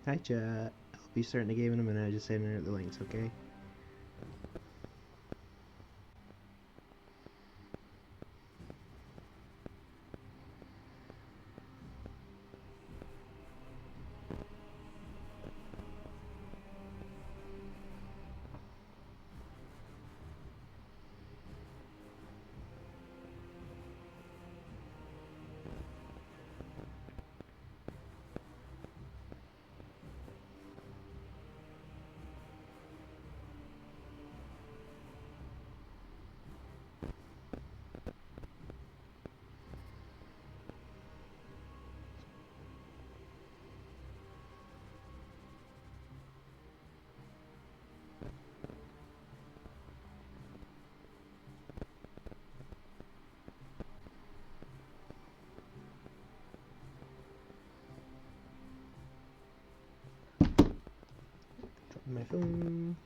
Hi chat, I'll be starting the game in a minute, I just sending out the links, okay? Dropping my phone.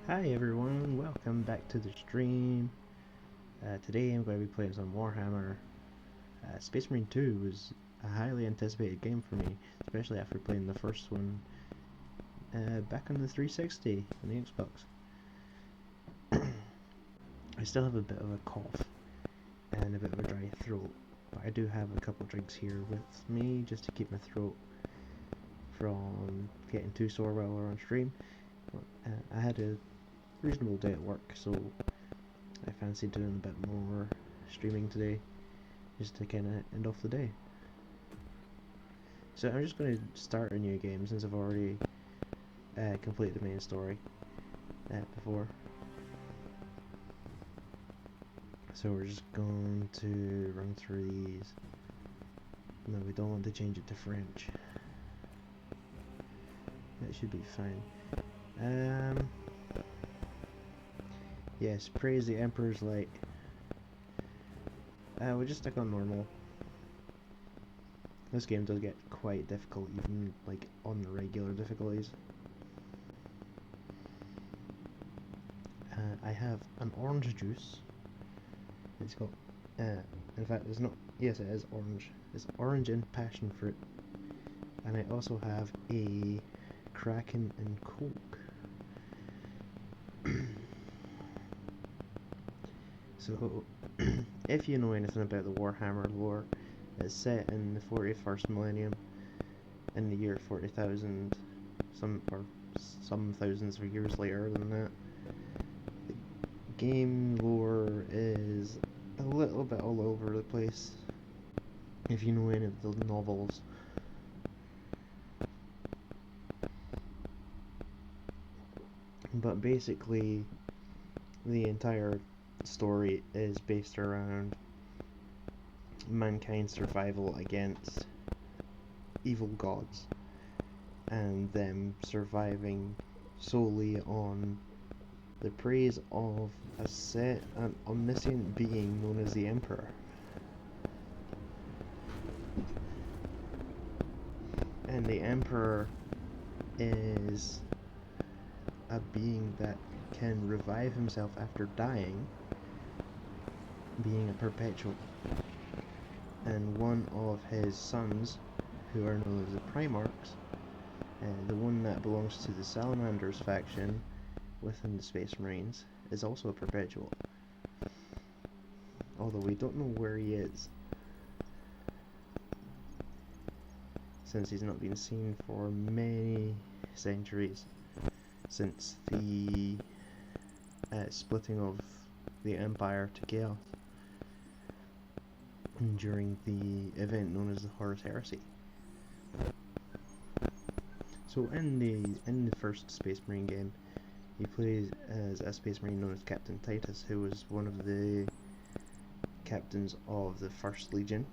Hi everyone, welcome back to the stream. Today I'm going to be playing some Warhammer. Space Marine 2 was a highly anticipated game for me, especially after playing the first one back on the 360 on the Xbox. I still have a bit of a cough and a bit of a dry throat, but I do have a couple drinks here with me just to keep my throat from getting too sore while we're on stream. I had a reasonable day at work, so I fancy doing a bit more streaming today just to kind of end off the day. So I'm just going to start a new game since I've already completed the main story before. So we're just going to run through these. No, we don't want to change it to French. That should be fine. Yes, praise the Emperor's light. We'll just stick on normal. This game does get quite difficult, even like on the regular difficulties. I have an orange juice. It's got, in fact, it's not. Yes, it is orange. It's orange and passion fruit, and I also have a Kraken and Coke. So, if you know anything about the Warhammer lore, it's set in the 41st millennium, in the year 40,000, some thousands of years later than that. The game lore is a little bit all over the place, if you know any of the novels. But basically, the entire story is based around mankind's survival against evil gods and them surviving solely on the praise of an omniscient being known as the Emperor. And the Emperor is a being that can revive himself after dying, being a perpetual. And one of his sons, who are known as the Primarchs, the one that belongs to the Salamanders faction within the Space Marines, is also a perpetual, although we don't know where he is, since he's not been seen for many centuries since the splitting of the Empire to Chaos during the event known as the Horus Heresy. So in the first Space Marine game, he plays as a Space Marine known as Captain Titus, who was one of the captains of the First Legion.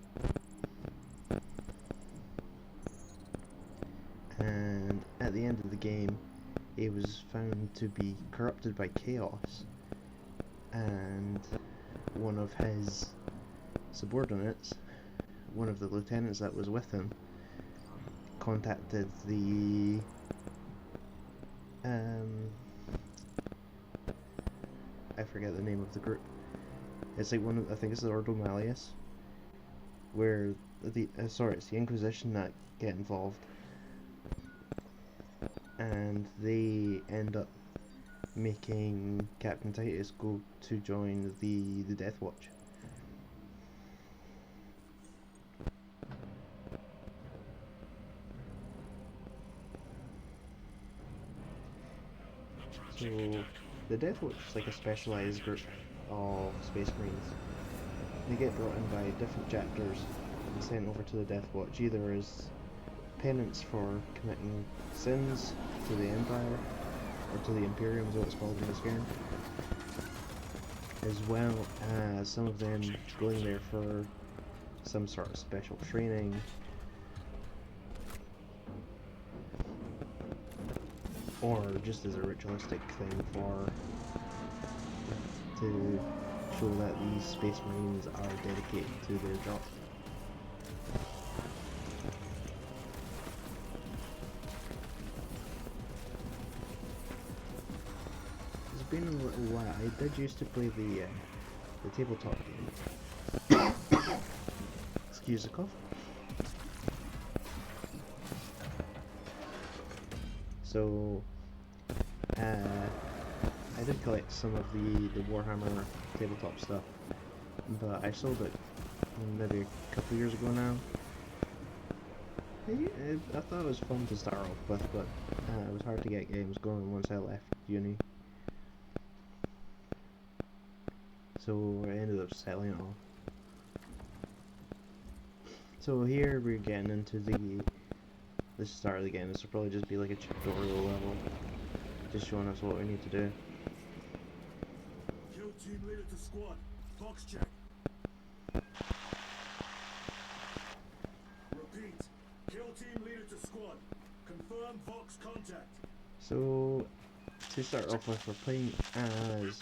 And at the end of the game, he was found to be corrupted by chaos, and one of his subordinates, one of the lieutenants that was with him, contacted the I forget the name of the group. It's like I think it's the Ordo Malleus, where the it's the Inquisition that get involved, and they end up making Captain Titus go to join the Death Watch. So the Death Watch is like a specialised group of Space Marines. They get brought in by different chapters and sent over to the Death Watch, either as penance for committing sins to the Empire, or to the Imperium, as what it's called in this game, as well as some of them going there for some sort of special training, or just as a ritualistic thing to show that these Space Marines are dedicated to their job. It's been a little while. I did used to play the tabletop game. Excuse the cough. So I did collect some of the Warhammer tabletop stuff, but I sold it maybe a couple years ago now. I thought it was fun to start off with, but it was hard to get games going once I left uni. So I ended up selling it all. So here we're getting into the start of the game. This will probably just be like a tutorial level, just showing us what we need to do. Kill team leader to squad. Box check. Repeat. Kill team leader to squad. Confirm Vox contact. So to start off with, we're playing as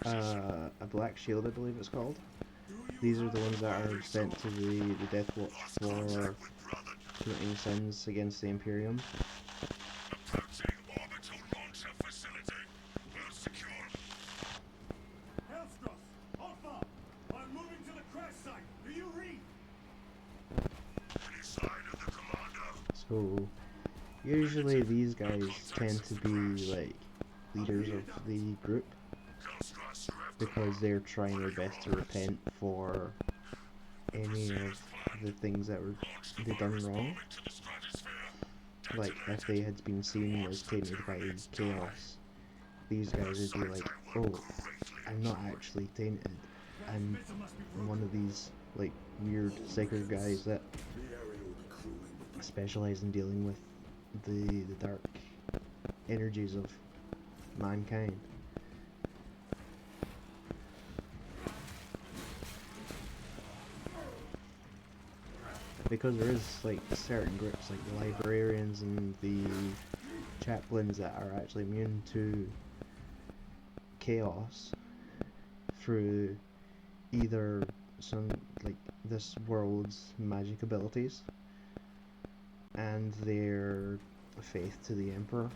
a Black Shield, I believe it's called. These are the ones that are sent to the Death Watch for committing sins against the Imperium. Approaching orbital launcher facility. Well secured. Hellstross, Alpha! I'm moving to the crash site. Do you read? Any sign of the commander? So usually these guys tend to be like leaders of the group, because they're trying their best to repent for any of the things that they done wrong. Like if they had been seen as tainted by chaos, these guys would be like, oh, I'm not actually tainted, I'm one of these like weird sacred guys that specialize in dealing with the dark energies of mankind. Because there is like certain groups like the librarians and the chaplains that are actually immune to chaos through either some like this world's magic abilities and their faith to the Emperor,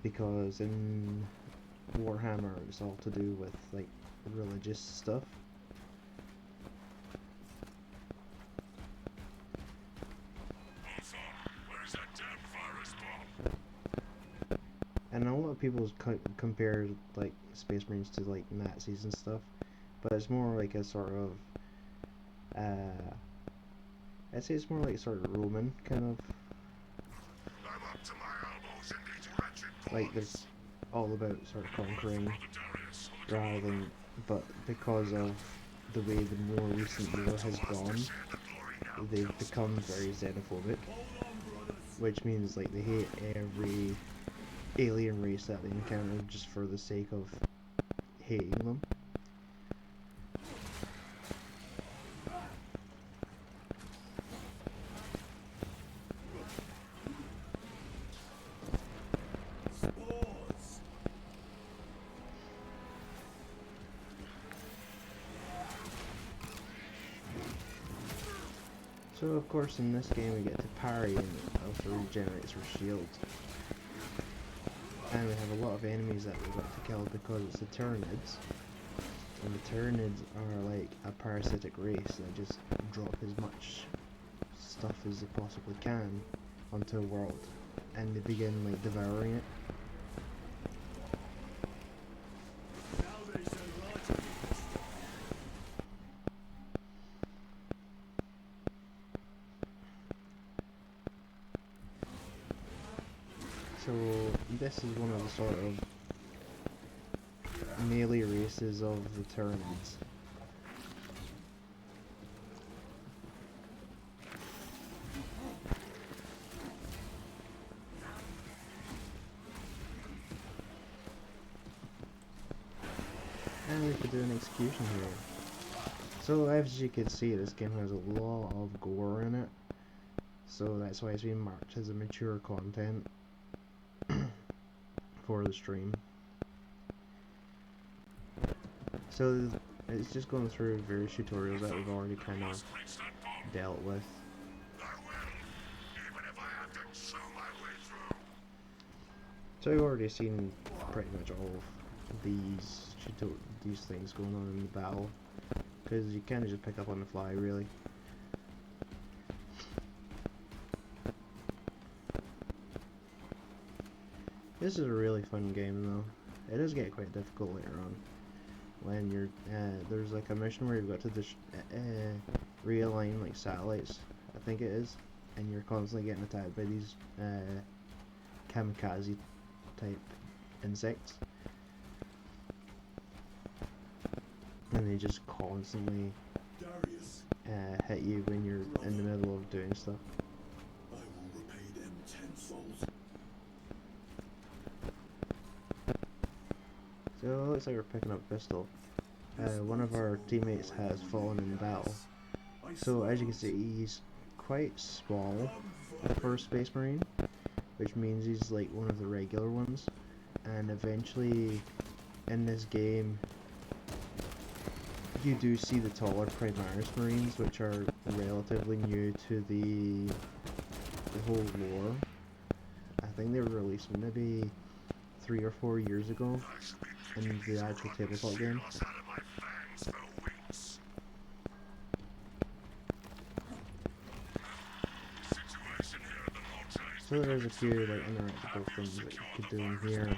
because in Warhammer it's all to do with like religious stuff. and a lot of people compare like Space Marines to like Nazis and stuff, but it's more like a sort of I'd say it's more like sort of Roman kind of, like there's all about sort of conquering rather than, but because of the way the more recent war has gone, they've become very xenophobic, which means like they hate every alien race that they encounter just for the sake of hating them. So of course in this game we get to parry and it also regenerates our shield. And we have a lot of enemies that we've got to kill because it's the Tyranids. And the Tyranids are like a parasitic race that just drop as much stuff as they possibly can onto a world. And they begin like devouring it. So this is one of the sort of melee races of the Tyranids. And we could do an execution here. So as you can see, this game has a lot of gore in it. So that's why it's been marked as a mature content for the stream. So it's just going through various tutorials that we've already kind of dealt with. So I've already seen pretty much all of these things going on in the battle, because you kind of just pick up on the fly, really. This is a really fun game though. It does get quite difficult later on when you're there's like a mission where you've got to realign like satellites, I think it is, and you're constantly getting attacked by these kamikaze type insects, and they just constantly hit you when you're in the middle of doing stuff. I will repay them tenfold. So it looks like we're picking up a pistol. One of our teammates has fallen in battle. So as you can see, he's quite small for a Space Marine, which means he's like one of the regular ones. And eventually, in this game, you do see the taller Primaris Marines, which are relatively new to the whole lore. I think they were released maybe 3 or 4 years ago in the actual tabletop game. So there's a few like interactable things that you could do in here,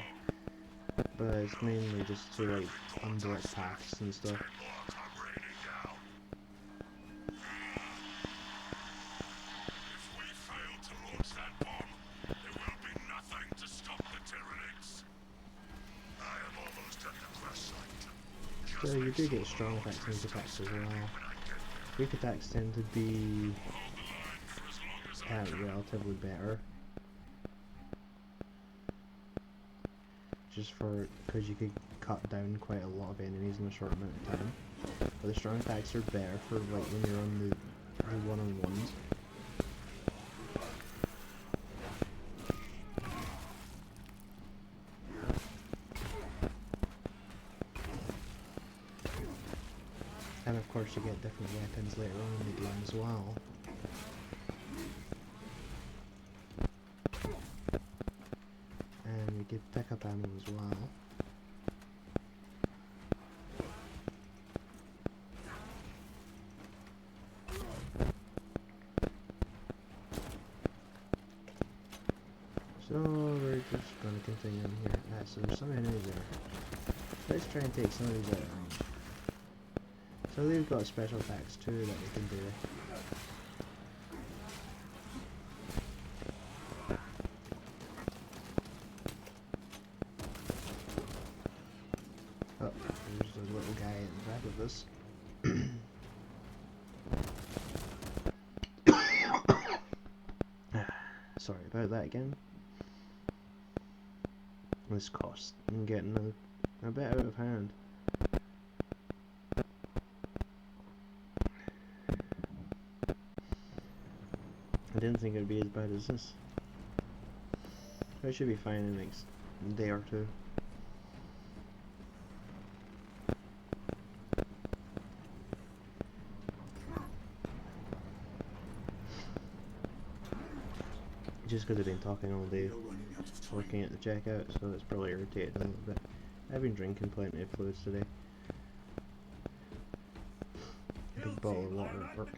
but it's mainly just to like unblock paths and stuff. So you do get strong attacks and weak attacks as well. Weak attacks tend to be relatively better, just because you could cut down quite a lot of enemies in a short amount of time. But the strong attacks are better for like when you're on the one-on-ones. And of course you get different weapons later on in the game as well. And you can pick up ammo as well. So we're just gonna continue on here. Ah, so there's some enemies there. Let's try and take some of these out. So they've got special attacks too that we can do. Oh, there's a little guy in the back of this. Sorry about that again. This cost and getting a bit out of hand. I didn't think it would be as bad as this. I should be fine in the next day or two. Just because I've been talking all day, working at the checkout, so it's probably irritated a little bit. I've been drinking plenty of fluids today. Big bottle of water at work.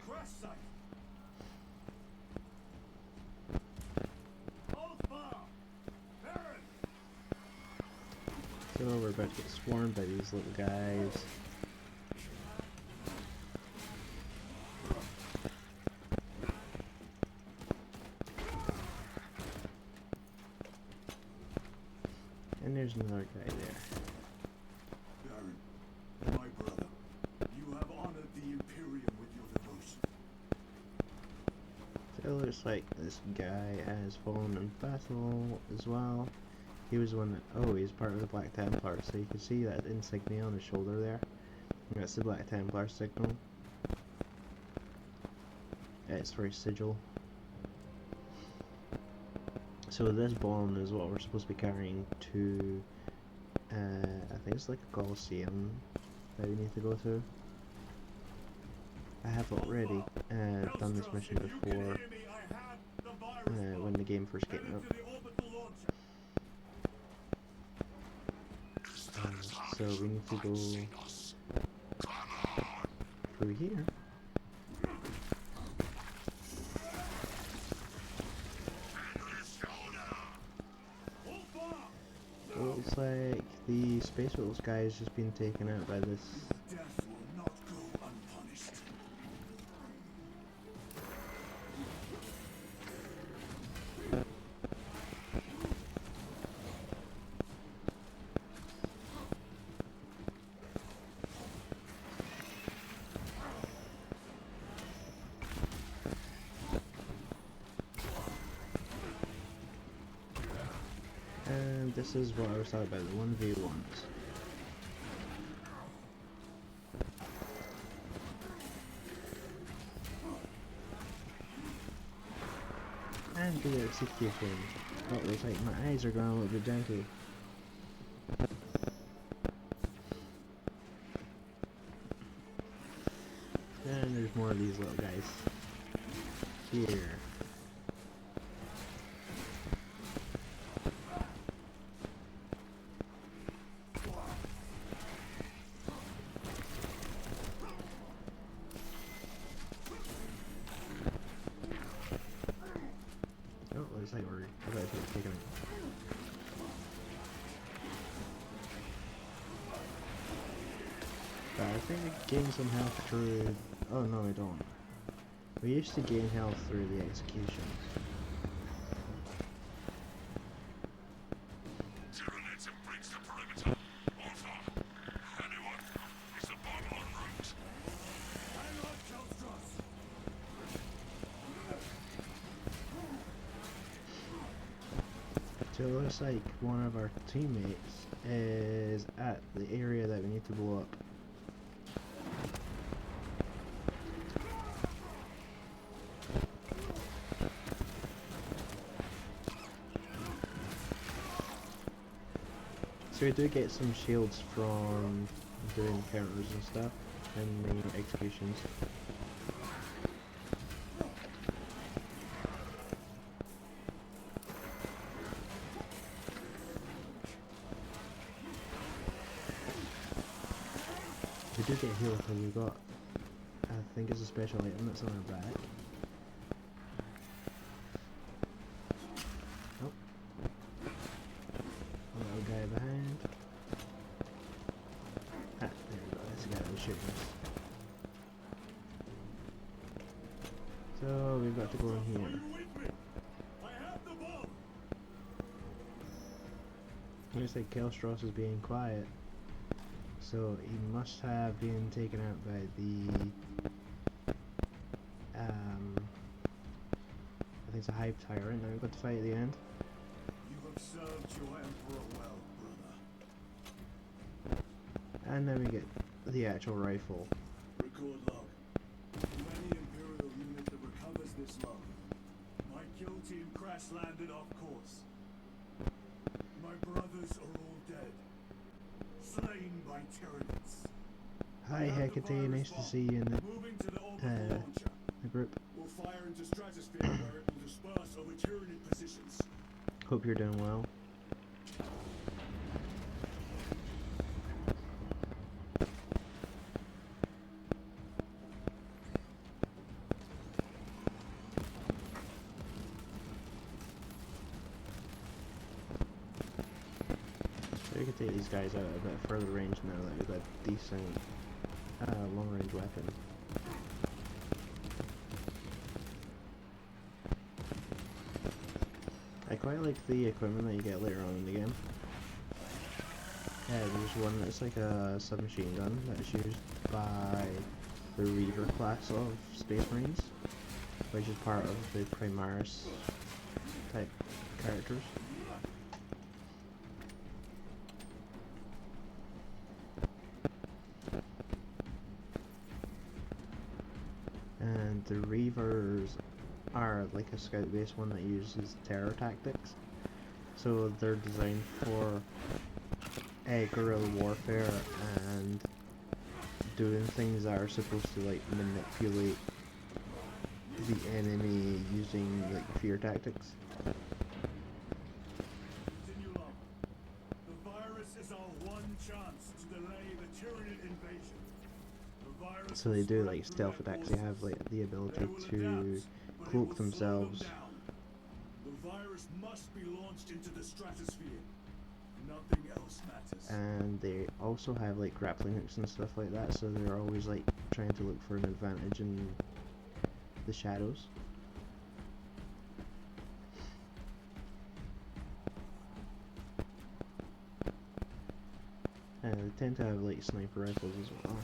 So we're about to get swarmed by these little guys. And there's another guy there. Baron, my brother, you have honored the Imperium with your devotion. So it looks like this guy has fallen in battle as well. He was the one that, oh, he's part of the Black Templar, so you can see that insignia on his shoulder there. That's the Black Templar signal. It's for his sigil. So this bomb is what we're supposed to be carrying to, I think it's like a Colosseum that we need to go to. I have already done this mission before, when the game first came out. So we need to go through here. Looks like the Space Wolves guy has just been taken out by this. Death will not go unpunished. And this is what I was talking about, the 1v1s. And the execution. Oh, it looks like my eyes are going a little bit janky. And there's more of these little guys. Here. Looks like we're about to get taken out. But I think we gain some health through... Oh no, we don't. We used to gain health through the executions. So it looks like one of our teammates is at the area that we need to blow up. So we do get some shields from doing counters and stuff and the executions. We do get healed because we've got, I think it's a special item that's on our back. Oh. we've got to go in Are here. you with me? I have the bomb. Looks like Kelstros is being quiet. So he must have been taken out by the I think it's a Hive Tyrant that we've got to fight at the end. You have served your Emperor well, brother. And then we get the actual rifle. Record log. To any Imperial unit that recovers this log, my kill team crash landed off course. My brothers are all dead, slain by tyrants. Hi Hecate, nice to see you in Moving to the orbital launcher. the group. We'll fire into stratosphere where it will disperse over Tyranid positions. Hope you're doing well. So we can take these guys out a bit further range now that we've got a decent long range weapon. I quite like the equipment that you get later on in the game. There's one that's like a submachine gun that's used by the Reaver class of Space Marines, which is part of the Primaris type characters. And the Reavers are like a scout based one that uses terror tactics. So they're designed for guerrilla warfare and doing things that are supposed to like manipulate the enemy using like fear tactics. Continue on. The virus is our one chance to delay the Tyranid invasion. The virus So they will do spread like through stealth their attacks. They have forces. like the They ability will to adapt, but it cloak will slow them themselves, down. The virus must be launched into the stratosphere. Nothing else matters. and they also have like grappling hooks and stuff like that. So they're always like trying to look for an advantage in the shadows. And they tend to have like sniper rifles as well.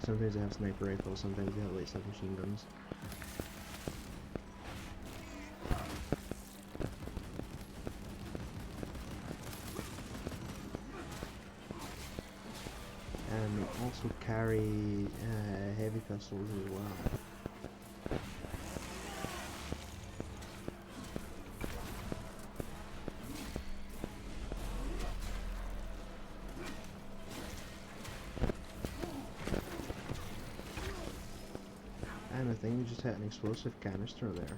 Sometimes they have sniper rifles, sometimes they have like submachine guns. And they also carry heavy pistols as well. And I think we just hit an explosive canister there.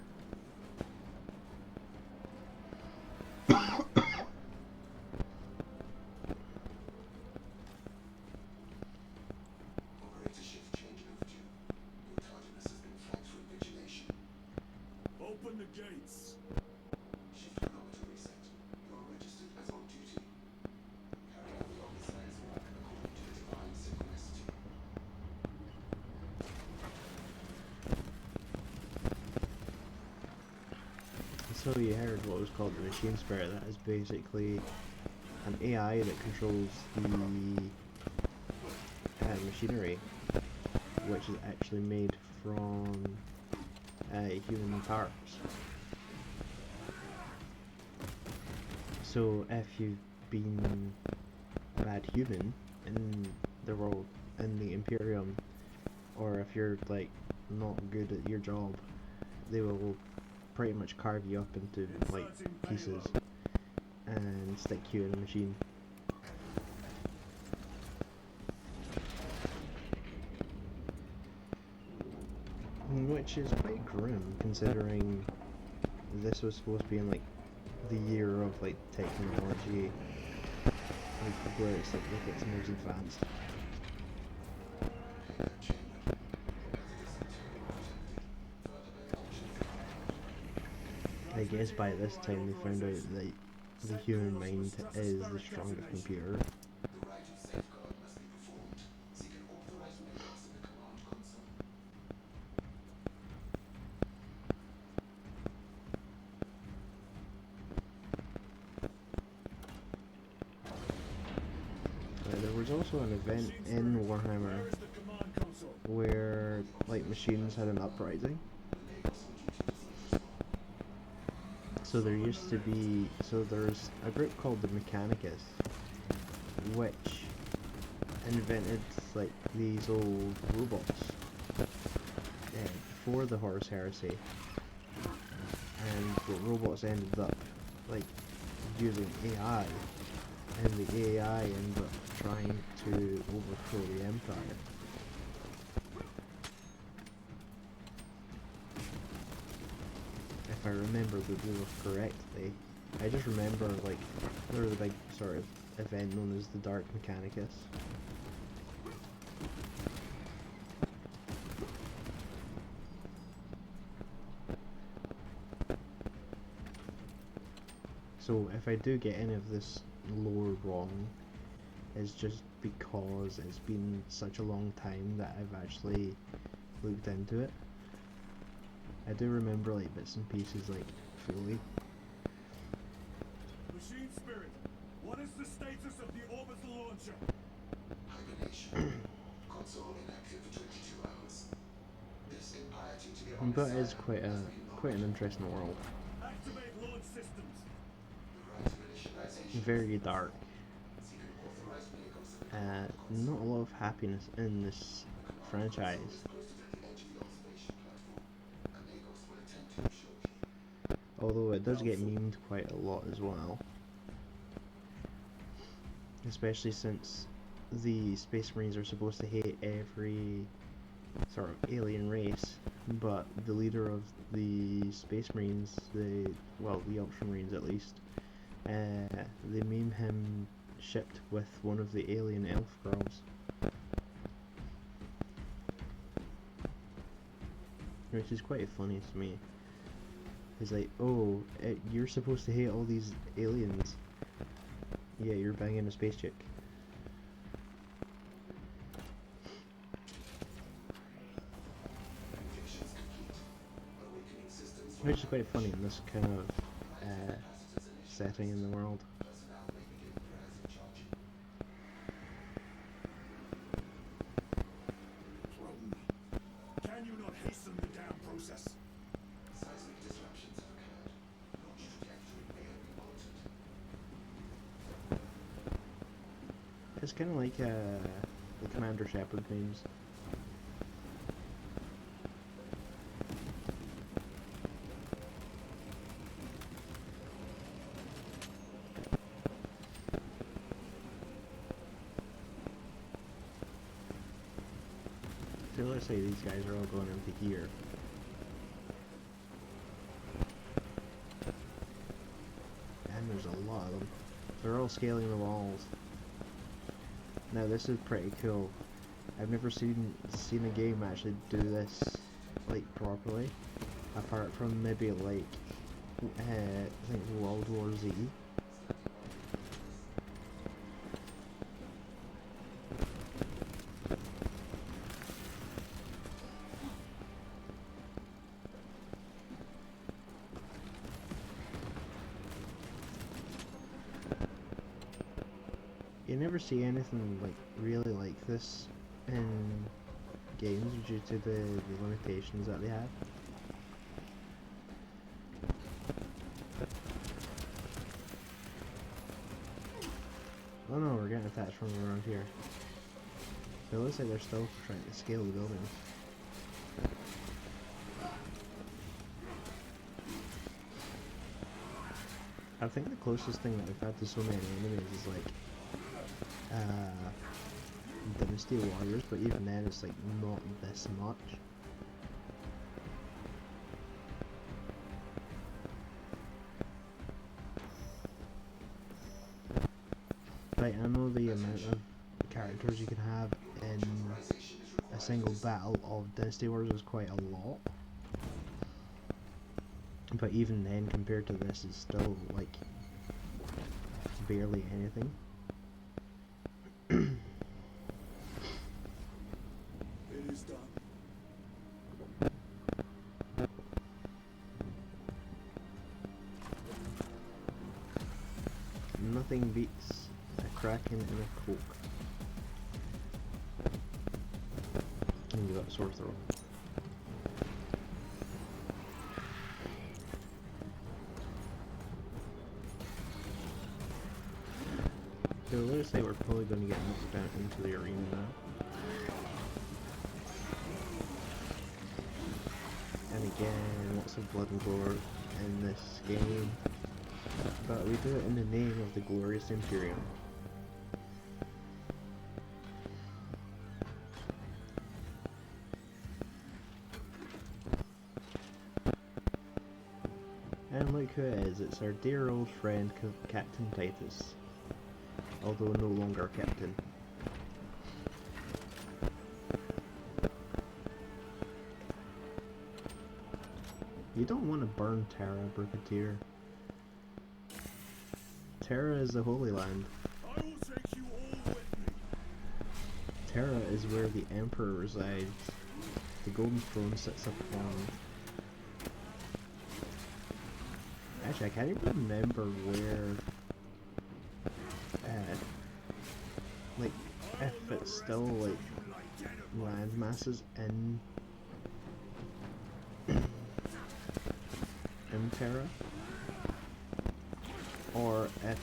Operator shift change overdue. Your tardiness has been flagged for invigilation. Open the gates. Shift chronometer reset. You are registered as on duty. Carry out the officer's work according to the divine synchronicity. So you heard what was called the machine spirit. That is basically an AI that controls the machinery, which is actually made from human parts. So if you've been a bad human in the world, in the Imperium, or if you're like not good at your job, they will pretty much carve you up into like pieces and stick you in a machine. Which is quite grim considering this was supposed to be in like the year of like technology, like where it's like it's most advanced. I guess by this time they found out that the human mind is the strongest computer. The right of safeguard must be performed. Seek an authorized mailbox in the command console. there's also an event in Warhammer where like machines had an uprising. So there used to be, so there's a group called the Mechanicus, which invented like these old robots before the Horus Heresy, and the robots ended up like using AI, and the AI ended up trying to overthrow the Empire. If I remember the rules correctly. I just remember like there was a big sort of event known as the Dark Mechanicus. So if I do get any of this lore wrong, it's just because it's been such a long time that I've actually looked into it. I do remember like bits and pieces like fully. Machine Spirit, what is the status of the orbital launcher? Hibernation. Console inactive for 22 hours. This impiety to the But it's quite an interesting world. Activate launch systems. The right to initialization. Very dark. Not a lot of happiness in this franchise. Although it does get memed quite a lot as well. Especially since the Space Marines are supposed to hate every sort of alien race, but the leader of the Space Marines, the Ultramarines at least, they meme him shipped with one of the alien elf girls. Which is quite funny to me. He's like, oh, you're supposed to hate all these aliens. Yeah, you're banging a space chick. Which is quite funny in this kind of setting in the world. Can you not hasten the damn process? Seismic disruptions have occurred. Launch trajectory may have been altered. It's kind of like the Commander Shepard memes. So let's say these guys are all going into here. And there's a lot of them. They're all scaling the walls. Now this is pretty cool. I've never seen a game actually do this like properly, apart from maybe like I think World War Z. You never see anything like really like this in games due to the limitations that they have. Oh no, we're getting attacked from around here. It looks like they're still trying to scale the building. I think the closest thing that we've had to so many enemies is like Dynasty Warriors, but even then it's like not this much. Like, I know the amount of characters you can have in a single battle of Dynasty Warriors is quite a lot, but even then compared to this it's still like barely anything. It is done. Nothing beats a Kraken and a Coke. And you got sword throw. So let's say we're probably going to get knocked out into the arena now. And again, lots of blood and gore in this game. But we do it in the name of the glorious Imperium. And look who it is, it's our dear old friend Captain Titus. Although no longer captain. You don't want to burn Terra, Brigadier. Terra is the Holy Land. I will take you all with me. Terra is where the Emperor resides. The Golden Throne sits upon. Actually, I can't even remember where. Like, if it's still like land masses in Terra, or if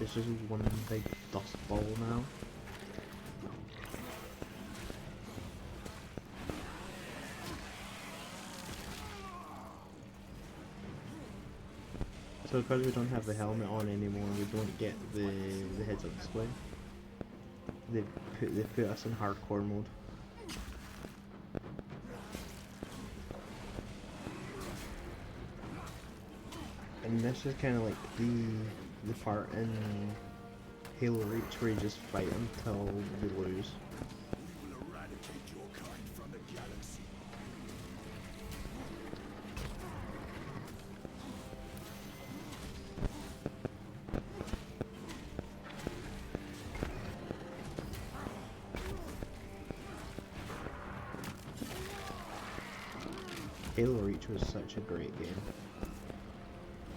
it's just one big dust ball now. So because we don't have the helmet on anymore, we don't get the heads-up display. They put us in hardcore mode. And this is kind of like the part in Halo Reach where you just fight until you lose. We will eradicate your kind from the galaxy. Halo Reach was such a great game.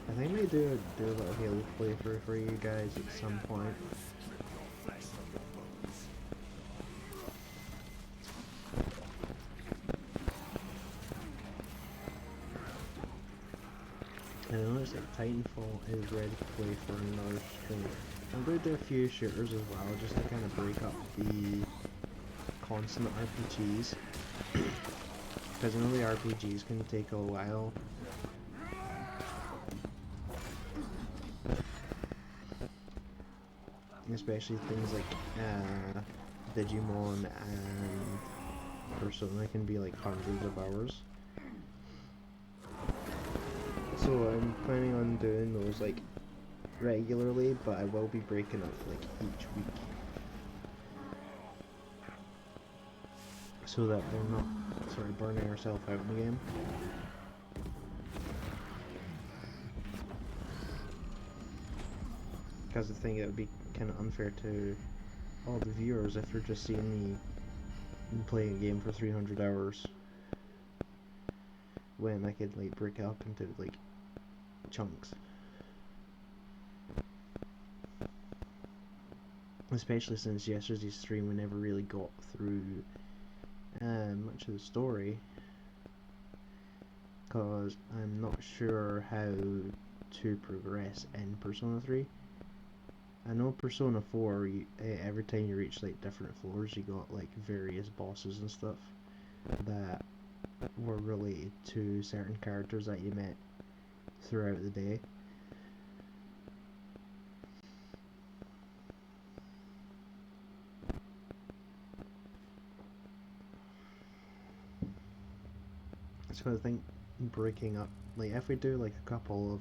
I think we do a little Halo playthrough for you guys at some point. And it looks like Titanfall is ready to play for another stream. I'm going to do a few shooters as well, just to kind of break up the constant RPGs. Because I know the RPGs can take a while. Especially things like Digimon and Persona can be like hundreds of hours. So I'm planning on doing those like regularly, but I will be breaking up like each week. So that we're not sort of burning ourselves out in the game. Because I think it would be kind of unfair to all the viewers if they're just seeing me playing a game for 300 hours when I could like break it up into like chunks. Especially since yesterday's stream we never really got through much of the story, because I'm not sure how to progress in Persona 3. I know Persona 4, every time you reach like different floors you got like various bosses and stuff that were related to certain characters that you met throughout the day. So I think breaking up, like if we do like a couple of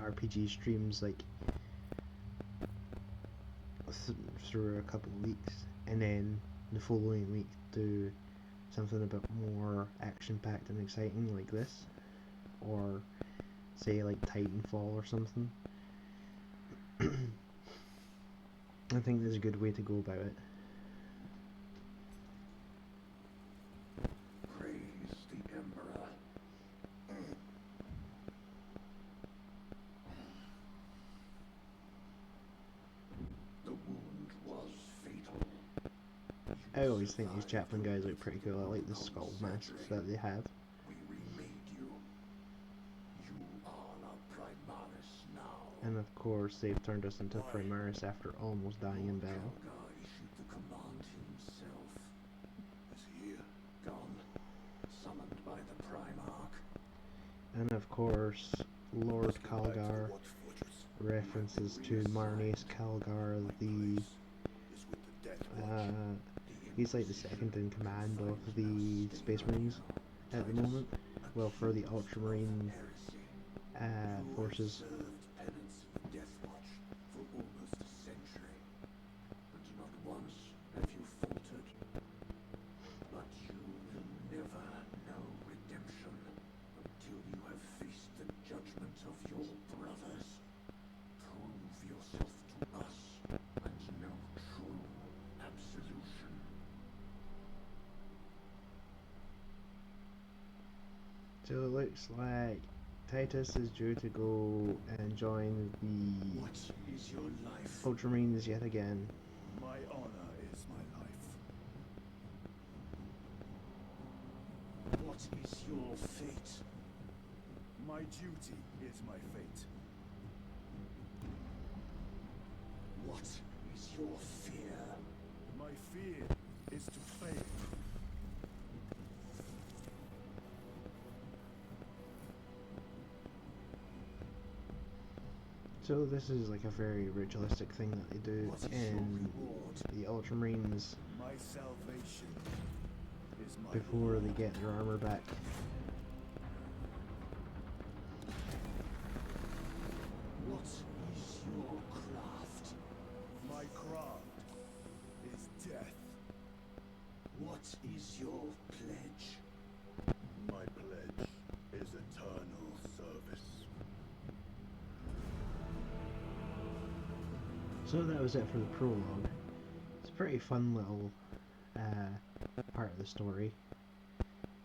RPG streams like through a couple of weeks, and then the following week do something a bit more action-packed and exciting like this, or say like Titanfall or something. I think there's a good way to go about it. Praise the Emperor. The wound I always think these Chaplain guys look pretty cool. I like the skull masks that they have. We remade you. You are a Primaris now. And of course, they've turned us into Primaris after almost dying in battle. Kalgar issued the command himself. Is he here? Gone. Summoned by the Primarch. And of course, Lord Kalgar references to Marneus Kalgar, he's like the second in command of the Space Marines at the moment. Well, for the Ultramarine forces. Penance of Death Watch for almost a century, and not once have you faltered. But you will never know redemption until you have faced the judgment of your brothers. Prove yourself to us and know true absolution. So it looks like Titus is due to go and join the What is your life? Ultramarines yet again. My honor is my life. What is your fate? My duty is my fate. What is your fear? My fear is to fail. So this is like a very ritualistic thing that they do What is in your reward? the Ultramarines My salvation is my before reward. they get their armor back. What is your craft? My craft is death. What is your pledge? My pledge is eternal service. So that was it for the prologue. It's a pretty fun little part of the story.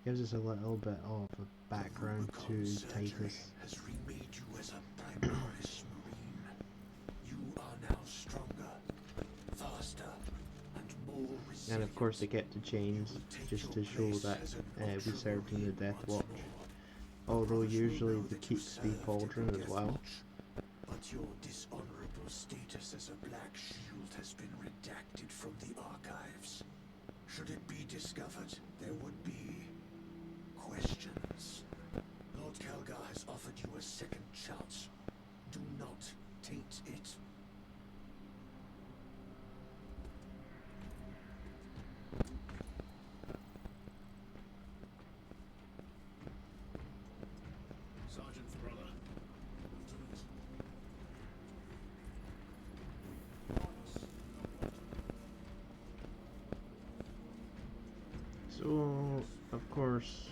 Gives us a little bit of a background to Titus. Has remade you as a Primaris Marine. You are now stronger, faster, and more resilient. And of course they kept the chains just to show that we served in the Death Watch. Although usually they keep the pauldron as well. But your dishonorable status as a Black Shield has been redacted from the archives. Should it be discovered, there would be questions. Lord Kalgar has offered you a second chance. Do not taint it. Sergeant's brother. So, of course,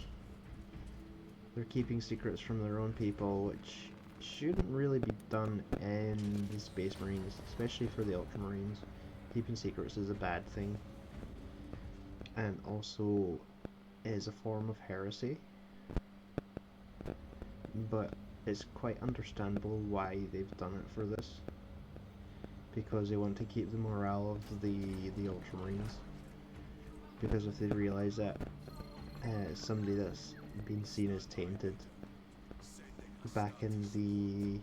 they're keeping secrets from their own people, which shouldn't really be done in the Space Marines, especially for the Ultramarines. Keeping secrets is a bad thing, and also is a form of heresy. But it's quite understandable why they've done it for this, because they want to keep the morale of the Ultramarines. Because if they realise that somebody that's been seen as tainted back in the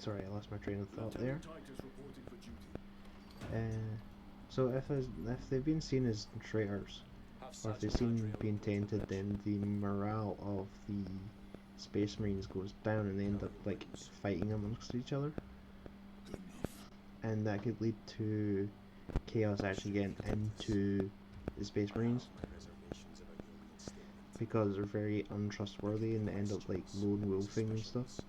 sorry, I lost my train of thought there. So if they've been seen as traitors, or if they've seen being tainted, then the morale of the Space Marines goes down and they end up like fighting amongst each other, and that could lead to chaos actually getting into the Space Marines, because they're very untrustworthy and they end up like lone wolfing and stuff.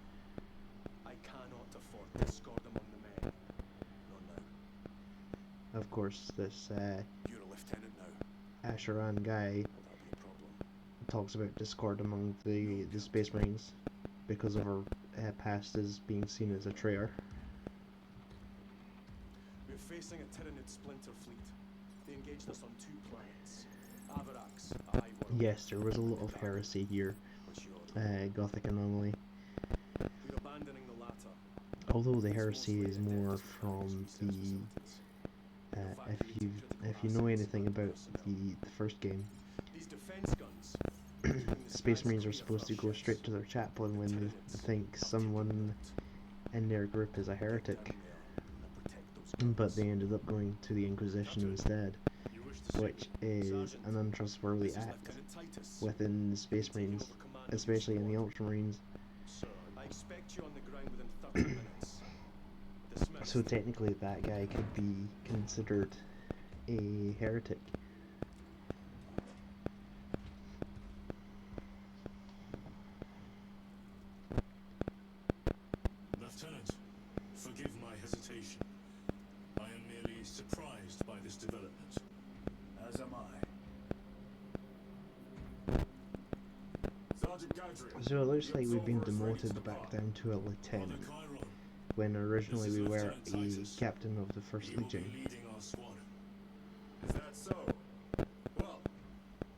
I cannot afford discord among the men. Not now. Of course, this You're a lieutenant now. Asheran guy Will that be a problem? talks about discord among the Space Marines because of her past as being seen as a traitor. We're facing a Tyranid splinter fleet. They engaged us on 2 planets. Avarax, a high world. Yes, there was a lot of heresy here. What's yours? Gothic anomaly. We're abandoning the latter although the heresy is more from the if you know anything about the first game, These defense guns. Space Marines are supposed to go straight to their chaplain when they think someone in their group is a heretic, but they ended up going to the Inquisition instead, which is an untrustworthy act within the Space Marines, especially in the Ultramarines. Sir, I expect you on the ground within 30 minutes. Dismissed. So technically that guy could be considered a heretic. Lieutenant, forgive my hesitation. I am merely surprised by this development. As am I. Sergeant Gadriel. So it looks like we've been demoted back down to a lieutenant, when originally we were a captain of the First Legion. Leading our squad. Is that so? Well,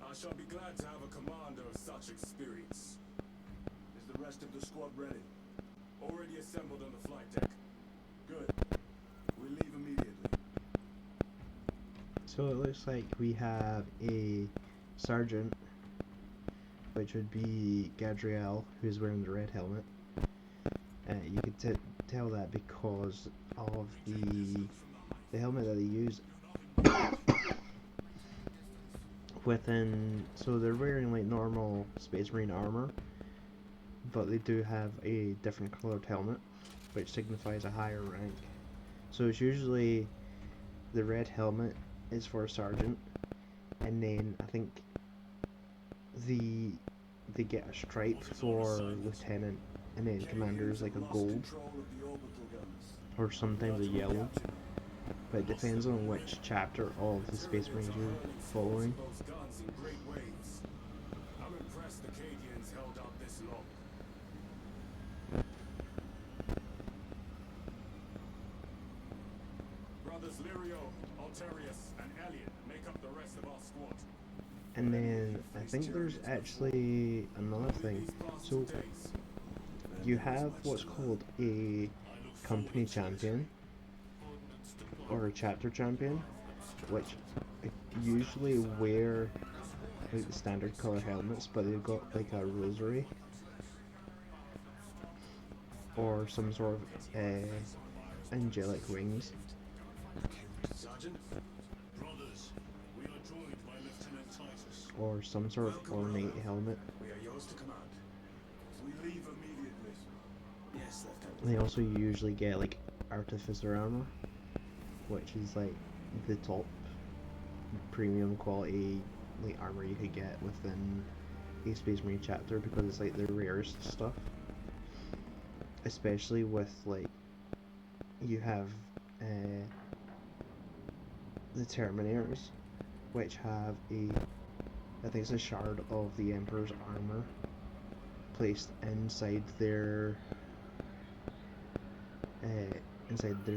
I shall be glad to have a commander of such experience. Is the rest of the squad ready? Already assembled on the flight deck. Good. We leave immediately. So it looks like we have a sergeant, which would be Gadriel, who's wearing the red helmet. You could tell that because of the helmet that they use within. So they're wearing like normal Space Marine armor, but they do have a different colored helmet, which signifies a higher rank. So it's usually the red helmet is for a sergeant, and then I think they get a stripe for lieutenant, and then commander's like a gold or sometimes a yellow, but it depends on which chapter of the Space Marines you're following. I'm impressed the Cadians held out this long. Brothers Lirio, Alterius, and Elliot make up the rest of our squad. And then I think there's actually another thing. So you have what's called a company champion or a chapter champion, which usually wear like the standard color helmets, but they've got like a rosary or some sort of angelic wings. Sergeant, brothers, we are joined by Lieutenant Titus. Or some sort of ornate helmet. We are yours to command. We leave immediately. Yes, Lieutenant. They also usually get like artificer armor, which is like the top premium quality like armor you could get within a Space Marine chapter, because it's like the rarest stuff. Especially with like you have the Terminators, which have I think it's a shard of the Emperor's armor placed inside their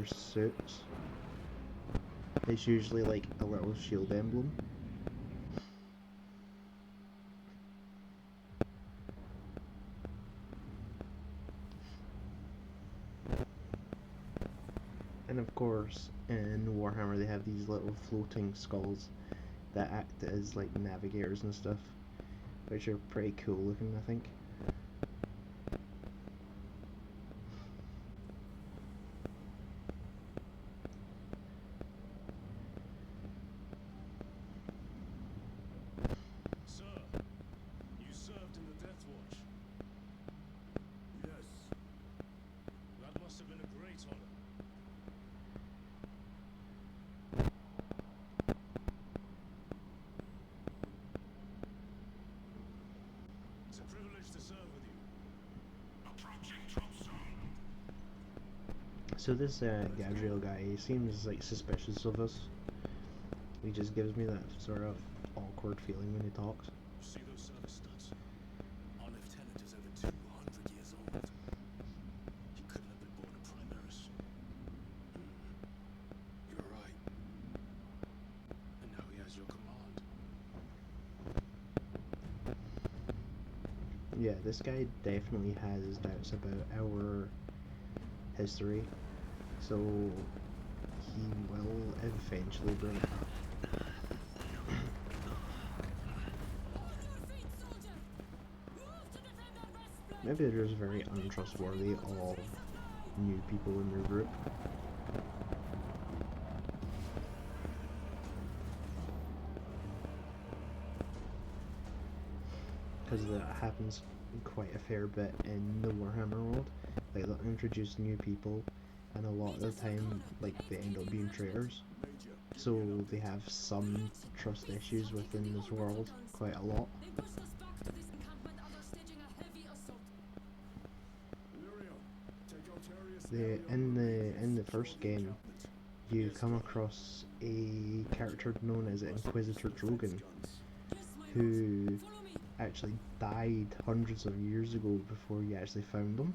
suits. It's usually like a little shield emblem. And of course, in Warhammer they have these little floating skulls that act as like navigators and stuff, which are pretty cool looking, I think. Sir, you served in the Death Watch. Yes. That must have been a great honor. It's a privilege to serve with you. Approaching drop zone. So this Gadriel guy, he seems like suspicious of us. He just gives me that sort of awkward feeling when he talks. See those service studs? Our lieutenant is over 200 years old. He couldn't have been born a Primaris. You're right. And now he has your command. Yeah, this guy definitely has his doubts about history, so he will eventually bring it up. Maybe they're just very untrustworthy of new people in their group. Because that happens quite a fair bit in the Warhammer world. Like, they'll introduce new people, and a lot of the time, like, they end up being traitors. So they have some trust issues within this world, quite a lot. In the first game, you come across a character known as Inquisitor Drogon, who actually died hundreds of years ago before you actually found him,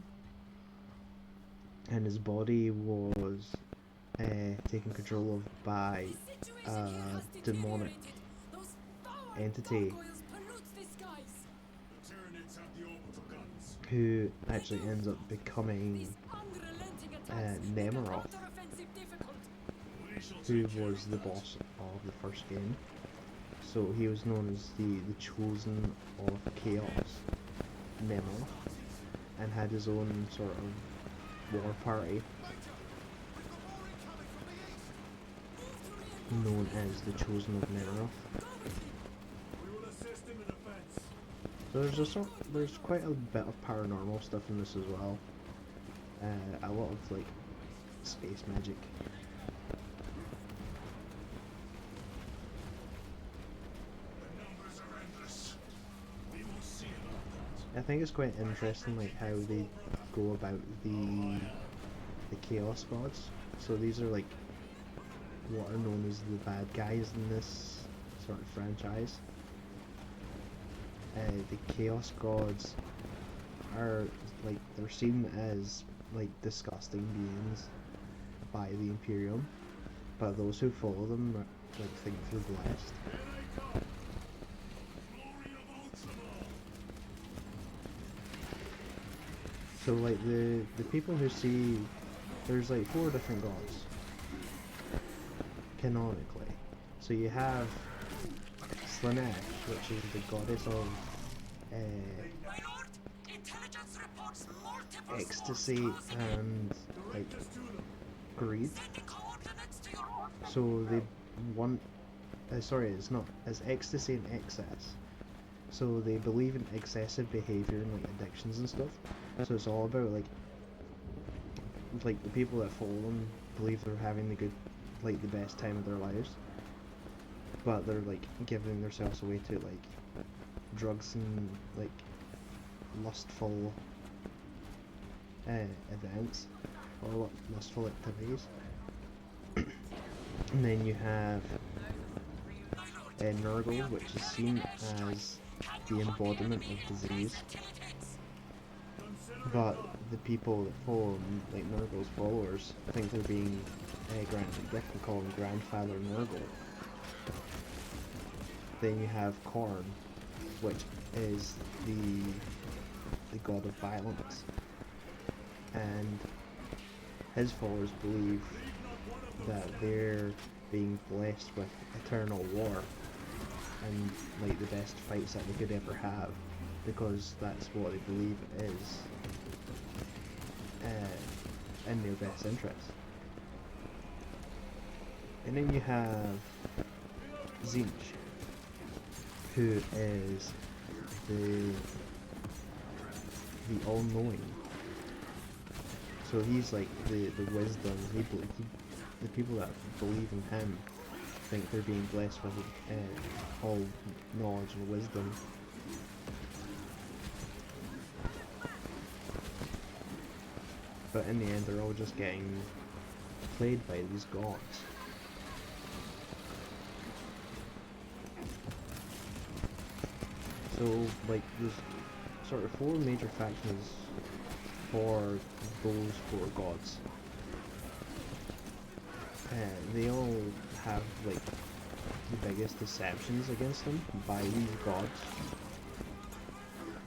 and his body was taken control of by a demonic entity who actually ends up becoming Nemiroth, who was the boss of the first game. So he was known as the Chosen of Chaos, Nemiroth, and had his own sort of war party known as the Chosen of Nemiroth. So there's quite a bit of paranormal stuff in this as well. A lot of like space magic. I think it's quite interesting, like how they go about the Chaos Gods. So these are like what are known as the bad guys in this sort of franchise. The Chaos Gods are like, they're seen as like disgusting beings by the Imperium, but those who follow them like think they're blessed. So like the people who see, there's like 4 different gods canonically. So you have Slanesh, which is the goddess of ecstasy and like greed. So they want, sorry, it's not, it's ecstasy and excess. So they believe in excessive behavior and like addictions and stuff. So it's all about like the people that follow them believe they're having the best time of their lives, but they're like giving themselves away to like drugs and like lustful events or lustful activities. And then you have Nurgle, which is seen as the embodiment of disease, but the people that follow him, like Nurgle's followers, think they're being granted a gift and call him Grandfather Nurgle. Then you have Khorne, which is the god of violence, and his followers believe that they're being blessed with eternal war and like the best fights that they could ever have, because that's what they believe is in their best interest. And then you have Tzeentch, who is the all-knowing. So he's like the wisdom. The people that believe in him think they're being blessed with all knowledge and wisdom. But in the end, they're all just getting played by these gods. So, like, there's sort of 4 major factions for those 4 gods. They all have, like, the biggest deceptions against them by these gods.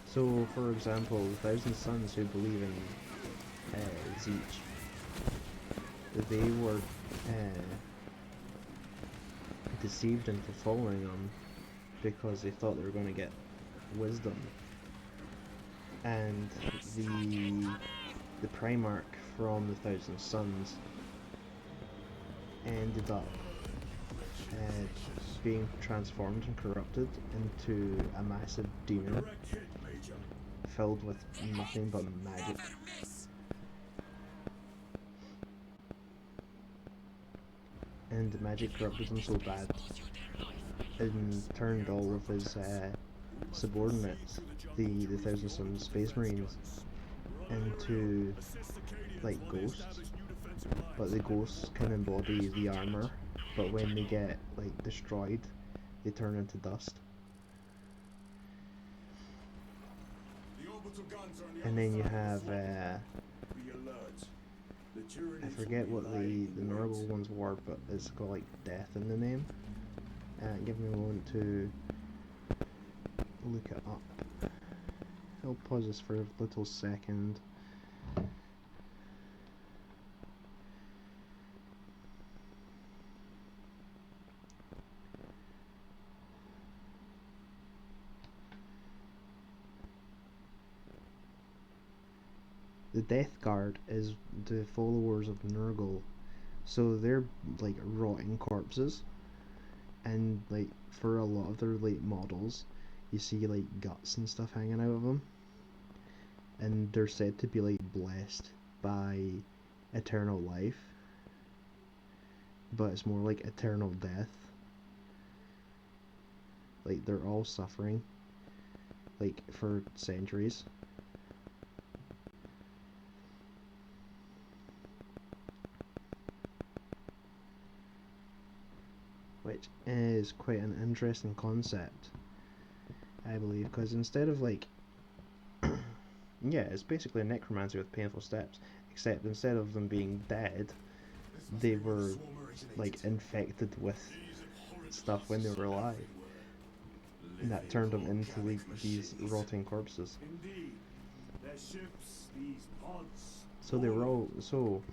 So, for example, the Thousand Sons, who believe in Tzeentch, they were deceived into following them because they thought they were going to get wisdom, and the Primarch from the Thousand Sons ended up being transformed and corrupted into a massive demon filled with nothing but magic. And the magic corrupted him so bad and turned all of his subordinates, the Thousand Sons Space Marines, into like ghosts. But the ghosts can embody the armor, but when they get like destroyed, they turn into dust. And then you have I forget what the Nurgle ones were, but it's got like death in the name. Give me a moment to look it up. I'll pause this for a little second. The Death Guard is the followers of Nurgle, so they're like rotting corpses, and like for a lot of their like models, you see like guts and stuff hanging out of them, and they're said to be like blessed by eternal life, but it's more like eternal death. Like they're all suffering, like for centuries. Which is quite an interesting concept, I believe, because instead of like yeah, it's basically a necromancy with painful steps, except instead of them being dead, they were like infected with stuff when they were alive, and that turned them into like these rotting corpses. So they were all, so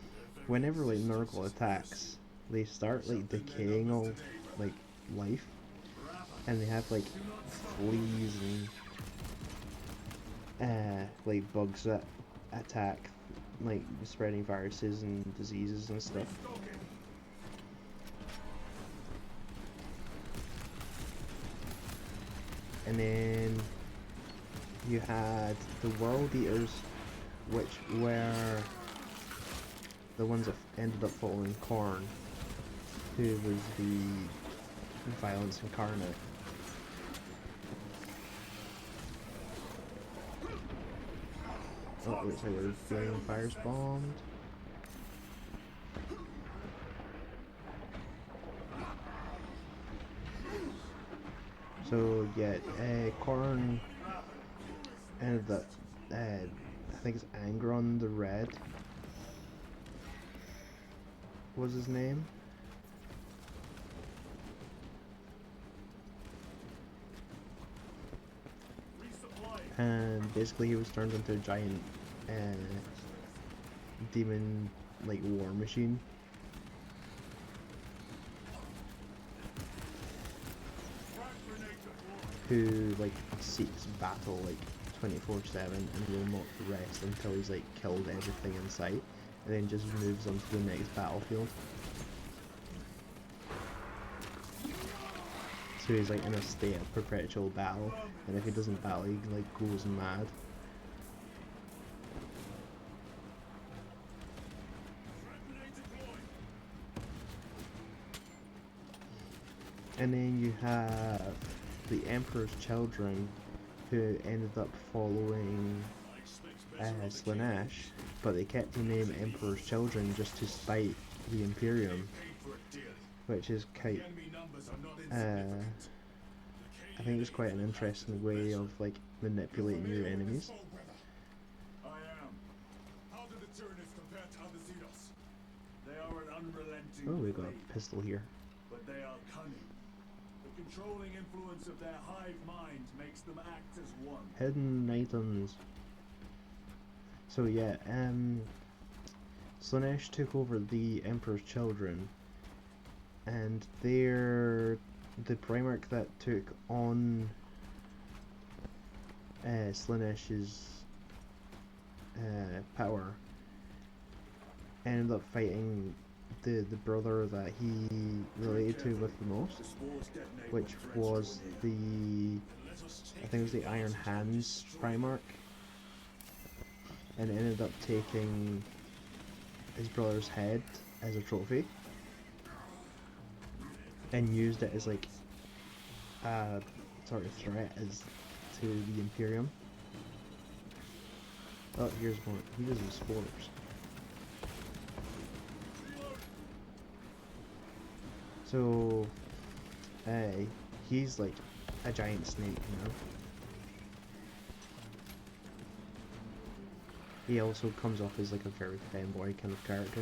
whenever like Nurgle attacks, they start like decaying all like life, and they have like fleas and like bugs that attack, like spreading viruses and diseases and stuff. And then you had the World Eaters, which were the ones that ended up following Khorne, who was the violence incarnate. Oh, it looks like we're getting fires bombed. So yeah, Khorne ended up, I think it's Angron the Red was his name. And basically he was turned into a giant demon like war machine. Who like seeks battle like 24/7 and will not rest until he's like killed everything in sight, and then just moves on to the next battlefield. So he's like in a state of perpetual battle, and if he doesn't battle, he like goes mad. And then you have the Emperor's children, who ended up following Slaanesh, but they kept the name Emperor's Children just to spite the Imperium, which is quite, I think it's quite an interesting way of like manipulating your enemies. Oh, we got a pistol here. But they are cunning. The controlling influence of their hive mind makes them act as one. Hidden items. So yeah, Slanesh took over the Emperor's Children, and they're the Primarch that took on Slanesh's power ended up fighting the brother that he related to with the most, which was the, I think it was the Iron Hands Primarch, and ended up taking his brother's head as a trophy and used it as like a sort of threat as to the Imperium. Oh, here's one. He uses spores. So, he's like a giant snake, you know. He also comes off as like a very fanboy kind of character.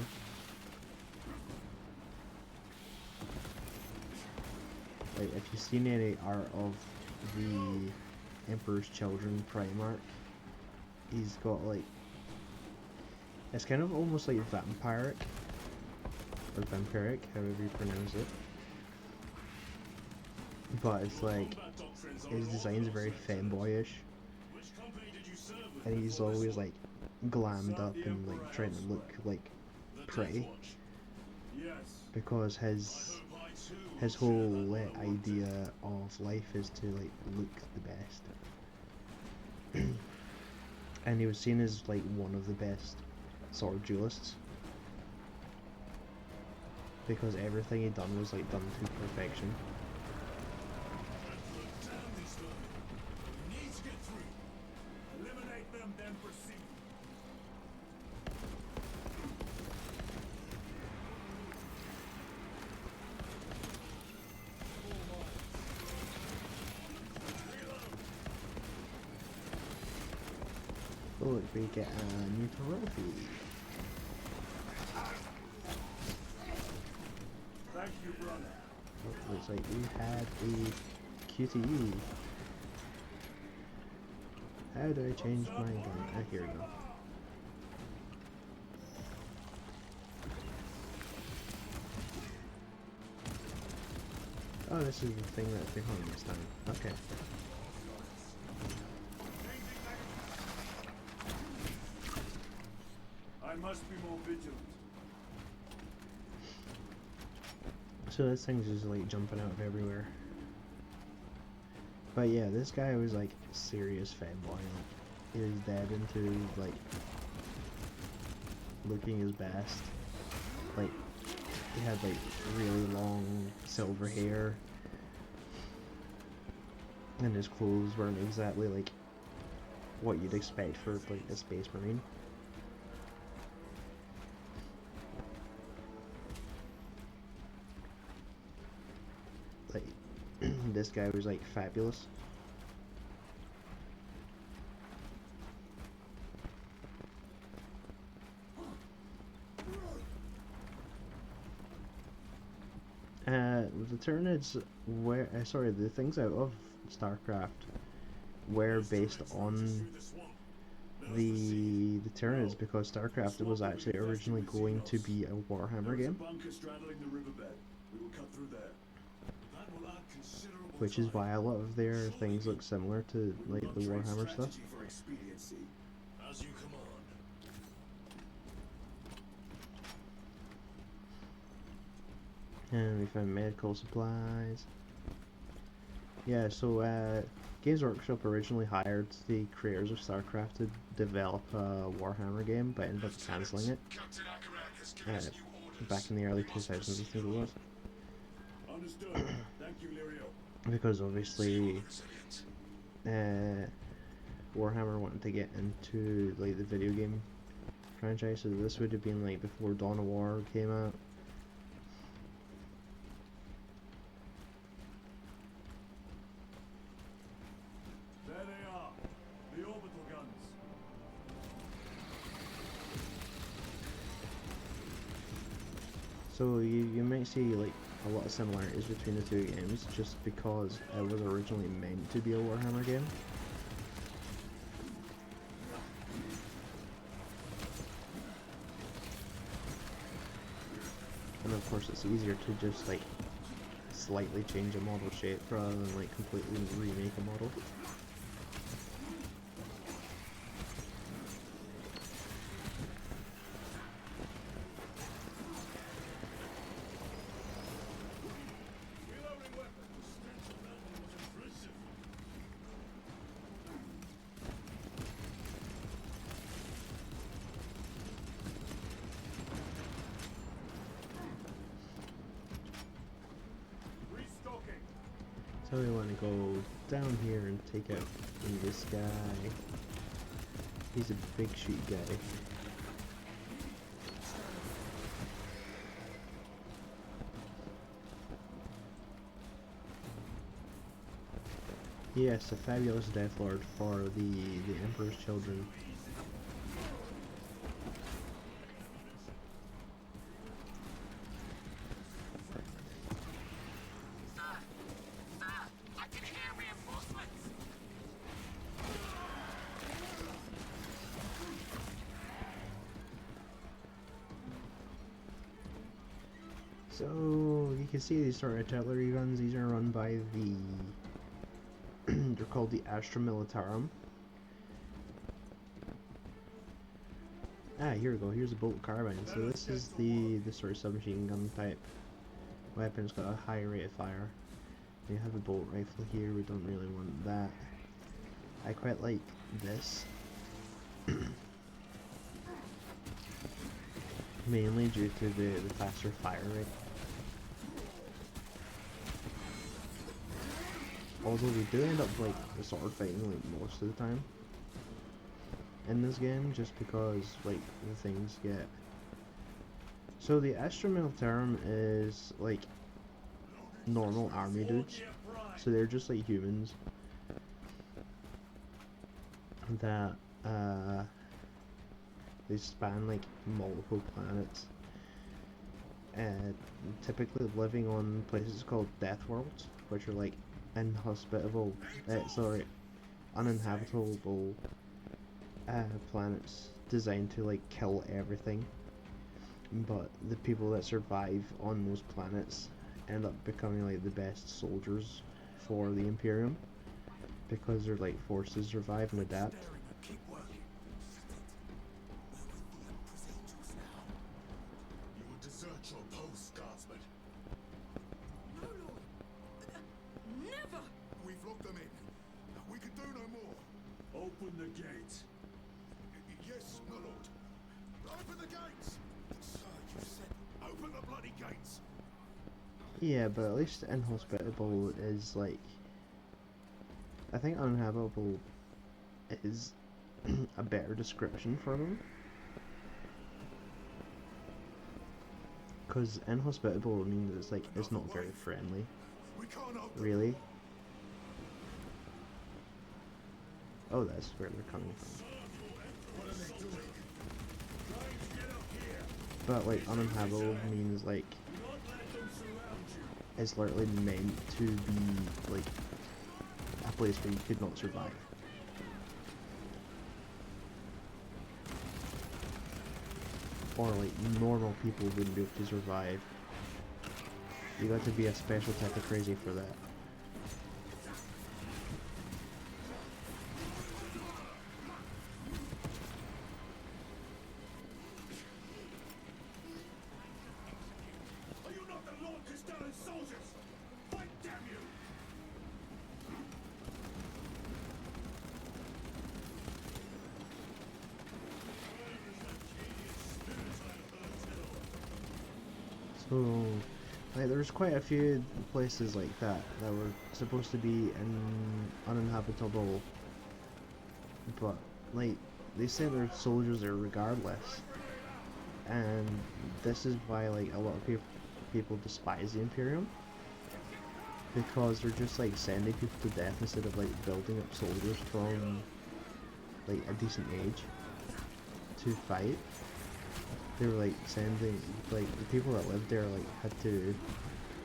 Like, if you've seen any art of the Emperor's Children Primarch, he's got like, it's kind of almost like vampiric, or vampiric, however you pronounce it. But it's like, his design's very fanboyish, and he's always like glammed up and like trying to look like pretty, because his whole idea of life is to like look the best. And he was seen as like one of the best sword duelists, because everything he done was like done to perfection. Oh, look, we get a new trophy. Thank you, brother. Oh, looks like we had a QTE. How do I change my gun? Ah, here we go. Oh, this is the thing that's behind this time. Okay. I must be more vigilant. So this thing's just like jumping out of everywhere. But yeah, this guy was like serious fanboy. Like, he was dead into like looking his best. Like, he had like really long silver hair, and his clothes weren't exactly like what you'd expect for like a space marine. Like, this guy was like fabulous. The Tyranids were, sorry, the things out of StarCraft were based on the Tyranids, because StarCraft was actually originally going to be a Warhammer game, which is why a lot of their things look similar to like the Warhammer stuff. And we found medical supplies. Yeah, so Games Workshop originally hired the creators of StarCraft to develop a Warhammer game, but ended up cancelling it back in the early 2000s, I think it was. Because obviously Warhammer wanted to get into like the video game franchise, so this would have been like before Dawn of War came out. So you might see like a lot of similarities between the two games, just because it was originally meant to be a Warhammer game. course it's easier to just like slightly change a model shape rather than like completely remake a model. So we want to go down here and take out this guy. He's a big shoot guy. Yes, a fabulous Death Lord for the Emperor's children. So you can see these sort of artillery guns. These are run by the they're called the Astra Militarum. Ah, here we go. Here's a bolt carbine. So this is the sort of submachine gun type weapon. It's got a high rate of fire. We have a bolt rifle here. We don't really want that. I quite like this. Mainly due to the faster fire rate. Although we do end up like sword fighting like most of the time in this game, just because like the things get. So the Astra Militarum is like normal army dudes, so they're just like humans that they span like multiple planets, and typically living on places called Death Worlds, which are like inhospitable, uninhabitable planets designed to like kill everything. But the people that survive on those planets end up becoming like the best soldiers for the Imperium, because they're like forced to survive and adapt. Open the gate. Yes, my lord. Open the gates! Sir, you said open the bloody gates! Yeah, but at least inhospitable is like... I think uninhabitable is a better description for them. Because inhospitable means it's like, it's not very friendly. Really? Oh, that's where they're coming from. But like uninhabitable means like it's literally meant to be like a place where you could not survive. Or like normal people wouldn't be able to survive. You got to be a special type of crazy for that. So, like, there's quite a few places like that that were supposed to be uninhabitable, but like they say their soldiers there regardless, and this is why like a lot of people despise the Imperium, because they're just like sending people to death instead of like building up soldiers from like a decent age to fight. They were like sending, like the people that lived there like had to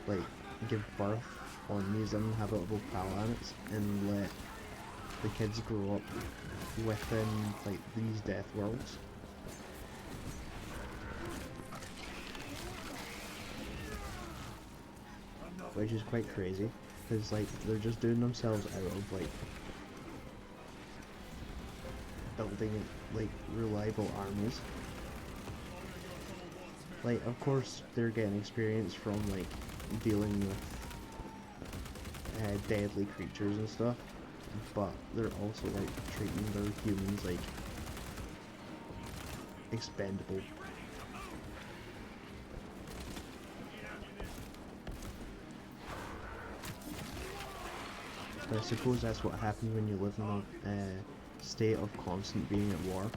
like give birth on these uninhabitable planets and let the kids grow up within like these death worlds. which is quite crazy, because like they're just doing themselves out of like building like reliable armies. Like of course they're getting experience from like dealing with deadly creatures and stuff, but they're also like treating their humans like expendable. But I suppose that's what happens when you live in a state of constant being at war.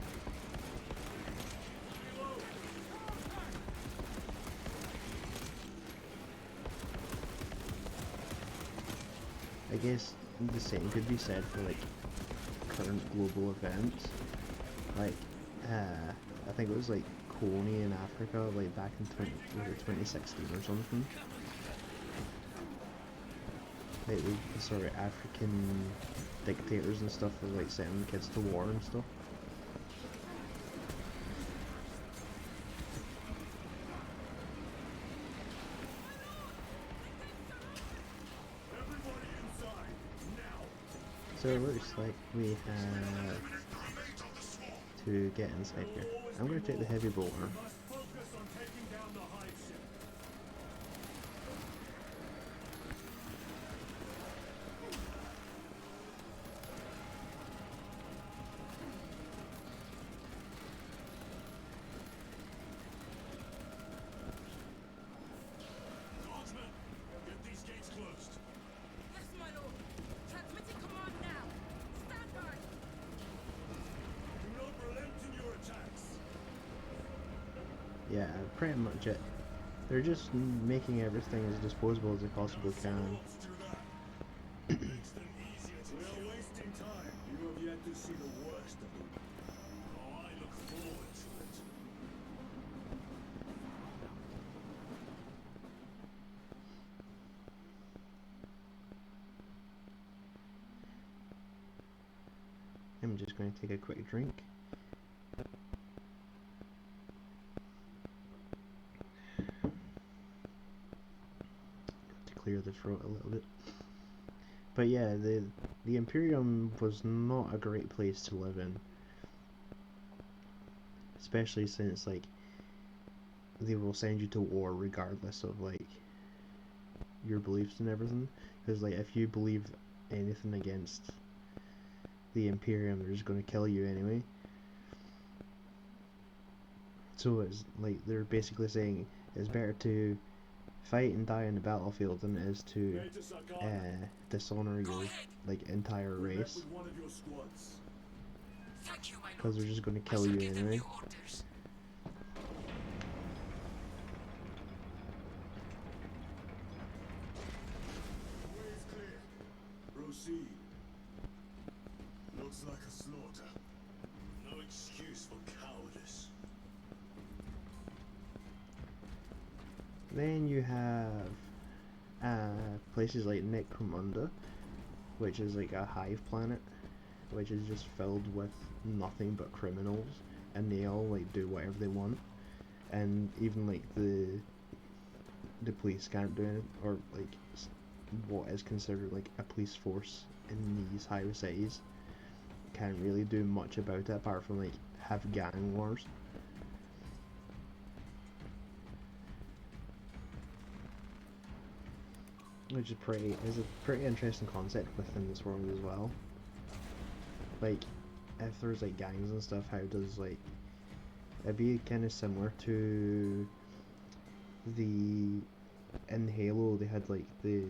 I guess the same could be said for like current global events. Like, I think it was like Coney in Africa, like back in 2016 or something. Like the sort of African dictators and stuff were like sending kids to war and stuff. So it looks like we have to get inside here. I'm going to take the heavy bolter. Yeah, pretty much it. They're just making everything as disposable as they possibly can. I'm just going to take a quick drink. To clear the throat a little bit. But yeah, the Imperium was not a great place to live in. Especially since like they will send you to war regardless of like your beliefs and everything. Because like if you believe anything against the Imperium, they're just going to kill you anyway. So it's like they're basically saying it's better to fight and die on the battlefield than it is to dishonor your like entire race, because they're just going to kill you anyway. Proceed. Looks like a slaughter. No excuse for cowardice. Then you have places like Necromunda, which is like a hive planet, which is just filled with nothing but criminals, and they all like do whatever they want, and even like the police can't do it, or like what is considered like a police force in these high cities can't really do much about it apart from like have gang wars. Which is a pretty interesting concept within this world as well. Like, if there's like gangs and stuff, how does like it'd be kind of similar to the in Halo they had like the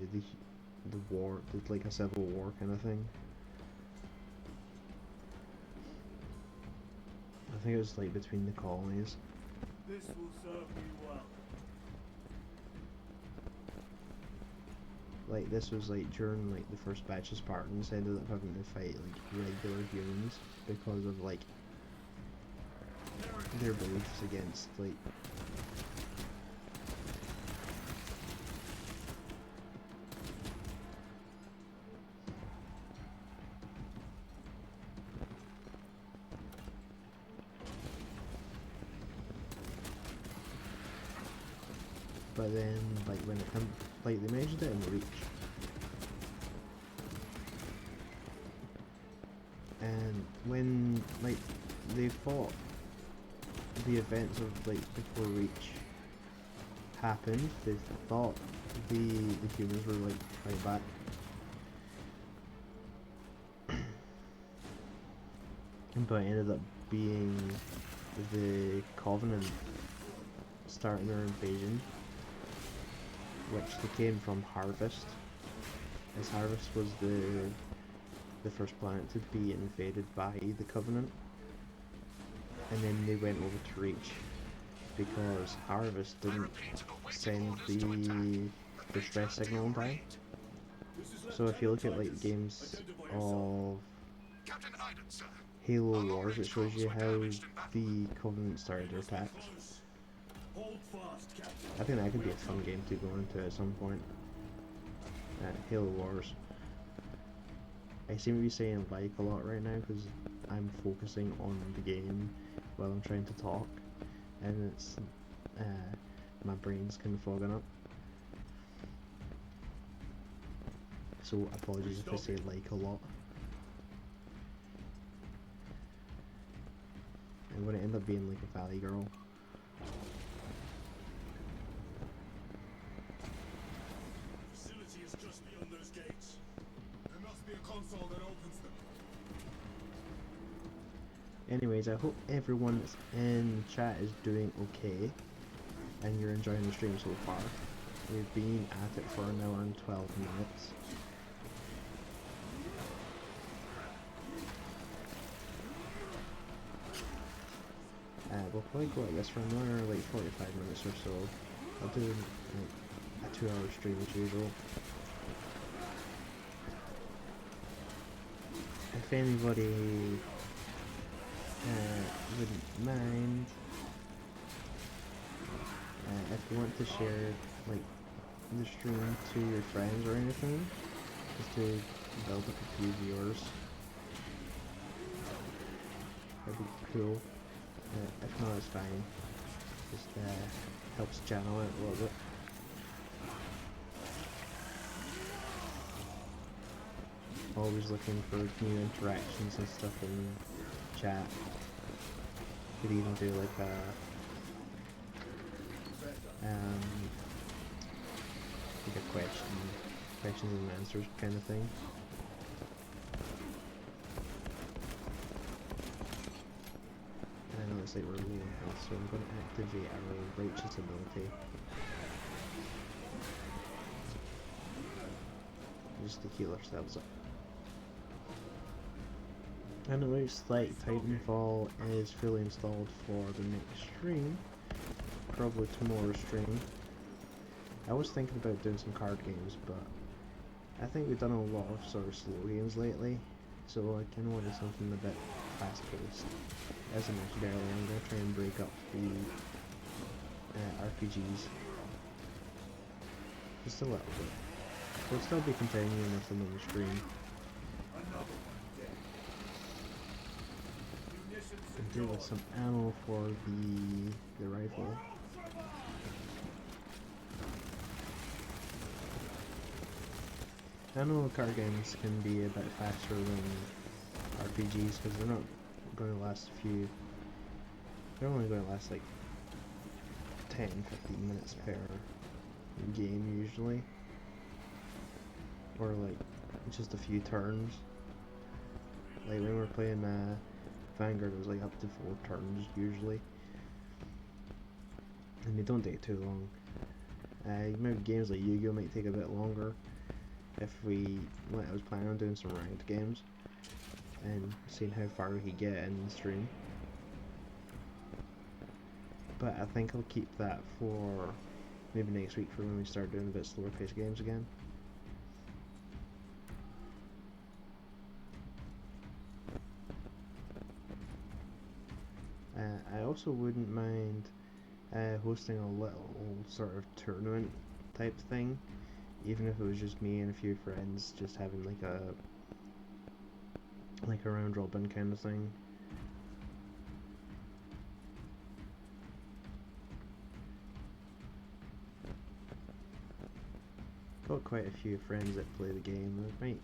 war, like a civil war kind of thing. I think it was like between the colonies. This will serve me well. Like this was like during like the first batch of Spartans ended up having to fight like regular humans because of like their beliefs against like but but then like when it comes, like they mentioned it in Reach, and when like they thought the events of like before Reach happened, they thought the humans were like right back. But it ended up being the Covenant starting their invasion, which they came from Harvest, as Harvest was the first planet to be invaded by the Covenant, and then they went over to Reach because Harvest didn't send the distress signal in time. So if you look at like games of Halo Wars, it shows you how the Covenant started their attacks. I think that could be a fun game to go into at some point. Halo Wars. I seem to be saying like a lot right now because I'm focusing on the game while I'm trying to talk, and it's my brain's kind of fogging up. So apologies if I say like a lot. I'm gonna end up being like a valley girl. Facility is just beyond those gates. There must be a console that opens them. Anyways, I hope everyone in chat is doing okay and you're enjoying the stream so far. We've been at it for an hour and 12 minutes. We'll probably go, I guess, for another like 45 minutes or so. I'll do like a 2-hour stream as usual. If anybody wouldn't mind, if you want to share like the stream to your friends or anything, just to build up a few viewers, that'd be cool. If not, it's fine. Just helps the channel out a little bit. Always looking for new interactions and stuff in chat. Could even do like a questions and answers kind of thing. I know it's like we're low on health, so I'm going to activate our righteous ability. Just to heal ourselves up. And it looks like Titanfall is fully installed for the next stream. Probably tomorrow's stream. I was thinking about doing some card games, but I think we've done a lot of sort of slow games lately, so I kind of wanted something a bit fast paced. As I mentioned earlier, I'm going to try and break up the RPGs just a little bit. We'll still be continuing with them on the stream. And deal with some ammo for the rifle. I know card games can be a bit faster than RPGs because they're not going to last they're only going to last like 10-15 minutes per game usually, or like just a few turns. Like when we're playing Vanguard, it was like up to 4 turns usually, and they don't take too long. Maybe games like Yu-Gi-Oh might take a bit longer if I was planning on doing some ranked games and seeing how far we could get in the stream. But I think I'll keep that for maybe next week for when we start doing a bit slower paced games again. I also wouldn't mind hosting a little sort of tournament type thing, even if it was just me and a few friends, just having like a round robin kind of thing. got quite a few friends that play the game. I might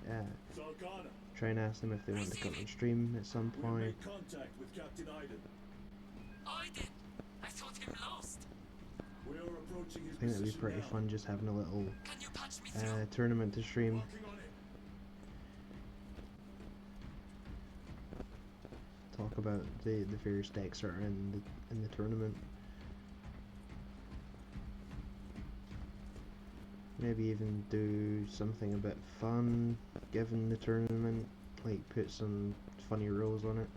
Zargana, try and ask them if they want to come and stream at some we point. made contact with Captain Iden. Iden? I thought him lost. We are approaching his I think that'd be position pretty now. fun, just having a little Can you patch me through? tournament to stream. Working on it. Talk about the various decks that are in the tournament. Maybe even do something a bit fun given the tournament, like put some funny rules on it.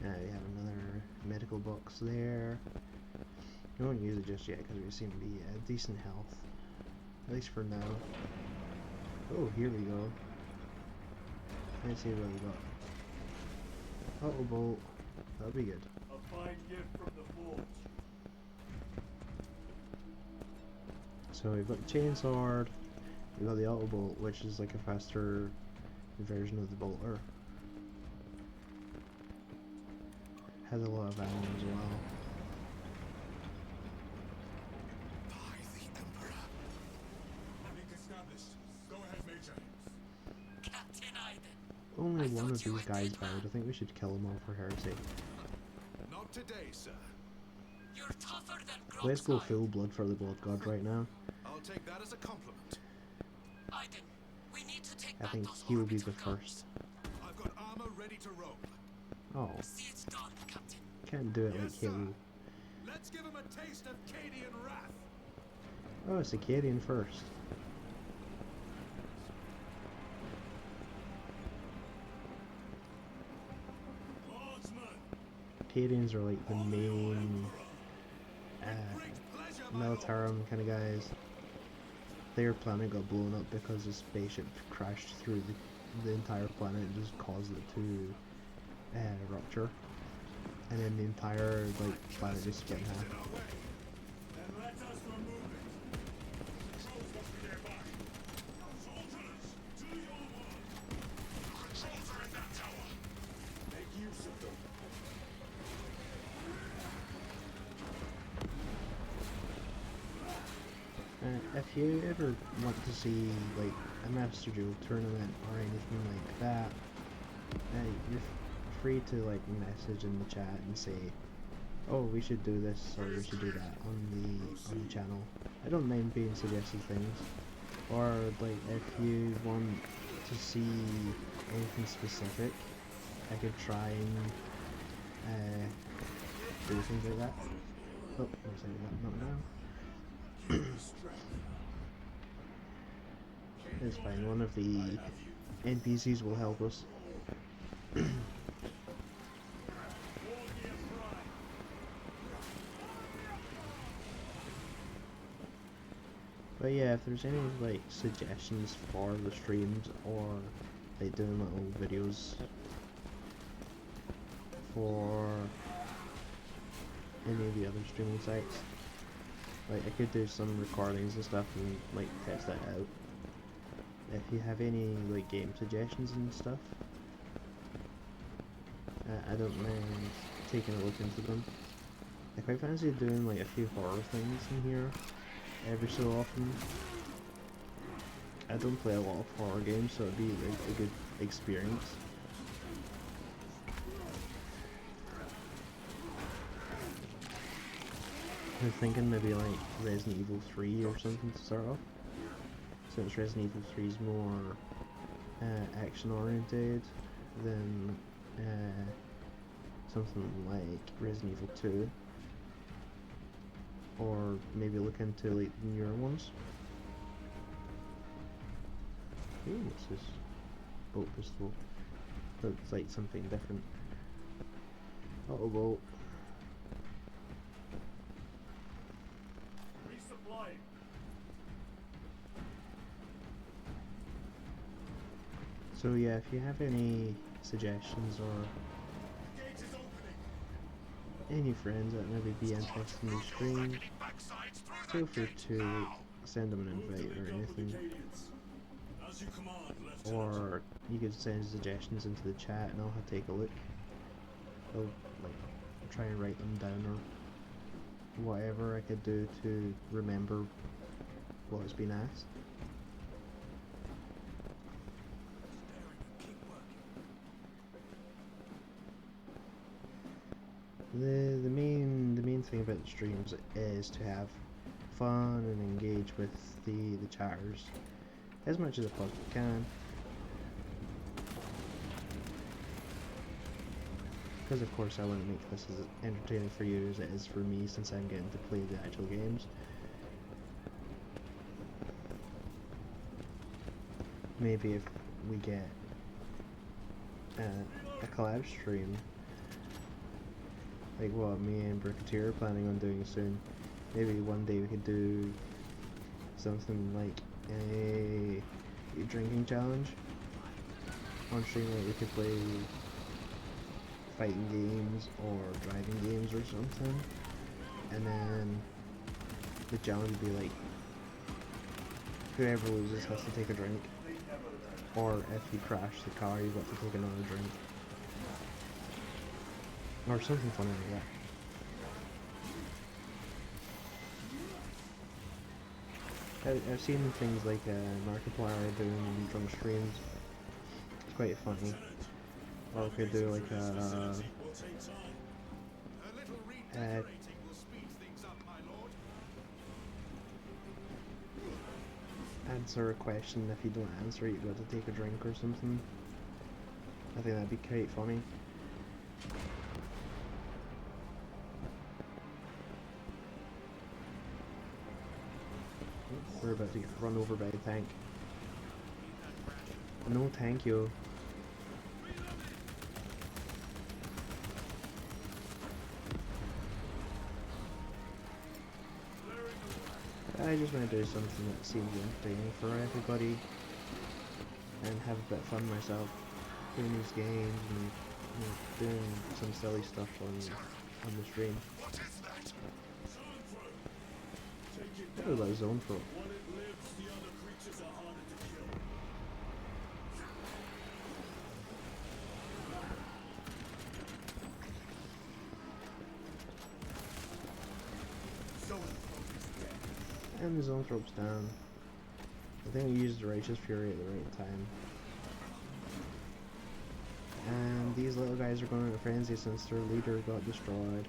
We have another medical box there. We won't use it just yet because we seem to be decent health, at least for now. Oh, here we go. Let's see what we got. Auto bolt, that'll be good. A fine gift from the forge. So we've got the chainsword, we've got the auto bolt, which is like a faster version of the bolter. Has a lot of ammo as well. By the Emperor. Link established. Go ahead, Major. Captain Iden. Only I one thought of you these were guys dead, man. died. I think we should kill them all for heresy. Not today, sir. You're tougher than Let's go Grog's full blood for the blood god right now. I'll take that as a compliment. Iden, we need to take I back think those he will be the orbital first. I've got armor ready to roll. Oh, guns. See it's done, Captain. can't do it like Yes, sir. Halo. Let's give him a taste of Cadian wrath. Oh, it's a Cadian first. Cadians are like the main Militarum kind of guys. Their planet got blown up because a spaceship crashed through the entire planet and just caused it to rupture. And then the entire like planet just split in half. Then let us remove it. Controls must be nearby. Soldiers, to your work. The controls are in that tower. Make use of them. If you ever want to see like a Master Duel tournament or anything like that, you're free to like message in the chat and say, oh, we should do this or we should do that on the channel. I don't mind being suggested things. Or like if you want to see anything specific, I could try and do things like that. Oh, I'm saying that not now. It's fine, one of the NPCs will help us. But yeah, if there's any like suggestions for the streams or like doing little videos for any of the other streaming sites, like I could do some recordings and stuff and like test that out. If you have any like game suggestions and stuff, I don't mind taking a look into them. I quite fancy doing like a few horror things in here every so often. I don't play a lot of horror games, so it'd be like a good experience. I'm thinking maybe like Resident Evil 3 or something to start off, since Resident Evil 3 is more action oriented than something like Resident Evil 2, or maybe look into like the newer ones. Ooh, what's this? Bolt pistol. Looks like something different. Auto bolt. Resupply. So yeah, if you have any suggestions or Gate is opening. any friends that maybe be interested in the stream, feel free to send them an invite or anything, As you command, Lieutenant. or you could send suggestions into the chat and I'll take a look. I'll like try and write them down or whatever I could do to remember what has been asked. The main thing about the streams is to have fun and engage with the chatters as much as I possibly can. Because of course I want to make this as entertaining for you as it is for me, since I'm getting to play the actual games. Maybe if we get a collab stream, like what me and EMPRAAAAAH are planning on doing soon, maybe one day we could do something like a drinking challenge on stream. Like we could play fighting games or driving games or something, and then the challenge would be like whoever loses has to take a drink, or if you crash the car you've got to take another drink, or something funny like that. I've seen things like Markiplier doing drunk streams. It's quite funny. Or we could do like answer a question. If you don't answer it, you've got to take a drink or something. I think that'd be quite funny. We're about to get run over by a tank. No, thank you. I just want to do something that seems entertaining for everybody and have a bit of fun myself doing these games and doing some silly stuff on the stream. Oh, that zone throw. And the zone throws down. I think we used the Righteous Fury at the right time. And these little guys are going into frenzy since their leader got destroyed.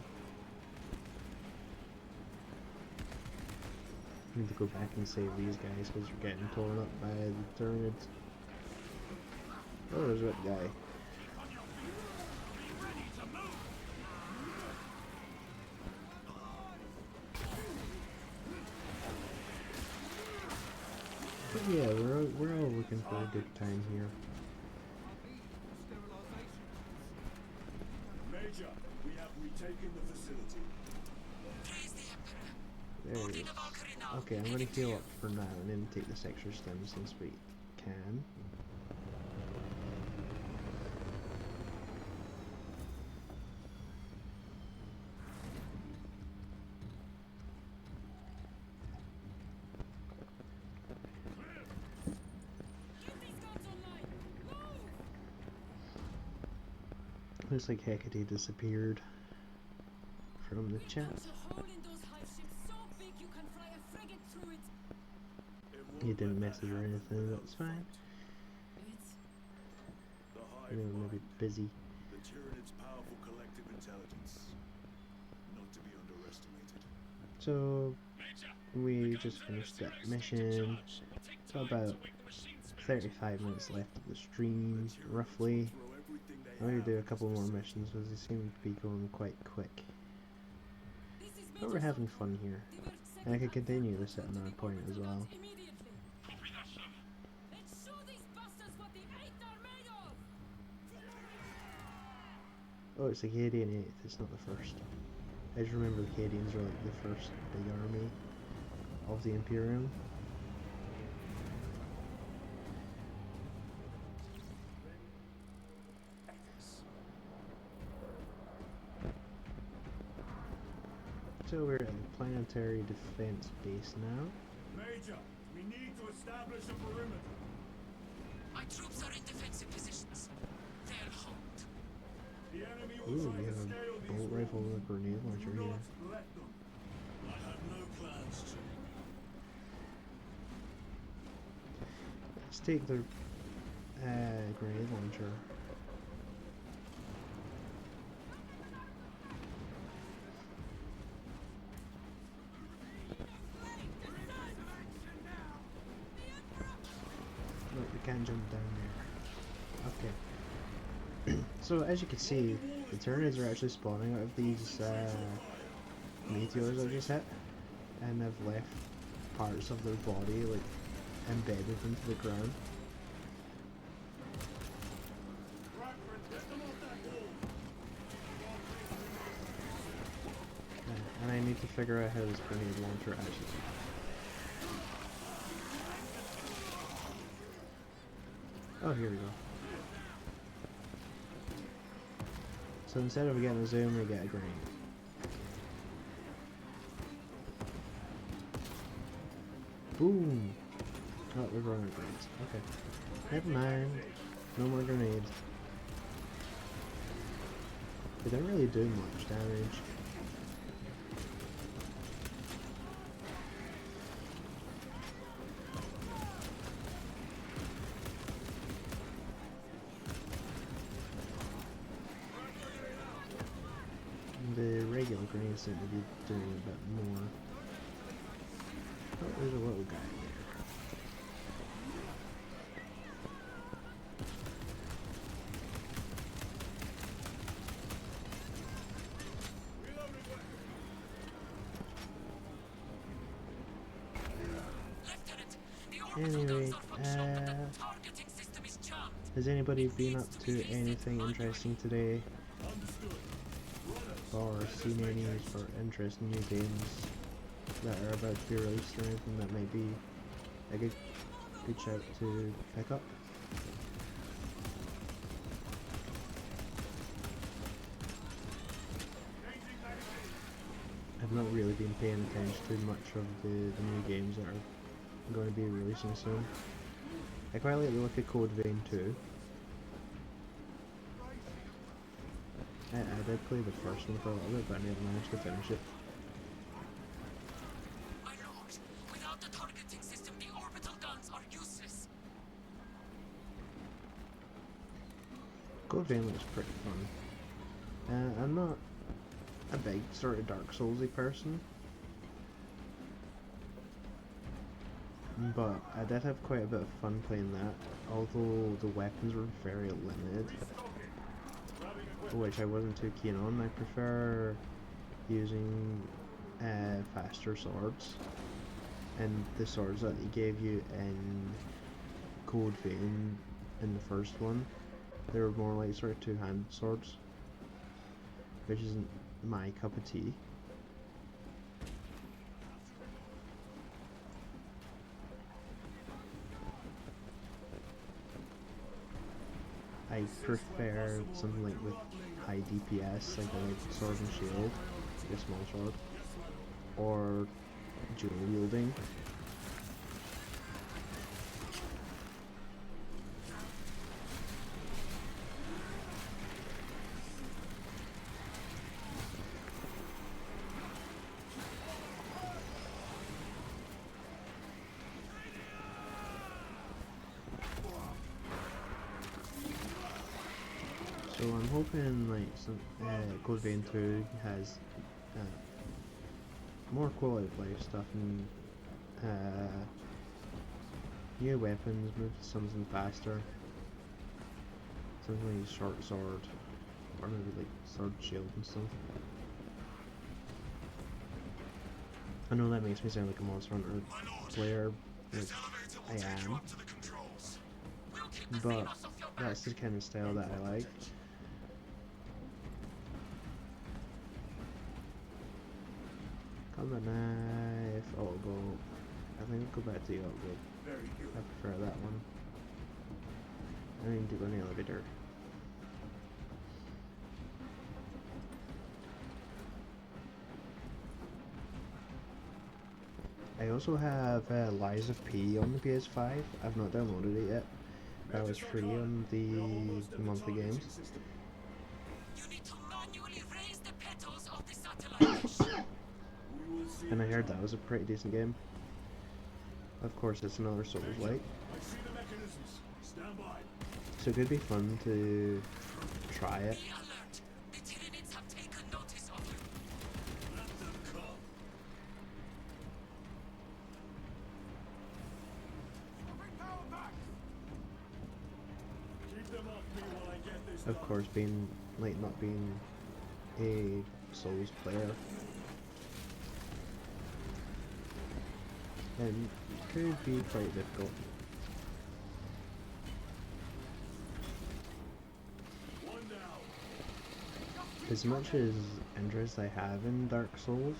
I need to go back and save these guys because they're getting torn up by the Tyranids. Oh, there's that guy. But yeah, we're all looking for a good time here. Major, we have retaken the facility. Praise the Emperor. There Good it in is. the Valkyrie now. Okay, I'm gonna heal up for now and then take this extra stem since we can. Looks like Hecate disappeared from the chat. He didn't message or anything, that's fine. Maybe busy. The Tyranid's powerful collective intelligence, not to be underestimated. So we just finished that mission. So about 35 minutes left of the stream, roughly. I'm going to do a couple more missions because they seem to be going quite quick. But we're having fun here. And I could continue this at another point as well. Oh, it's the Acadian 8th, it's not the first. I just remember the Acadians are like the first big army of the Imperium. So we're at the planetary defense base now. Major, we need to establish a perimeter. My troops are in defensive positions. They're hot. The enemy will Ooh, try we to have scale a these bolt rifle walls. and a grenade launcher Do here. not let them. Let's take the grenade launcher. Look, we can't jump down there. Okay. So as you can see, the Tyranids are actually spawning out of these meteors I just hit, and have left parts of their body like embedded into the ground. And I need to figure out how this grenade launcher actually. Oh, here we go. So instead of getting a zoom, we get a grenade. Boom! Oh, we're running out of grenades. Okay. Never mind. No more grenades. They don't really do much damage. The regular grenades seem to be doing a bit more. Oh, there's a little guy there. Anyway, has anybody been up to anything interesting today? Or seen any sort of interesting new games that are about to be released or anything that might be a good shout to pick up? I've not really been paying attention to much of the new games that are going to be releasing soon. I quite like the look of Code Vein 2. I did play the first one for a little bit, but I never managed to finish it. My lord, without the targeting system, the orbital guns are useless. Code Vein looks pretty fun. I'm not a big sort of Dark Soulsy person, but I did have quite a bit of fun playing that, although the weapons were very limited, which I wasn't too keen on. I prefer using faster swords, and the swords that they gave you in Code Vein in the first one, they were more like sort of two-handed swords, which isn't my cup of tea. I prefer something like with high DPS, like a sword and shield, like a small sword, or dual wielding. So I'm hoping like some Code Vein 2 has more quality of life stuff and new weapons, maybe something faster, something like short sword, or maybe like sword shield and stuff. I know that makes me sound like a Monster Hunter player, which I am, but that's the kind of style that I like. Combat knife, oh, go. I think I'll go back to the outlook. I prefer that one. I need to go in the elevator. I also have Lies of P on the PS5. I've not downloaded it yet. That was free on the monthly games. You need to manually raise the petals of the satellite dish. We will see and I heard that was a pretty decent game. Of course, it's another Souls-like, I see the mechanisms. Stand by. so it could be fun to try it. Be alert! The Tyranids have taken notice of you. Let them come. Bring power back. Keep them off me while I get this Of done. course, being like not being a Souls player, and could be quite difficult. One down. As much as interest I have in Dark Souls,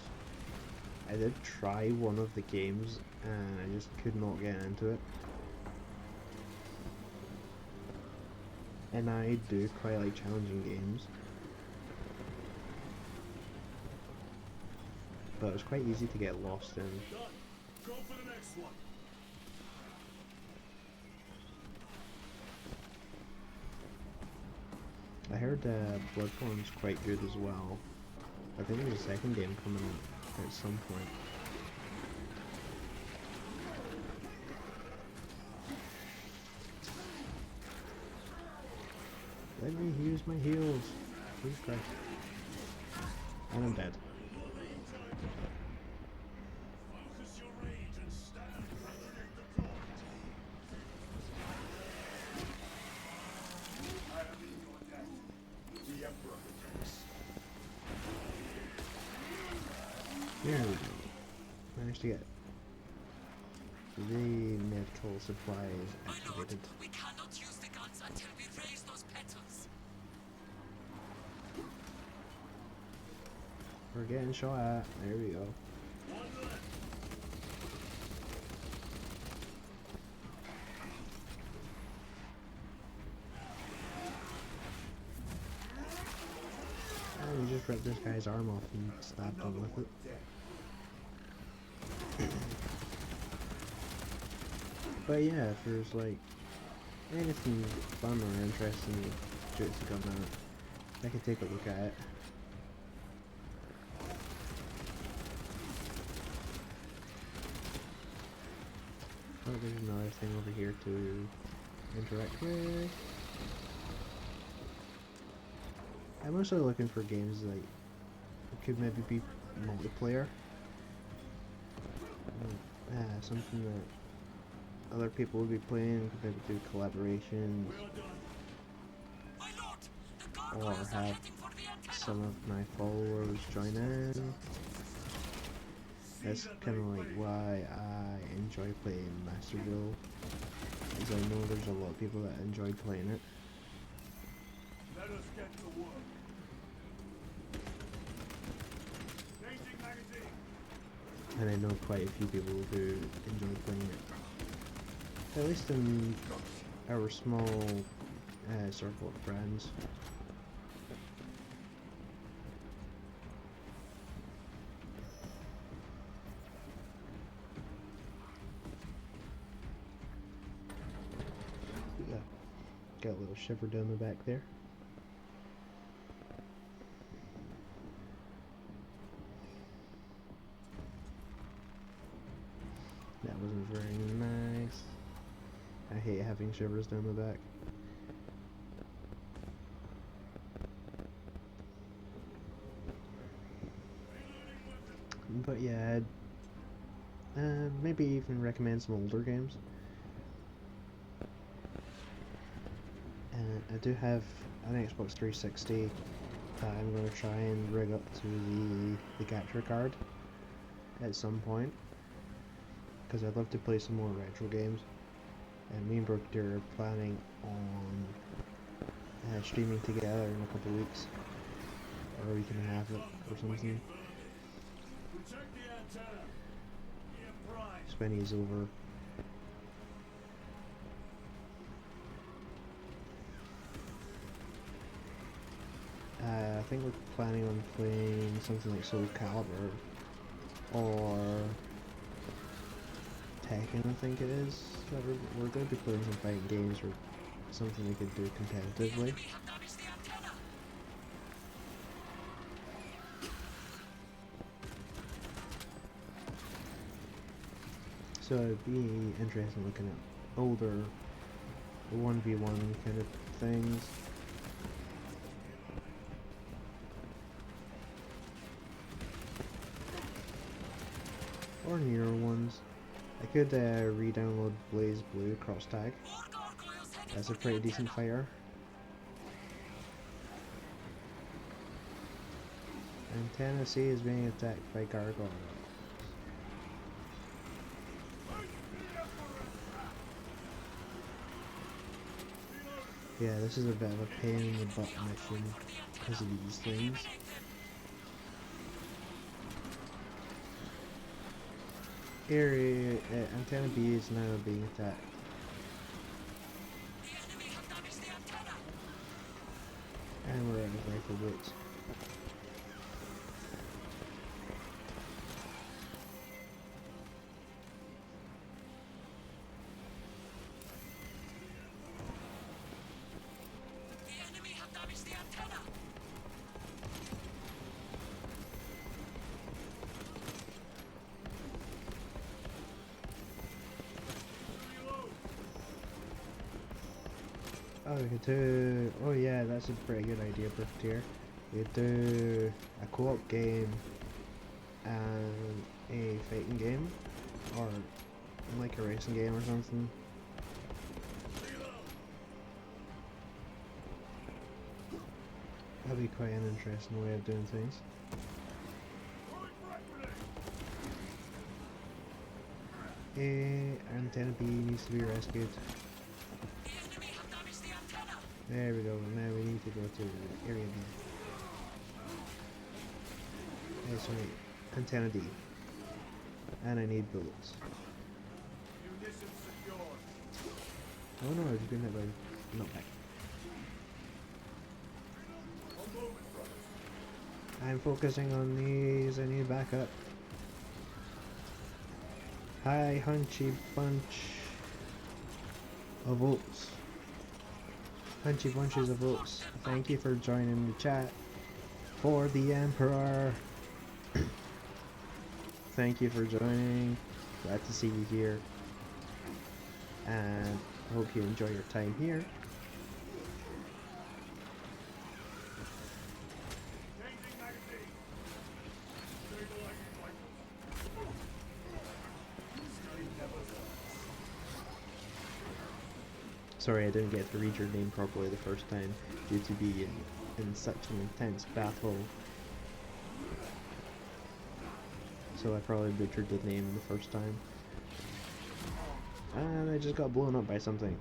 I did try one of the games and I just could not get into it. And I do quite like challenging games, but it was quite easy to get lost in. Done. Go for the next one. I heard Bloodborne's quite good as well. I think there's a second game coming out at some point. Let me use my heals. Jesus Christ. And I'm dead. Focus your rage and stand grenade deployed. I have been your death. The Emperor protects. There we go. Managed to get the medical supplies My lord, activated. we cannot use the guns until we raise those petals. We're getting shot at. There we go. One left. And we just ripped this guy's arm off and stabbed him with it. But yeah, if there's like anything fun or interesting to come out, I could take a look at it. Oh, there's another thing over here to interact with. I'm also looking for games like could maybe be multiplayer. Something that other people would be playing, could maybe do collaborations, We are done. My lord, the or gargoyles are have heading for the antenna. some of my followers join in. That's kind of like why I enjoy playing Masterville, because I know there's a lot of people that enjoy playing it. Let us get to work. Changing magazine. And I know quite a few people who enjoy playing it. At least in our small circle of friends. Yeah, got a little shiver down the back there. That wasn't very nice. I hate having shivers down the back. But yeah, I'd maybe even recommend some older games. And I do have an Xbox 360 that I'm going to try and rig up to the capture card at some point, because I'd love to play some more retro games. And me and Brooke are planning on streaming together in a couple of weeks, or a week and a half or something. Protect the antenna. EMPRAAAAAH. When he's over. I think we're planning on playing something like Soul Calibur or Tekken, I think it is. That we're going to be playing some fighting games or something we could do The competitively. enemy have damaged the antenna. So it'd be interesting looking at older 1v1 kind of things. Or newer ones. I could re-download Blaze Blue Cross Tag. More gargoyles heading That's a for the pretty decent antenna. fire. And Tennessee is being attacked by gargoyles. Yeah, this is a bit of a pain in the butt mission because of these things. Eliminate them. Area antenna B is now being attacked. The enemy have damaged the antenna. And we're out of rifle bullets. The enemy have damaged the antenna. Oh, we could do. Oh, yeah, that's a pretty good idea, Brifteer. We could do a co-op game and a fighting game, or like a racing game or something. That'd be quite an interesting way of doing things. Antenna B needs to be rescued. The enemy have damaged the antenna. There we go, now we need to go to area B. Sorry, antenna D. And I need bullets. Munitions secured. Oh no, I've been hit by... not back. On movement, brothers. I'm focusing on these, I need backup. Hi, hunchy bunch of votes. Hunchy bunches of votes. Thank you for joining the chat for the Emperor. Thank you for joining. Glad to see you here. And I hope you enjoy your time here. Changing magazine. Stabilizing rifles. Screen never fails. Sorry I didn't get to read your name properly the first time due to being in such an intense battle. So I probably butchered the name the first time. And I just got blown up by something.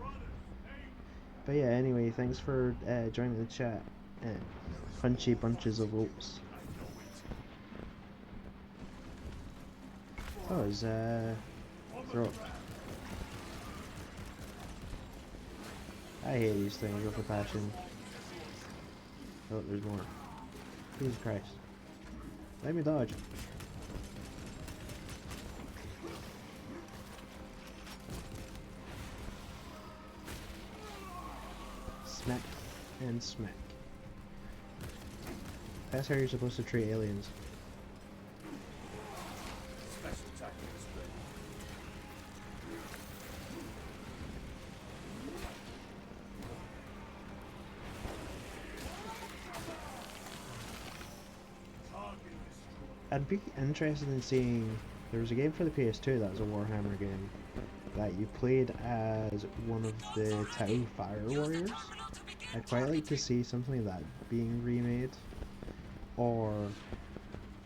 But yeah, anyway, thanks for joining the chat. Punchy bunches of votes. Oh, it's throw. I hate these things with a passion. Oh, there's more. Jesus Christ. Let me dodge. Smack and smack. That's how you're supposed to treat aliens. Special tactics, baby. Target destroyed. I'd be interested in seeing. There was a game for the PS2 that was a Warhammer game that you played as one of the Tau Fire Warriors. I'd quite like to see something like that being remade, or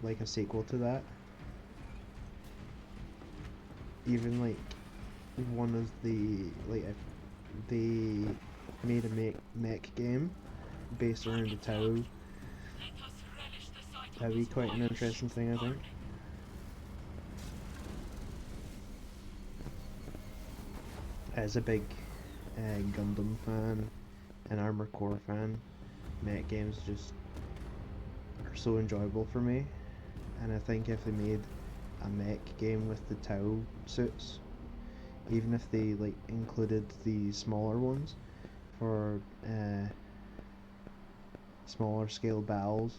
like a sequel to that. Even like one of the like if they made a mech game based around the Tau, that'd be quite an interesting thing, I think. As a big Gundam fan, an Armored Core fan, mech games just are so enjoyable for me, and I think if they made a mech game with the Tau suits, even if they like included the smaller ones for smaller scale battles,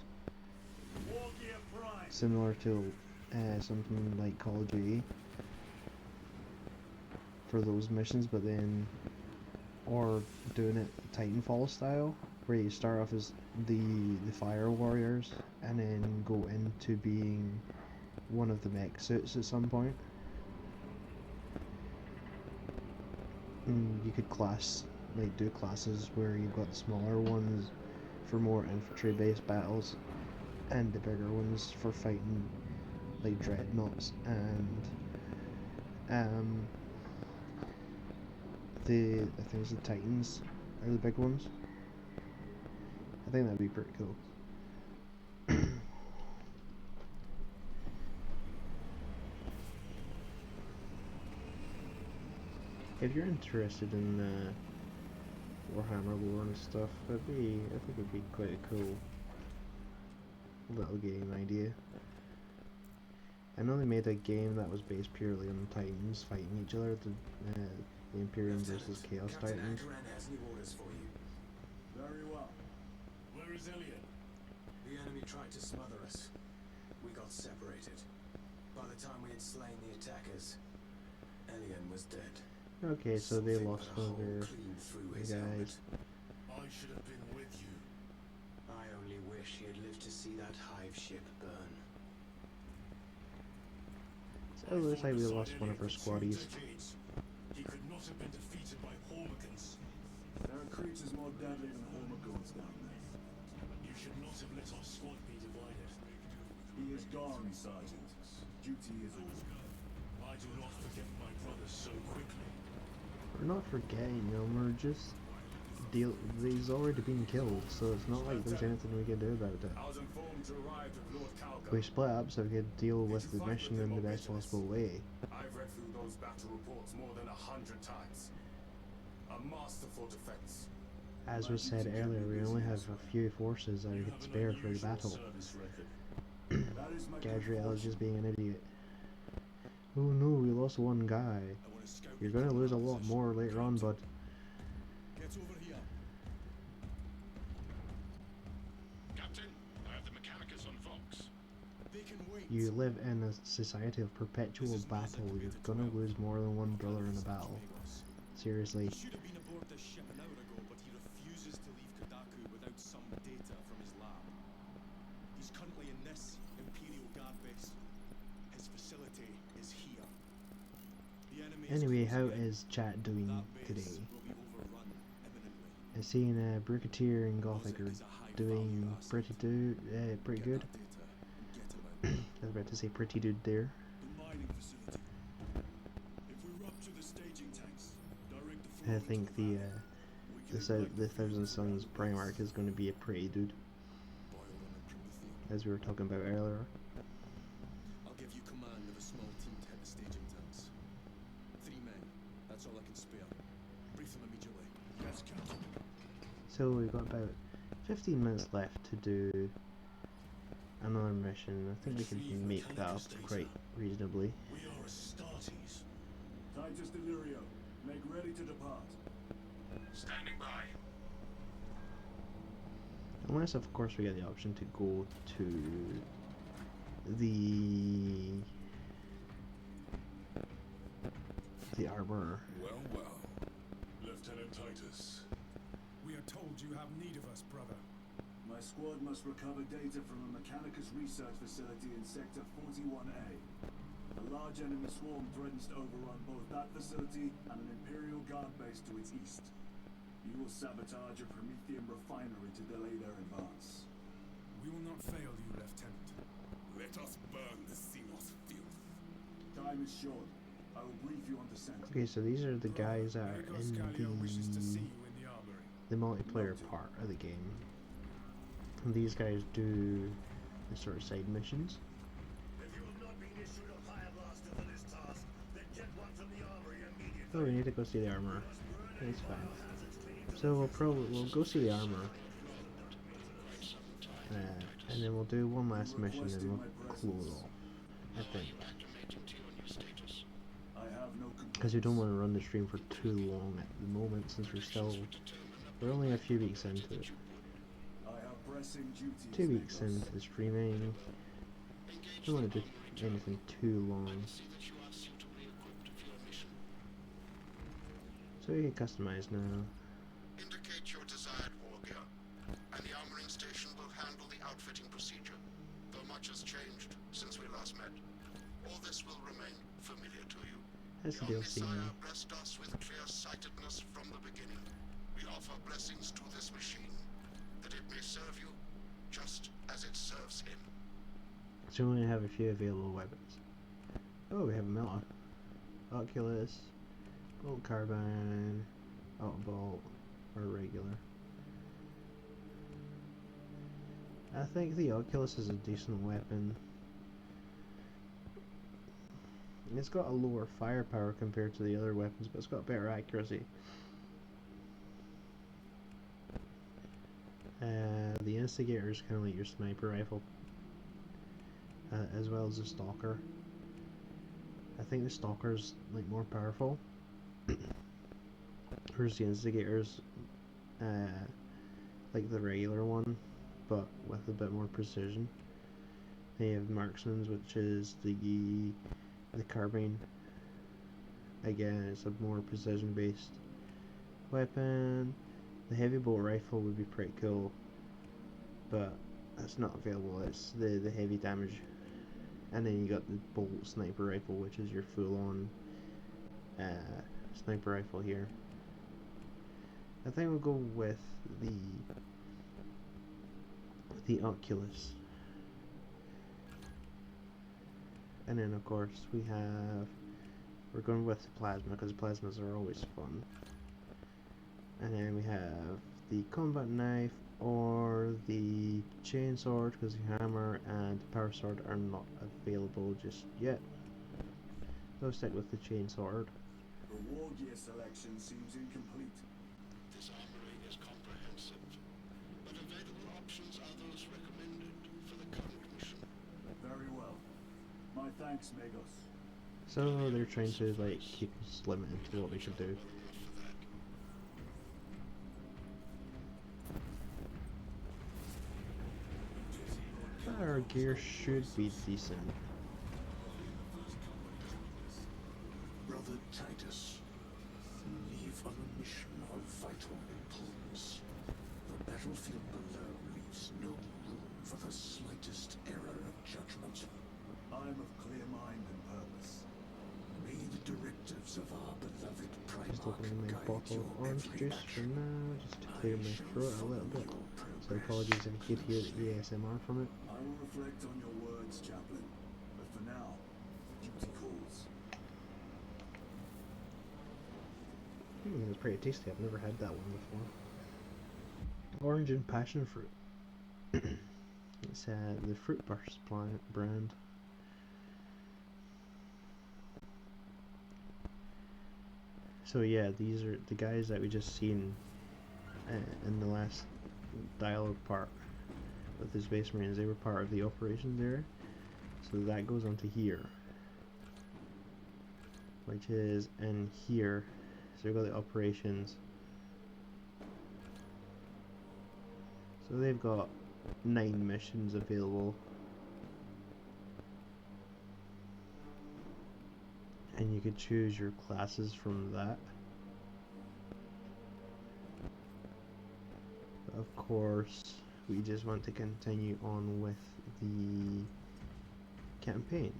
War gear prime. similar to something like Call of Duty, for those missions, but then, or doing it Titanfall style, where you start off as the fire warriors and then go into being one of the mech suits at some point. And you could do classes where you've got the smaller ones for more infantry based battles, and the bigger ones for fighting like dreadnoughts and I think it's the Titans are the big ones. I think that'd be pretty cool. If you're interested in Warhammer lore and stuff, I think it'd be quite a cool little game idea. I know they made a game that was based purely on Titans fighting each other, the Imperium versus Chaos Captain Titans. Ankaran has new orders for you. Very well. Where is Ilian? The enemy tried to smother us. We got separated. By the time we had slain the attackers, Ilian was dead. Okay, so they Something lost put a one of hole their clean through his guys. helmet. I should have been with you. I only wish he had lived to see that hive ship burn. So it looks like we lost one of our squaddies. He could not have been defeated by Hormigans. There are creatures more deadly than Hormigons down there. You should not have let our squad be divided. He is gone, Sergeant. Duty is all. I do not forget my brothers so quickly. We're not forgetting them, we're just he's already been killed, so it's not like there's anything we can do about it. I was informed to arrive with Lord Calgar. We split up so we could deal with the mission in the best possible way. I've read through those battle reports more than 100 times. A masterful defense. As was said earlier, we only have a few forces that we could spare for the battle. Service record. That is my good Gadriel is fortune. just being an idiot. Oh no, we lost one guy. I want to scout You're the gonna lose a ground lot position. more later on, bud. Get over here. Captain, I have the Mechanicus on Vox. They can wait. You live in a society of perpetual battle. You're gonna lose more than one brother in a battle. Seriously. He should have been aboard this ship an hour ago, but he refuses to leave Kodaku without some data from his lab. He's currently in this Imperial Guard base. His facility is here. The enemy is Anyway, how closing in. is chat doing That base today? will be overrun imminently. I've seen Brigadier and Gothic are Is a high doing value asset. pretty Get good. that data, get him out. I was about to say pretty good there. The mining facility. If we rupture the staging tanks, direct the I flow think into the that. We can ignite the the Thousand flames Suns around the Primarch base. is going to be a pretty dude, Boiled on a Promethean. as we were talking about earlier. I'll give you command of a small team to hit the staging tanks. 3 men. That's all I can spare. Brief them immediately. Yes, Captain. So we've got about 15 minutes left to do another mission. I think we can make that up quite reasonably. We are Astartes. Titus Delirio, make ready to depart. Standing by. Unless, of course, we get the option to go to the armorer. Well, well. Lieutenant Titus. We are told you have need of us, brother. My squad must recover data from a Mechanicus research facility in Sector 41A. A large enemy swarm threatens to overrun both that facility and an Imperial Guard base to its east. You will sabotage a Promethean refinery to delay their advance. We will not fail you, Lieutenant. Let us burn the Xenos filth. Time is short. I will brief you on descent. Okay, so these are the guys that are in wishes to see you in the armory. the multiplayer part of the game. And these guys do the sort of side missions. If you have not been issued a fire blaster for this task, then get one from the armory immediately. Oh, we need to go see the armor. That's fine. So we'll go see the armor, and then we'll do one last mission and we'll close off. I think, Acclimating to your new status. I have no because we don't want to run the stream for too long at the moment, since we're only a few weeks into it. I have pressing duties. 2 weeks Nikos. into the streaming. Don't want to do anything too long. See that you are suitably equipped for your mission. So you can customize now. Indicate your desired war gear, and the armoring station will handle the outfitting procedure. Though much has changed since we last met, all this will remain familiar to you. That's the The DLC now. Omnisire blessed us with clear-sightedness from the beginning. We offer blessings to this machine, that it may serve you just as it serves him. So we only have a few available weapons. Oh, we have a melta, Oculus, bolt carbine, auto bolt, or regular. I think the Oculus is a decent weapon. It's got a lower firepower compared to the other weapons, but it's got better accuracy. The Instigator is kind of like your sniper rifle, as well as the Stalker. I think the Stalker's like more powerful, whereas the Instigator's like the regular one, but with a bit more precision. They have Marksman's, which is the carbine. Again, it's a more precision-based weapon. The heavy bolt rifle would be pretty cool, but that's not available. It's the heavy damage. And then you got the bolt sniper rifle, which is your full-on sniper rifle here. I think we'll go with the Oculus. And then of course we're going with the plasma, because plasmas are always fun. And then we have the combat knife or the chain sword, because the hammer and the power sword are not available just yet. So I'll stick with the chain sword. The war gear selection seems incomplete. This armory is comprehensive, but available options are those recommended for the current mission. Very well. My thanks, Magos. So they're trying to like keep us limited to what we can do. Our gear should be decent. Brother Titus, leave on a mission of vital importance. The battlefield below leaves no room for the slightest error of judgment. I am of clear mind and purpose. May the directives of our beloved Just Primarch opening my guide bottle your of orange every juice for action. now, just to clear my throat a little bit. So apologies if you could hear the ASMR from it. I will reflect on your words, Chaplain. But for now, duty calls. It's pretty tasty. I've never had that one before. Orange and passion fruit. It's the Fruit Burst brand. So yeah, these are the guys that we just seen in the last dialogue part with the Space Marines. They were part of the operations area, so that goes onto here, which is in here. So we've got the operations. So they've got 9 missions available, and you could choose your classes from that. But of course, we just want to continue on with the campaign.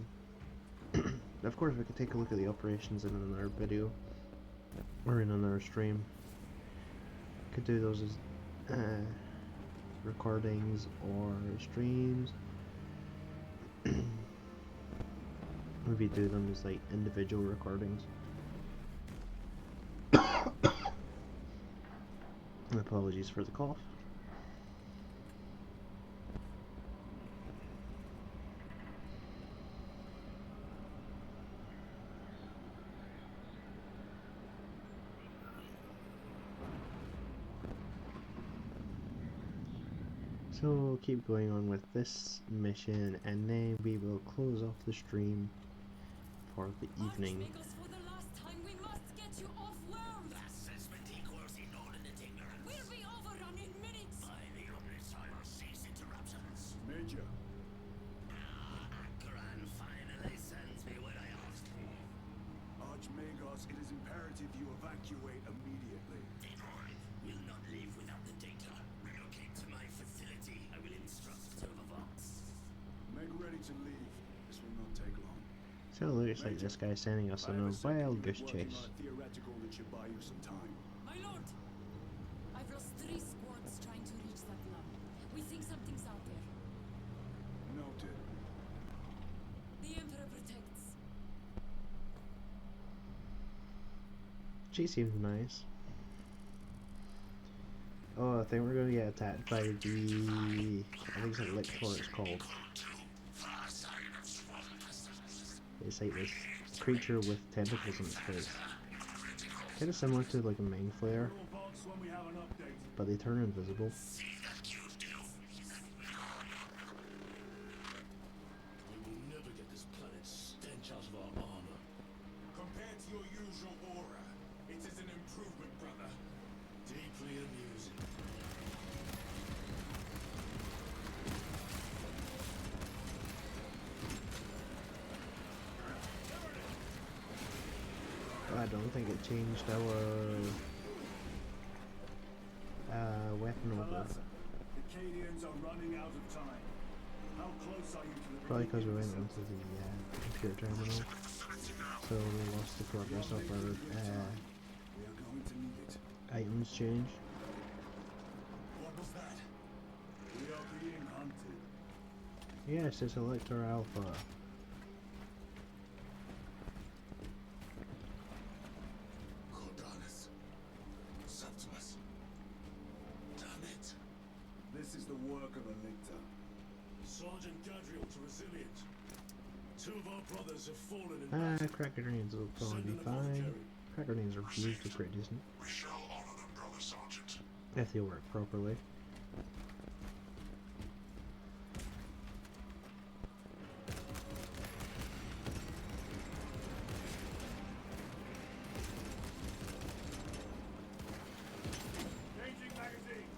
Of course, we could take a look at the operations in another video or in another stream. Could do those as recordings or streams. Maybe do them as like individual recordings. Apologies for the cough. So we'll keep going on with this mission, and then we will close off the stream for the evening. Archmagos, for the last time, we must get you off-world. We'll be overrun in minutes. By the Omnisire, cease interruptions. Major, Akran finally sends me what I asked for. Archmagos, it is imperative imperative you evacuate immediately. Detroit will not leave without the data. Relocate to my facility. I will instruct Servovox. Make ready to leave. This will not take long. So it looks like this guy's sending us on a wild goose chase. Theoretical that should buy you some time. My lord! I've lost 3 squads trying to reach that lab. We think something's out there. Noted. The Emperor protects. She seems nice. Oh, I think we're gonna get attacked by the... I think it's like Lictor it's called. It's like this creature with tentacles in its face. Kind of similar to like a mind flare, but they turn invisible. We will never get this planet's stench out of our armor. Compared to your usual aura, it is an improvement, brother. Deeply amusing. I don't think it changed our weapon over. The Cadians are running out of time. How close are you to the Probably because we went into the computer terminal, so we lost the progress of our We are going to need it. items change. What was that? We are being hunted. Yes, it's Elector Alpha. Cordalis. Septimus. Damn it. This is the work of a lictor. Sergeant Gadriel to Resilient. 2 of our brothers have fallen in Ah, crack grenades will probably be fine. Crack grenades are usually pretty decent, We shall honor them, Brother Sergeant. if they work properly. Changing magazine.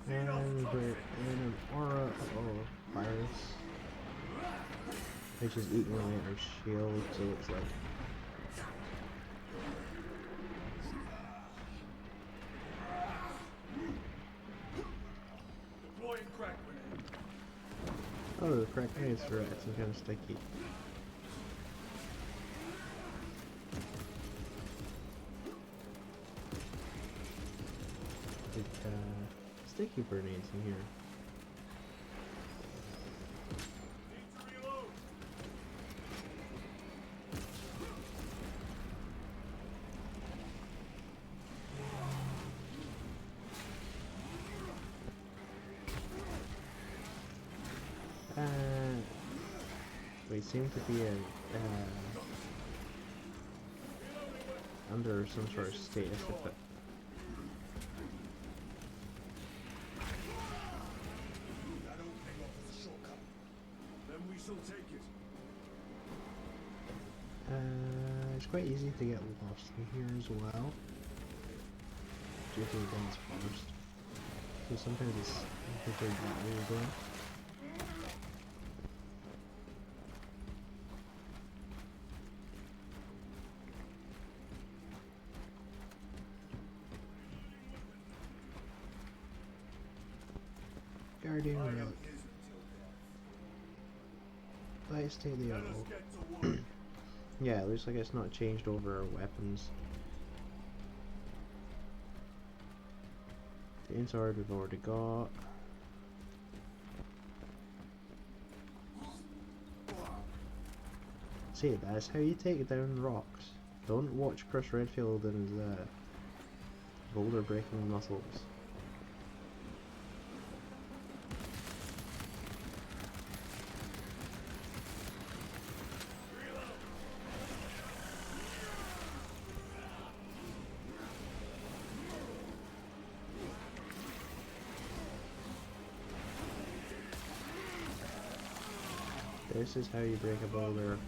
And we're in an aura of virus, which is eating away at our shield, so it's like Deploying crack grenade. oh, the crack grenades are actually kind of sticky. Sticky grenades in here. Need to reload. We seem to be under some sort of status effect. That opening offers a shortcut. Then we shall take it. It's quite easy to get lost in here as well, due to the dense forest. So sometimes it's difficult to get where you're going. Guardian I Road. am his until death. Let's take the Let us auto. get to work. Yeah, it looks like it's not changed over our weapons. The inside we've already got. See, that's how you take down rocks. Don't watch Chris Redfield and his boulder breaking muscles. This is how you break a boulder.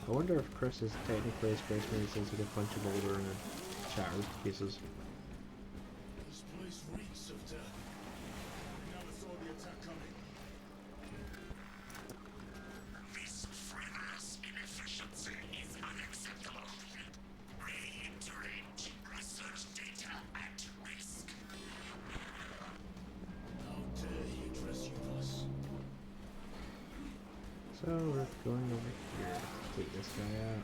I wonder if Chris is technically a Space Marine since he could punch a boulder and it shatters to pieces. This place reeks of death. We never saw the attack coming. So we're going over here to take this guy out.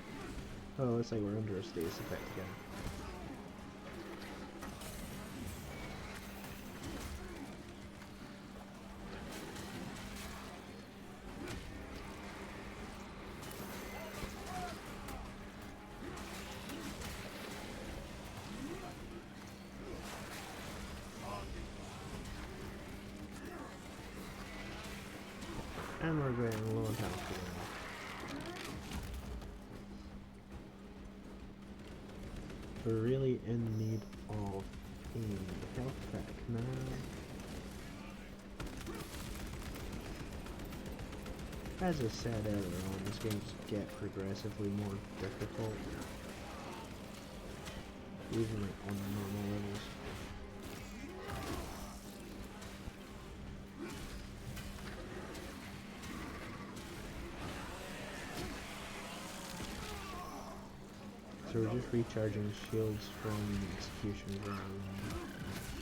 Oh, looks like we're under a stasis effect again. And we're getting low on health again. We're really in need of a health pack now. As I said earlier on, this game's get progressively more difficult, even like on normal levels. So we're just recharging shields from execution rather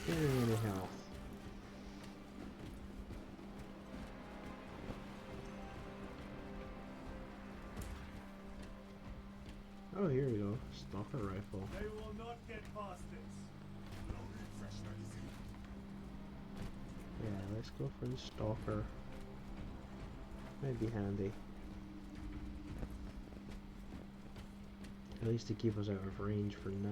than getting any health. Oh, here we go. Stalker rifle. They will not get past this. Yeah, let's go for the stalker. Might be handy. At least to keep us out of range for now.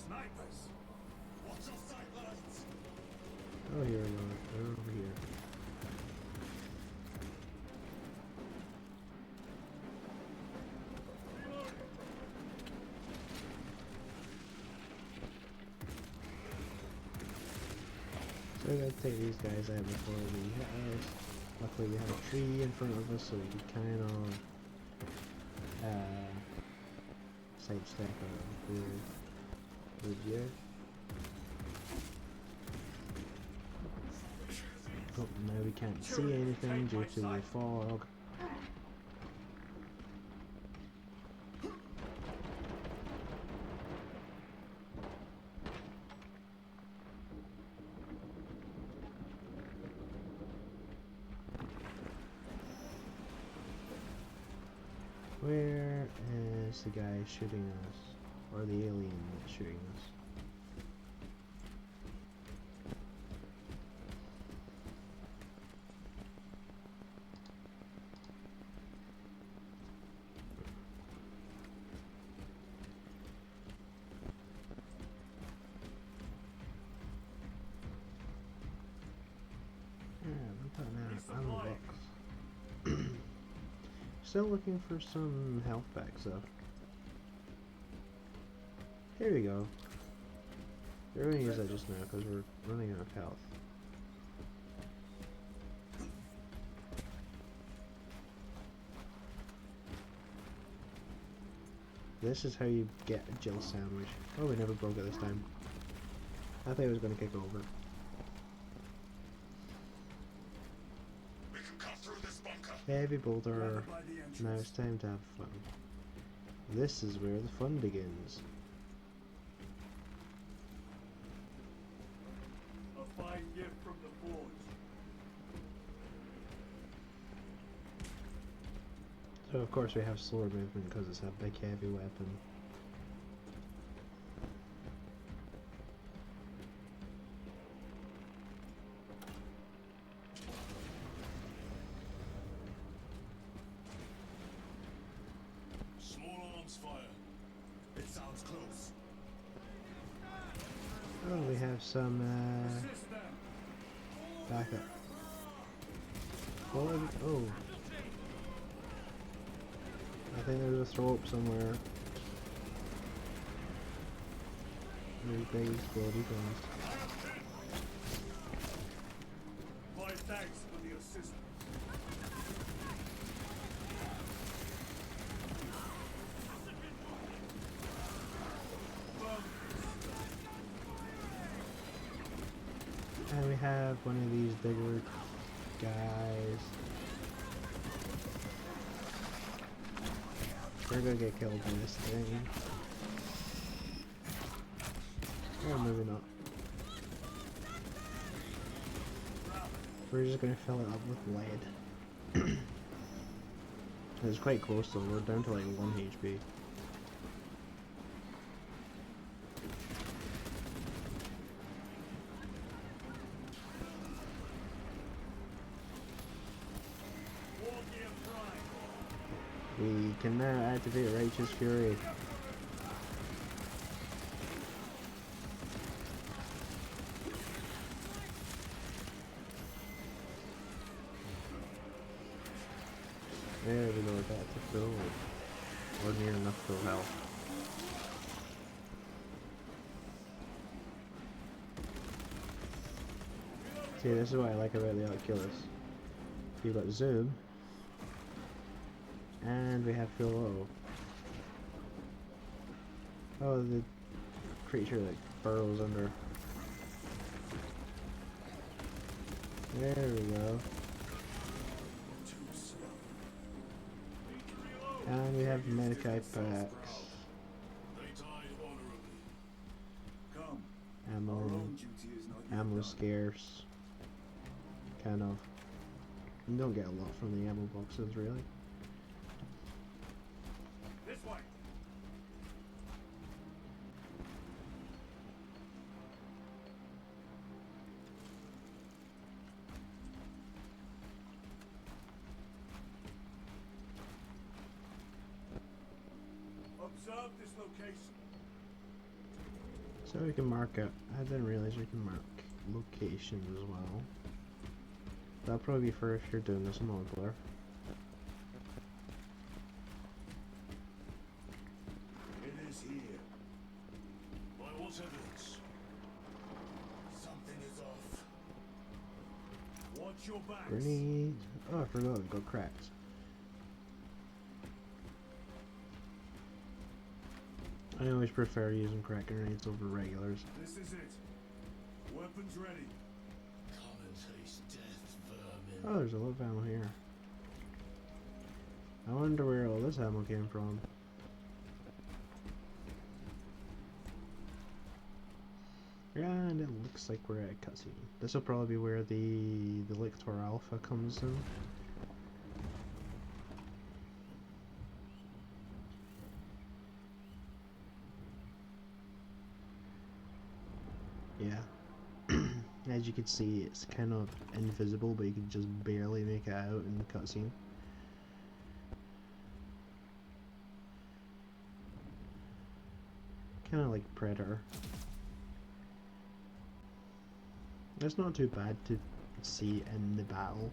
Snipers! Watch your sightlines! Oh, here we go. They're over here. So we gotta take these guys out before we hit us. Luckily we have a tree in front of us so we can kind of sidestep the gear. Oh, now we can't see anything due to the fog. Where is the guy shooting us? Or the alien that's shooting us? Still looking for some health packs though. Here we go. We're going to use that just now because we're running out of health. This is how you get a Jill sandwich. Oh, we never broke it this time. I thought it was going to kick over. We can cut through this bunker. Heavy boulder. Now it's time to have fun. This is where the fun begins. A fine gift from the forge. So of course we have slower movement because it's a big heavy weapon. Small arms fire. It sounds close. Oh, we have some Assist them. backup. Forward. Oh. I think there's a throw-up somewhere. There's big explodey things. My thanks for the assistance. And we have one of these bigger guys. We're gonna get killed by this thing. Or maybe not. We're just gonna fill it up with lead. It's quite close though, we're down to like 1 HP. We can now activate Righteous Fury. There we go, back to full, or near enough full health. See, this is what I like about the Oculus. You've got zoom, and we have full auto. Oh, the creature that burrows under. There we go. And we have Medicaid packs. Ammo scarce. Kind of. You don't get a lot from the ammo boxes, really. This way. Observe this location. So we can mark it. I didn't realize we can mark locations as well. That'll probably be for if you're doing this in multiplayer. It is here. By what evidence? Something is off. Watch your backs. Grenade. Oh, I forgot it got cracked. I always prefer using crack grenades over regulars. This is it. Weapons ready. Come and taste death, vermin. Oh, there's a lot of ammo here. I wonder where all this ammo came from. And it looks like we're at a cutscene. This will probably be where the Lictor Alpha comes in. Yeah. As you can see, it's kind of invisible, but you can just barely make it out in the cutscene. Kind of like Predator. It's not too bad to see in the battle.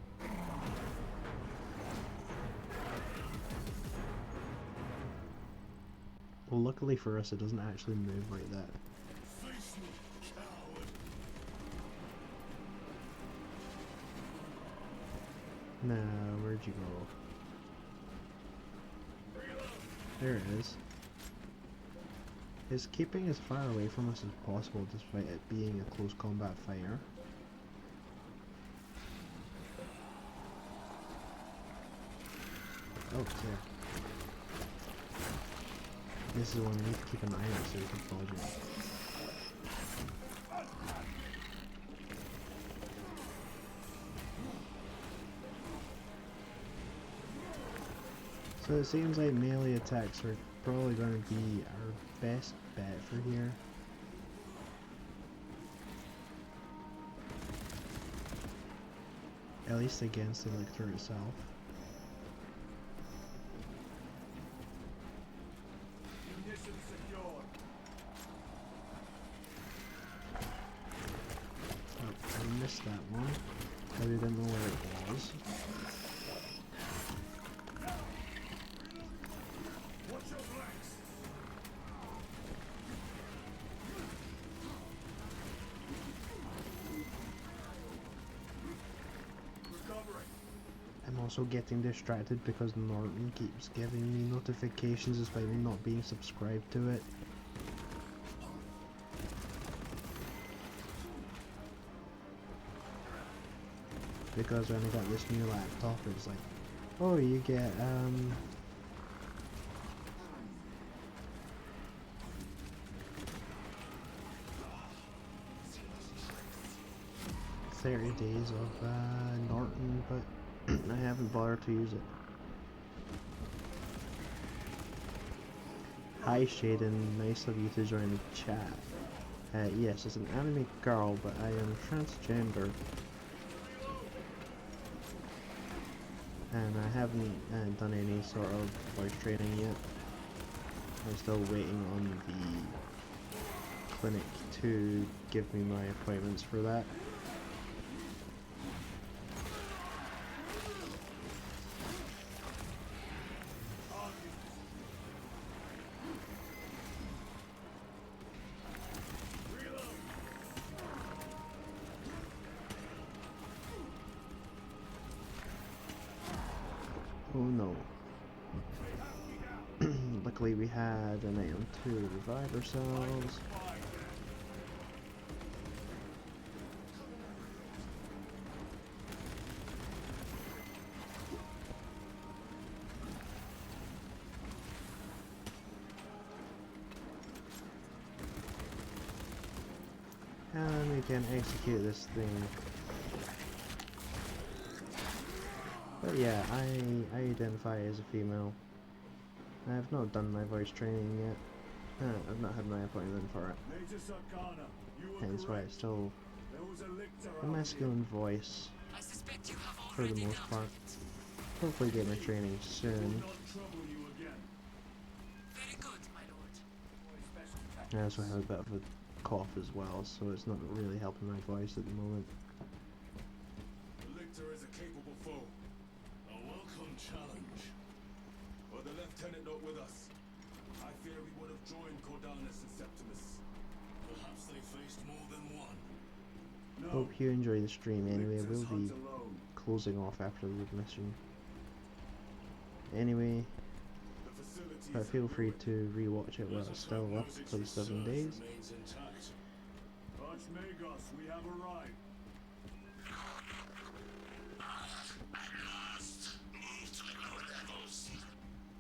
Well, luckily for us, it doesn't actually move like that. Face me, coward. Now, where'd you go? There it is. It's keeping as far away from us as possible despite it being a close combat fire. Oh, it's there. This is the one we need to keep an eye on so we can dodge it. So it seems like melee attacks are probably going to be our best bet for here. At least against the Lictor itself. Munition secured. Oh, I missed that one. I didn't know where it was. Watch your flanks. Recovering. I'm also getting distracted because Norton keeps giving me notifications despite me not being subscribed to it. Because when I got this new laptop, it's like, oh, you get, 30 days of Norton, but I haven't bothered to use it. Hi Shaden, nice of you to join the chat. Yes, it's an anime girl, but I am transgender. And I haven't done any sort of voice training yet. I'm still waiting on the clinic to give me my appointments for that. Oh no. Luckily we had an item to revive ourselves. And we can execute this thing. But yeah, I identify as a female. I have not done my voice training yet. I've not had my appointment for it. Hence why it's still a masculine voice I suspect you have for the already most dealt part. with it. Hopefully get my training soon. Very good, my lord. I also have a bit of a cough as well, so it's not really helping my voice at the moment. The lictor is a capable foe. A welcome challenge. But the lieutenant not with us. I fear we would have joined Cordalis and Septimus. Perhaps they faced more than one. No. Hope you enjoy the stream anyway. Lictors We'll be hunt alone. closing off after the mission. Anyway, The facility but is feel free ruined. to rewatch it while it's still up for the 7 days. Archmagos, we have arrived. At last, move to the lower levels.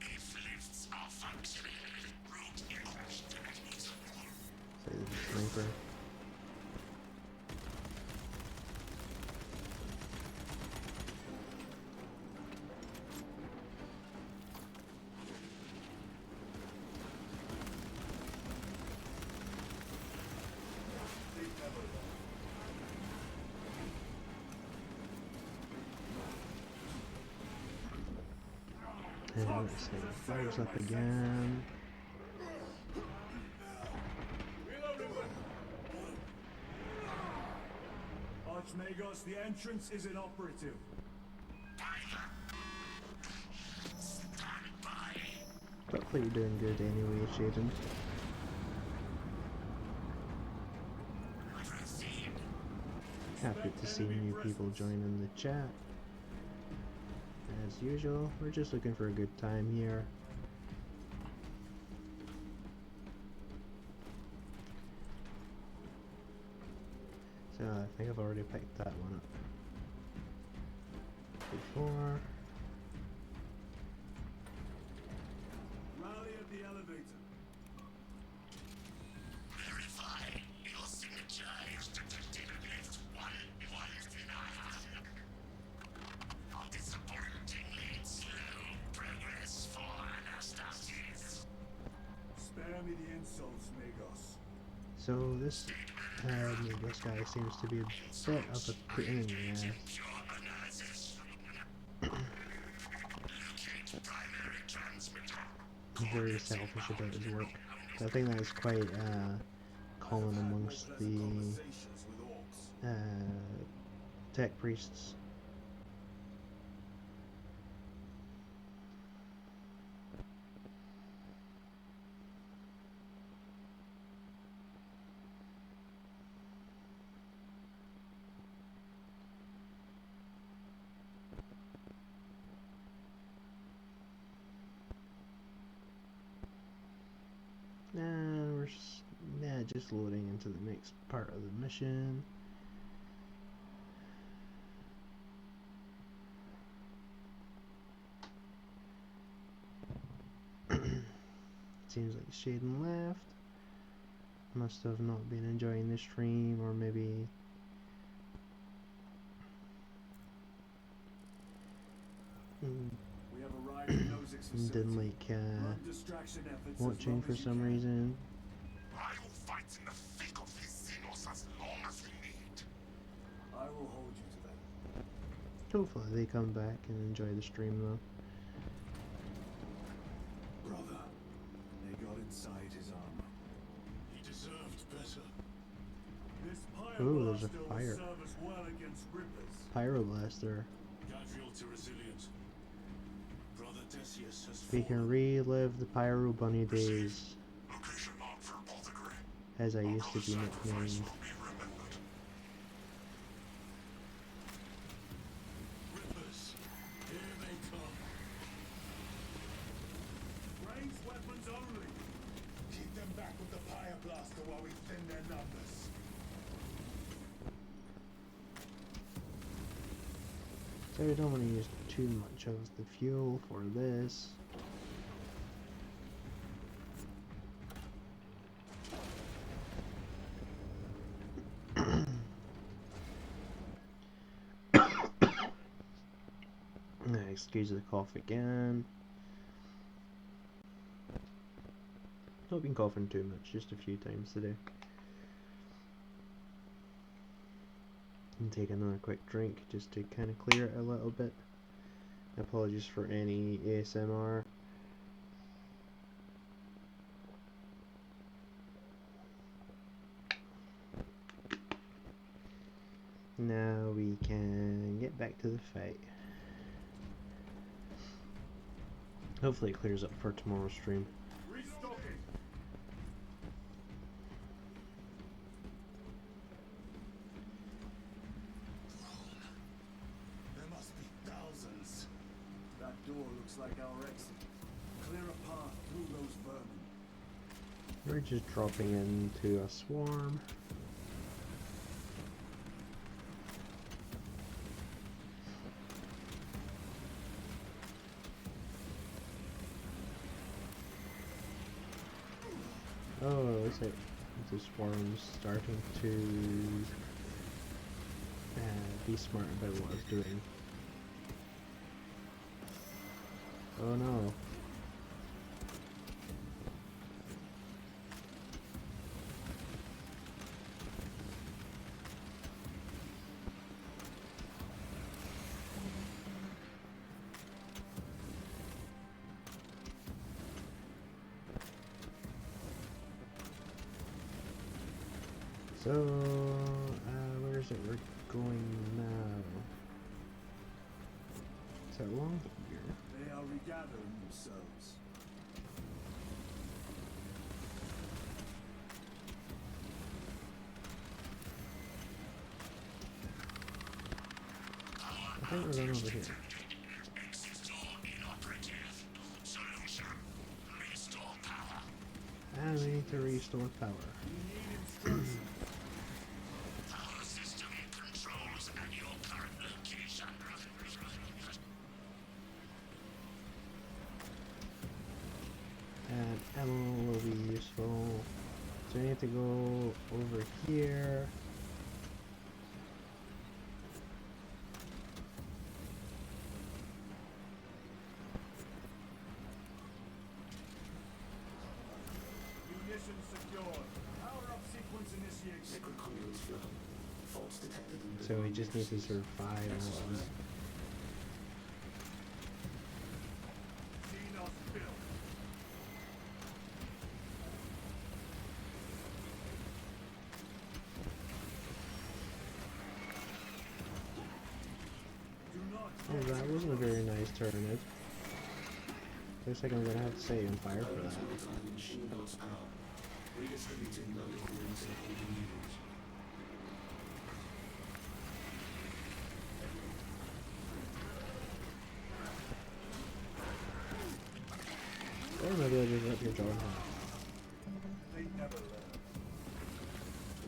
If lifts are functioning, route equipment. Say the sniper. And let's see, fires up again. Archmagos, the entrance is inoperative. Hopefully you're doing good anyway, Shaden. Happy to see new people joining the chat. As usual, we're just looking for a good time here. So I think I've already picked that one up before. Rally at the elevator. Verify your signature is detected against 119. Disappointingly slow progress for Anastasis. Spare me the insults, Magos. So this this guy seems to be a bit of a pain in the ass. Pure analysis. Locate primary transmitter. Very selfish about his work. I think that is quite common amongst the Conversations with orcs. tech priests. And we're just loading into the next part of the mission. Seems like Shaden left. Must have not been enjoying the stream, or maybe didn't like Run distraction efforts as watching long for as you some can. reason. I will fight in the thick of these Xenos as long as we need. I will hold you to that. Hopefully they come back and enjoy the stream though. Brother, they got inside his armor. He deserved better. This Ooh, there's a Pyro Blaster will fire. serve us well against Rippers. Pyroblaster. Gadriel to resilient. Brother Decius has We can fallen. relive the Pyro Bunny days, Location marked for apothecary. as I Our used to be brother's sacrifice nicknamed. will be remembered. Rippers, here they come. Ranged weapons only. Keep them back with the Pyre Blaster while we thin their numbers. So we don't want to use too much of the fuel for this. Excuse the cough again. Not been coughing too much, just a few times today. And take another quick drink just to kind of clear it a little bit. Apologies for any ASMR. Now we can get back to the fight. Hopefully it clears up for tomorrow's stream. Restocking. There must be thousands. That door looks like our exit. Clear a path through those vermin. We're just dropping into a swarm. Oh, it looks like the swarm's starting to be smart about what it's doing. Oh no. So, where is it we're going now? Is that along here? They are regathering themselves. I think we're going over here. Exit door inoperative. Solution. Restore power. And we need to restore power. We need instructions. Power system controls at your current location. And ammo will be useful. So we need to go over here. Munitions secured. Power up sequence initiated. Sacred conduits flow. Faults detected in the So we just need to survive Exercise. all that. Xenos built. Do not Oh, that wasn't a very nice turn. Looks like I'm gonna have to say on fire for that. Reclaiming machine belt's power. Redistributing local intake within units. Or maybe I'll just rip your jaw in half. They never learn.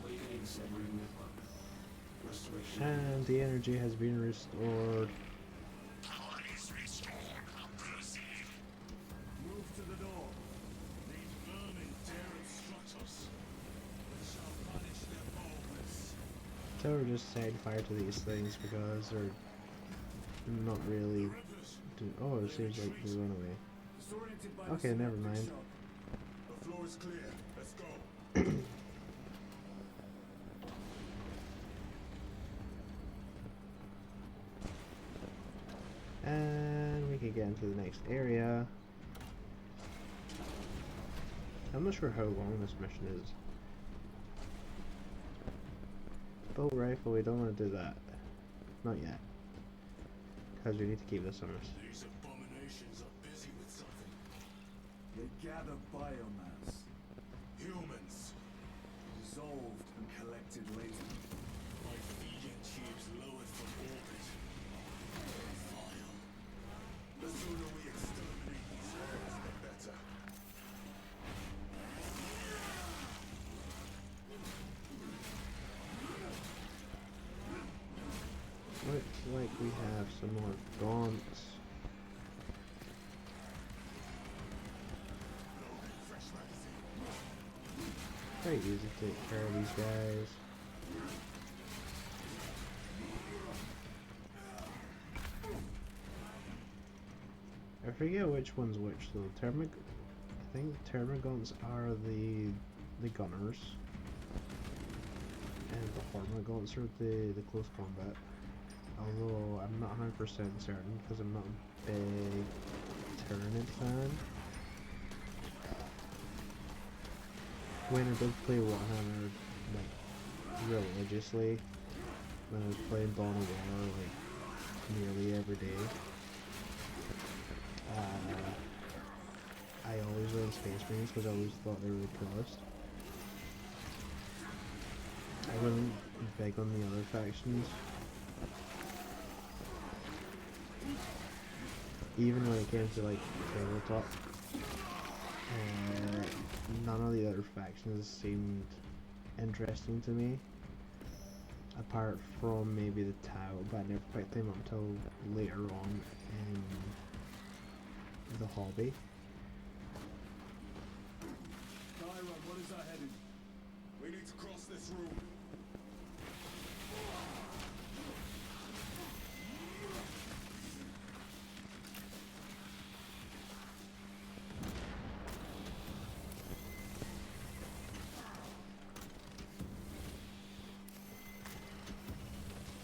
Awakening submarine network. Restoration. And the energy has been restored. Power is restored. Proceed. Move to the door. These vermin dare instruct us. We shall punish their boldness. So we're just setting fire to these things because they're not really. Rippers, Oh, it seems like they run away. The Disoriented by Okay, the never synaptic mind. shock. The floor is clear. Let's go. And we can get into the next area. I'm not sure how long this mission is. Bolt rifle, we don't want to do that. Not yet. Because we need to keep this on us. These abominations are busy with something. They gather biomass. Humans. Dissolved and collected later. My feeding tubes lowered from orbit. Vile. The sooner we exterminate these horrors, the better. Looks like we have some more gaunts. Very easy to take care of these guys. I forget which one's which though. I think the Termagants are the gunners, and the Hormagaunts are the close combat. Although I'm not 100% certain because I'm not a big Tyrannid fan. When I did play Warhammer like religiously, when I was playing Dawn of War like nearly every day, I always ran Space Marines because I always thought they were the coolest. I wasn't big on the other factions. Even when it came to like tabletop, none of the other factions seemed interesting to me, apart from maybe the Tau, but I never picked them up until later on in the hobby. Kyra, what is our heading? We need to cross this room.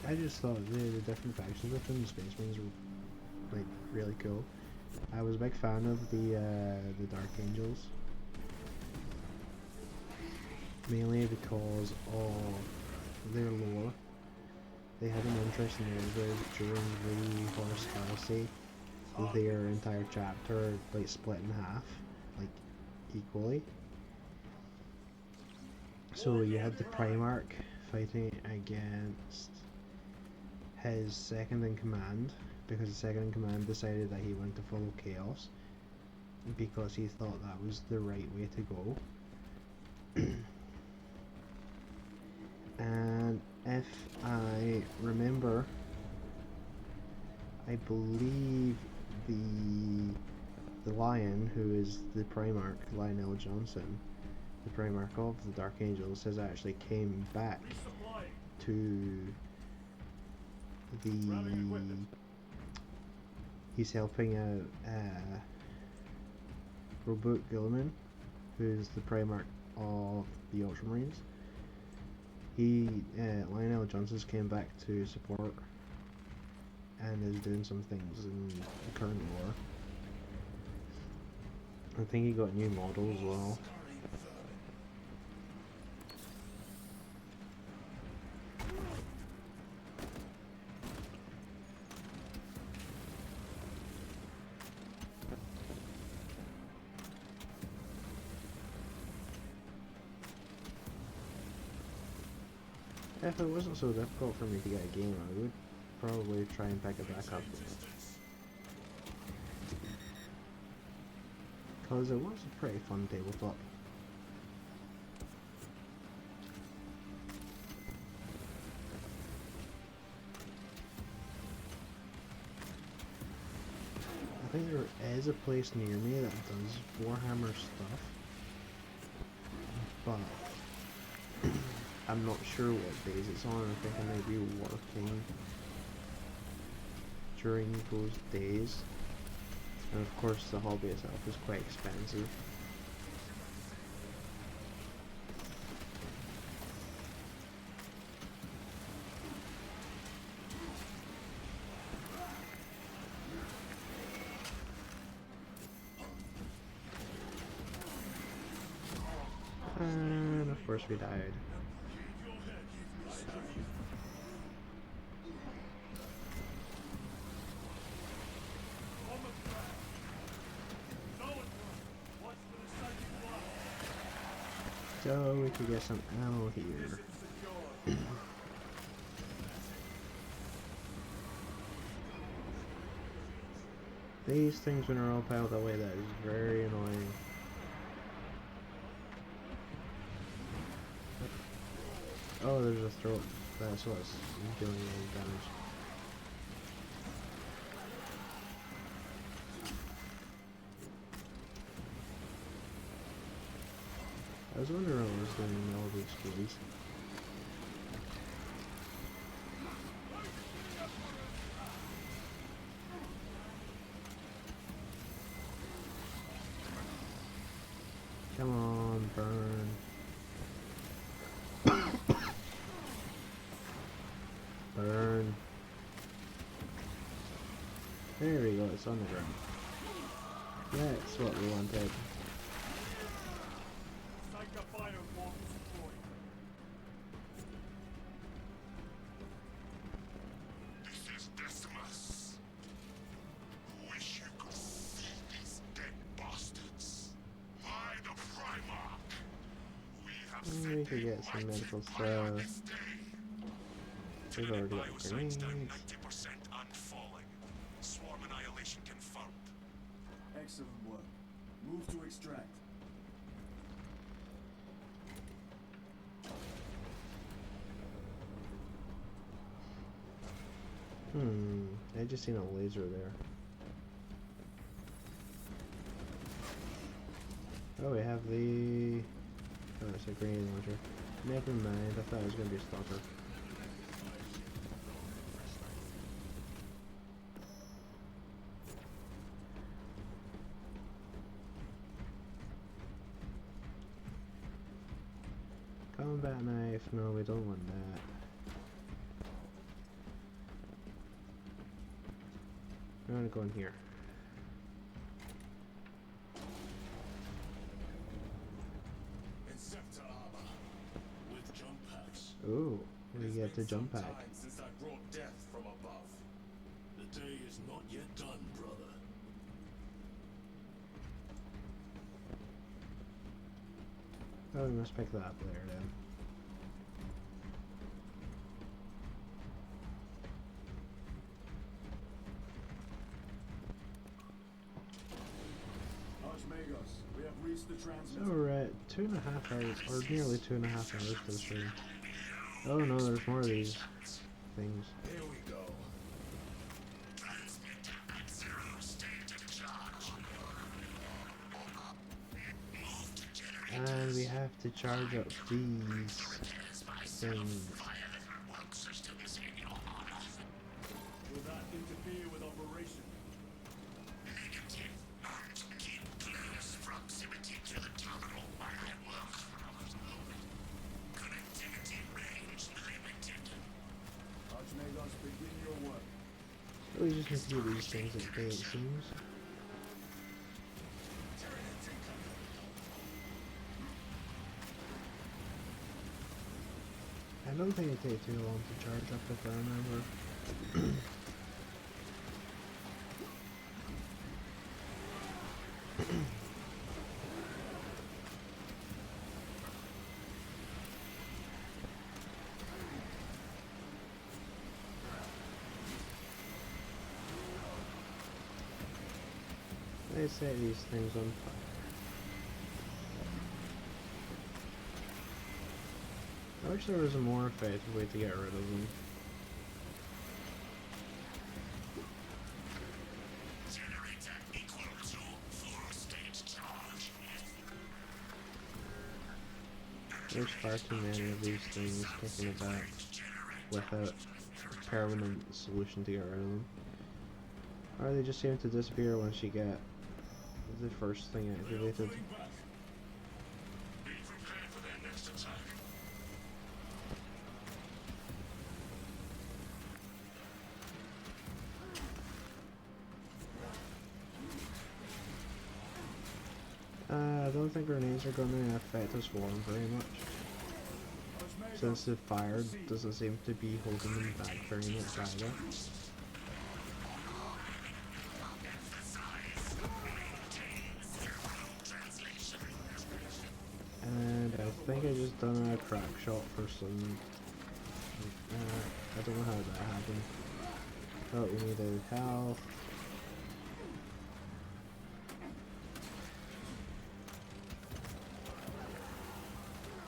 I just thought the different factions within the Space Marines were like really cool. I was a big fan of the Dark Angels, mainly because of their lore. They had an interesting narrative during the Horus Heresy. Their entire chapter like split in half, like equally. So you had the Primarch fighting against his second in command, because the second in command decided that he wanted to follow Chaos because he thought that was the right way to go. And if I remember, I believe the Lion, who is the Primarch, Lionel Johnson, the Primarch of the Dark Angels, has actually came back to he's helping out Robert Gilliman, who's the Primarch of the Ultramarines. Lionel Johnson's came back to support and is doing some things in the current war. I think he got a new model as well. If it wasn't so difficult for me to get a game, I would probably try and pick it back up. Because it was a pretty fun tabletop. I think there is a place near me that does Warhammer stuff, but I'm not sure what days it's on. I think I may be working during those days. And of course the hobby itself is quite expensive. And of course we died. So we could get some ammo here. These things when they're all piled away, that is very annoying. Oh, there's a throat. That's what's doing any damage. I was wondering what was doing all these skills. Come on, burn. Burn. There we go, it's on the ground. That's what we wanted. This is Decimus. Wish you could see these dead bastards. By the Primarch, we have We set could a get some mighty medical fire stuff. this day. We've already got Biocides down grenades. 90% and falling. Swarm annihilation confirmed. Excellent work. Move to extract. I just seen a laser there. Oh, we have the... Oh, it's a grenade launcher. Never mind, I thought it was going to be a stalker. Combat knife, no, we don't want that. I'm gonna go in here. Inceptor armor with jump packs. Ooh, we It's get the been jump some pack. time since I brought death from above. The day is not yet done, brother. Oh, we must pick that up later then. Archmagos, we have reached the So transmitter. we're at 2.5 hours, or nearly 2.5 hours for the stream. Oh no, there's more of these things. Here we go. Transmitter at 0 state of charge. Move to generate And we have to charge up these things. work systems in your honor. Will that interfere with operation? Negative. Keep close proximity to the terminal while I work. Connectivity range limited. Archmagos, begin your work. So we just need to do these things at day, it seems. I don't think it takes too long to charge up if I remember. They set these things on fire. I wish there was a more effective way to get rid of them. Generator equal to full state charge. There's far too many of these things kicking about without a permanent solution to get rid of them. Or they just seem to disappear once you get the first thing activated. Be prepared for their next attack. I don't think grenades are going to affect us swarm very much, since the fire doesn't seem to be holding them back very much either. And I think I just done a crack shot for some. I don't know how that happened. But we needed health.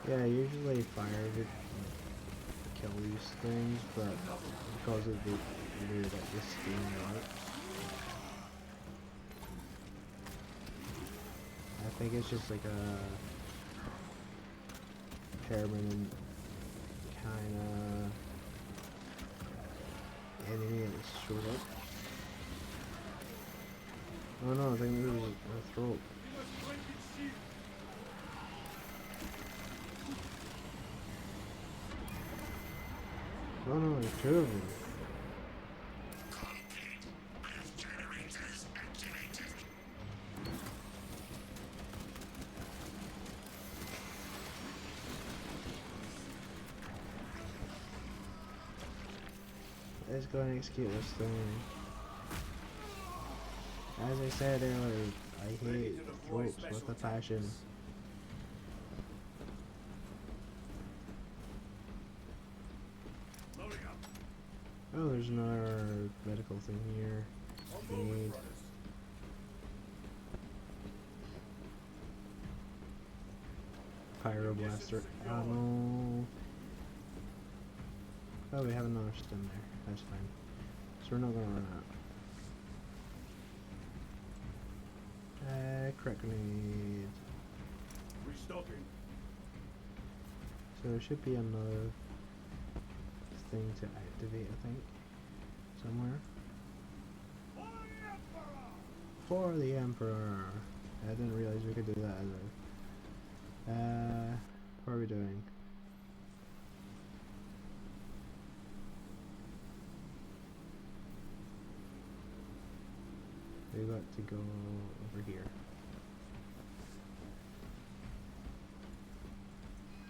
Yeah, usually fire would kill these things, but because of the way that the steam works, I think it's just like a permanent kind of enemy that shows up. Oh no, I think there was a throat. Oh no, there's two of them. Generators activated. Let's go and execute this thing. As I said earlier, I hate throats with a passion. Oh, there's another medical thing here. We need. Pyroblaster ammo. Oh, we have another stem there. That's fine. So we're not gonna run out. Crack grenade. Restocking. So there should be another thing to activate, I think. Somewhere. For the Emperor! I didn't realize we could do that either. What are we doing? We got to go over here.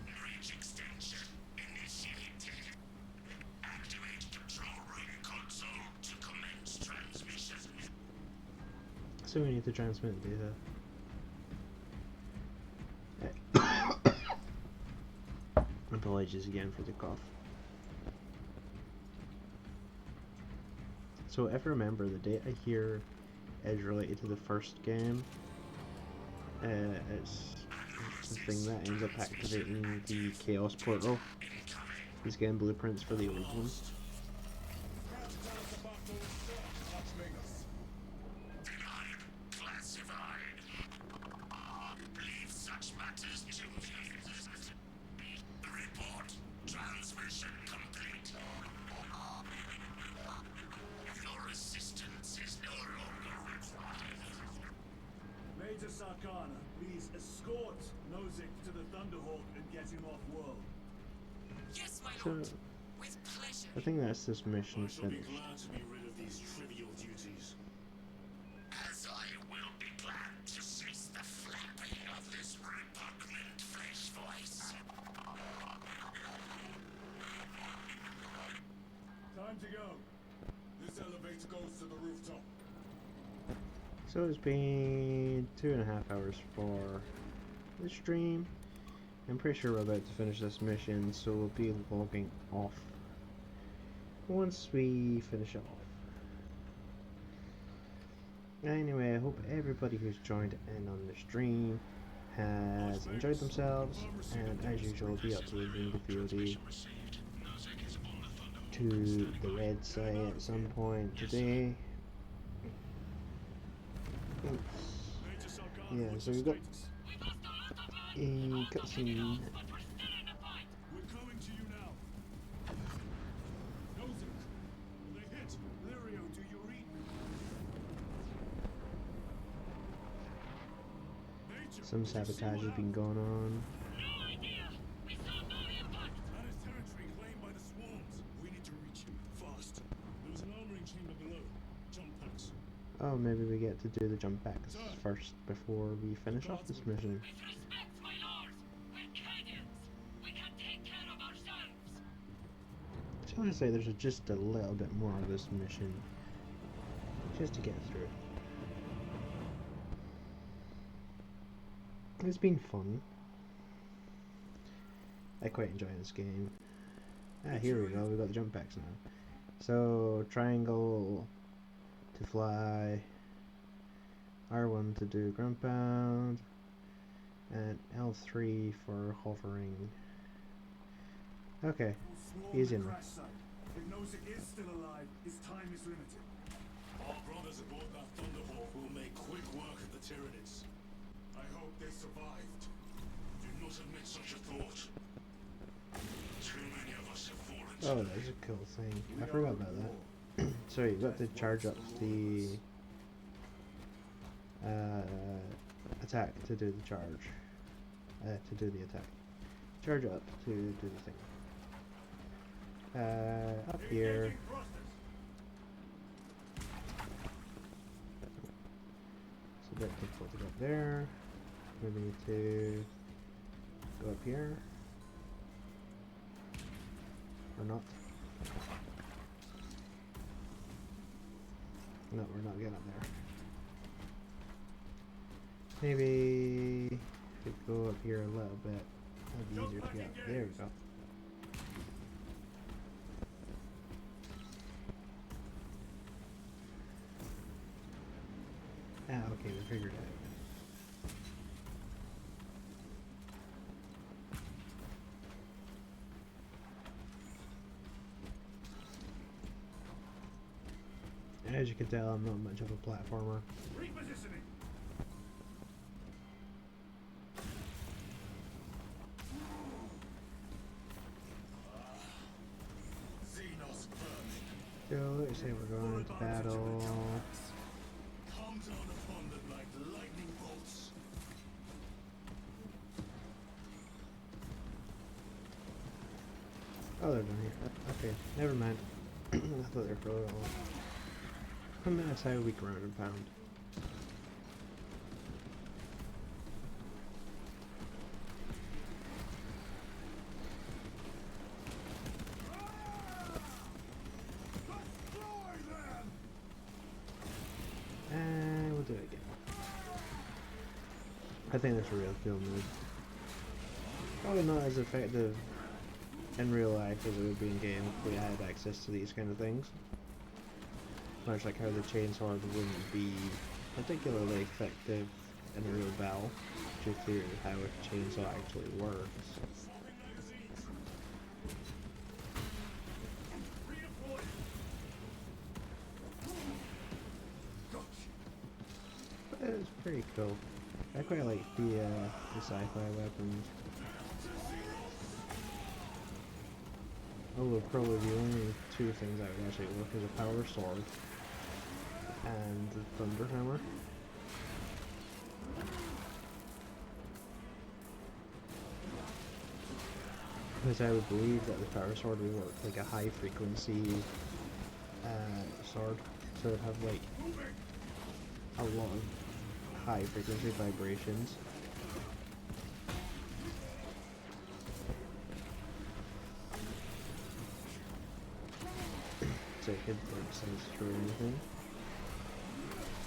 Bridge extension initiated. Activate control room console to commence transmission. So we need to transmit data. Apologies again for the cough. So if I remember, the data here is related to the first game. It's the thing that ends up activating the Chaos Portal. He's getting blueprints for the old one. Denied. Classified. Leave such matters to me. Report. Transmission complete. Your assistance is no longer required. Major Sarkana, please escort Nozick to the Thunderhawk and get him off world. Yes, my So lord. With pleasure. I think that's this mission I shall be finished. glad to be rid of these trivial duties. As I will be glad to cease the flapping of this repugnant flesh voice. Time to go. This elevator goes to the rooftop. So it's been 2.5 hours for the stream. I'm pretty sure we're about to finish this mission, so we'll be logging off once we finish it off. Anyway, I hope everybody who's joined in on the stream has enjoyed themselves, and as usual, I'll be uploading the VOD to the red site at some point today. Oops. Major Sarkana, Yeah, what's so your we got status? a cutscene. We're coming to you now. Nozick, they hit. Lirio, do you read me? Some sabotage has been going on. No idea! We saw no impact! That is territory claimed by the swarms. We need to reach him fast. There was an armoring chamber below. Jump packs. Oh, maybe we get to do the jump packs first before we finish off this mission. With respect, my lord! We're Cadians! We can take care of ourselves! I just want to say there's just a little bit more of this mission, just to get through it. It's been fun. I quite enjoy this game. Ah, here we go, we've got the jump packs now. So, triangle to fly, R1 to do ground pound, and L3 for hovering. Okay, Swarm easy the enough. crash site. It knows it is still alive. Its time is limited. Our brothers aboard that Thunderhawk will make quick work of the Tyranids. I hope they survived. Do not admit such a thought. Too many of us have fallen. Oh, that's a cool thing. I forgot about that. So you've got to charge up the attack to do the charge. To do the attack. Charge up to do the thing. Up here. It's a bit difficult to get there. Maybe need to go up here. Or not. No, we're not getting up there. Maybe if we go up here a little bit, that'd be easier to get up. There we go. Ah, okay, we figured it out. As you can tell, I'm not much of a platformer. Repositioning. Xenos vermin. So let's say we're going into battle. Come down upon them like lightning bolts. Oh, they're down here. Okay, never mind. I thought they were further along. That's how we ground and pound. And we'll do it again. I think that's a real cool move. Probably not as effective in real life as it would be in game if we had access to these kind of things. Much like how the chainsword wouldn't be particularly effective in a real battle, due to how a chainsaw actually works. But it was pretty cool. I quite like the sci-fi weapons. Although probably the only two things that would actually work is a power sword and the thunder hammer. Because I would believe that the power sword would work like a high frequency sword, so it would have like a lot of high frequency vibrations. So it could like sense through anything.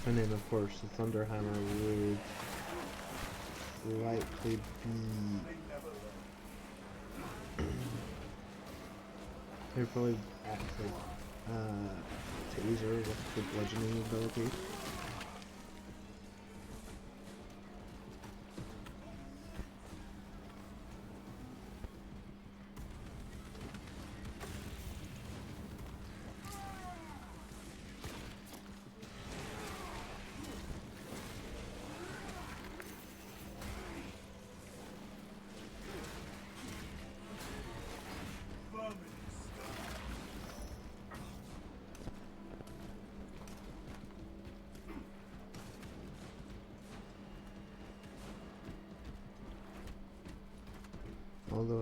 And then of course the thunder hammer would likely be there'd probably act like taser with the bludgeoning ability.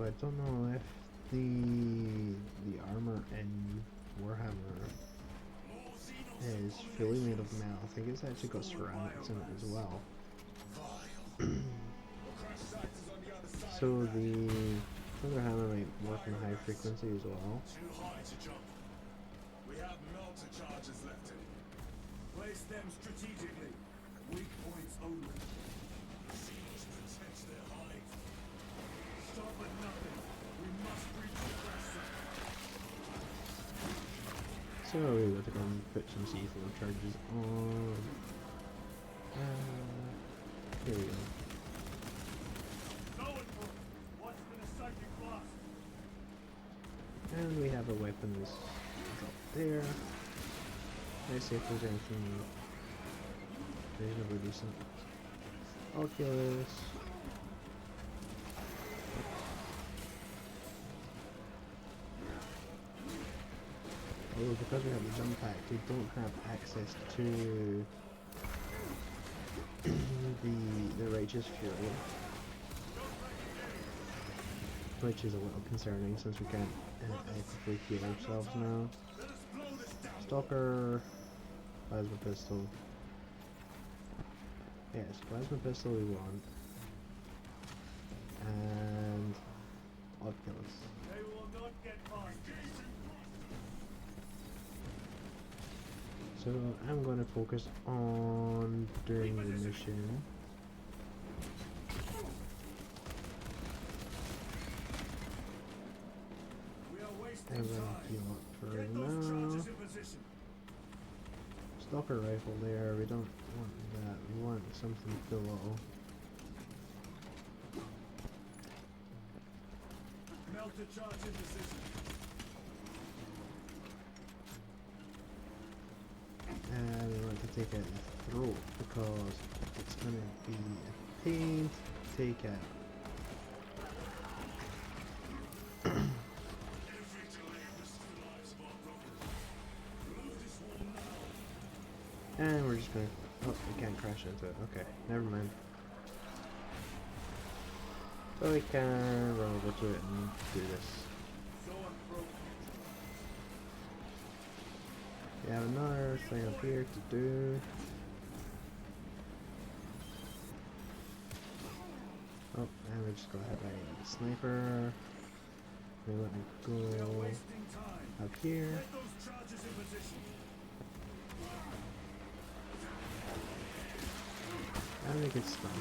I don't know if the armor in Warhammer is fully made of metal. I think it's actually got ceramics in it as well. So the Thunder Hammer might work in high frequency as well. Too high to jump. We have melter charges left in. Place them strategically. Weak points only. Seals protects their hive. Stop at nothing. We must reach the crash site. So we're going to go and put some C4 charges on. Here we go. And we have our weapons up there. Let's see if there's anything reasonably decent. Oculus. Oh, because we have the jump pack, we don't have access to the Righteous Fury, which is a little concerning since we can't actively heal ourselves now. Stalker, plasma pistol. Yes, plasma pistol we want, and Oculus. They will not get past. So I'm going to focus on doing the mission. We are wasting I'm going to time. heal up for Get those now. charges in position. Stalker rifle there, we don't want that, we want something below. Melter charge in position. And we want to take out the throat because it's going to be a pain to take out. Every delay risks the lives of our brothers. Remove this wall now. And we're just going to... Oh, we can't crash into it. Okay, never mind. So we can run over to it and do this. Sword broken. We have another thing up here to do. Oh, and we just got hit by a sniper. We let me We are go wasting time. up here. Get those charges in position. And we get stunned.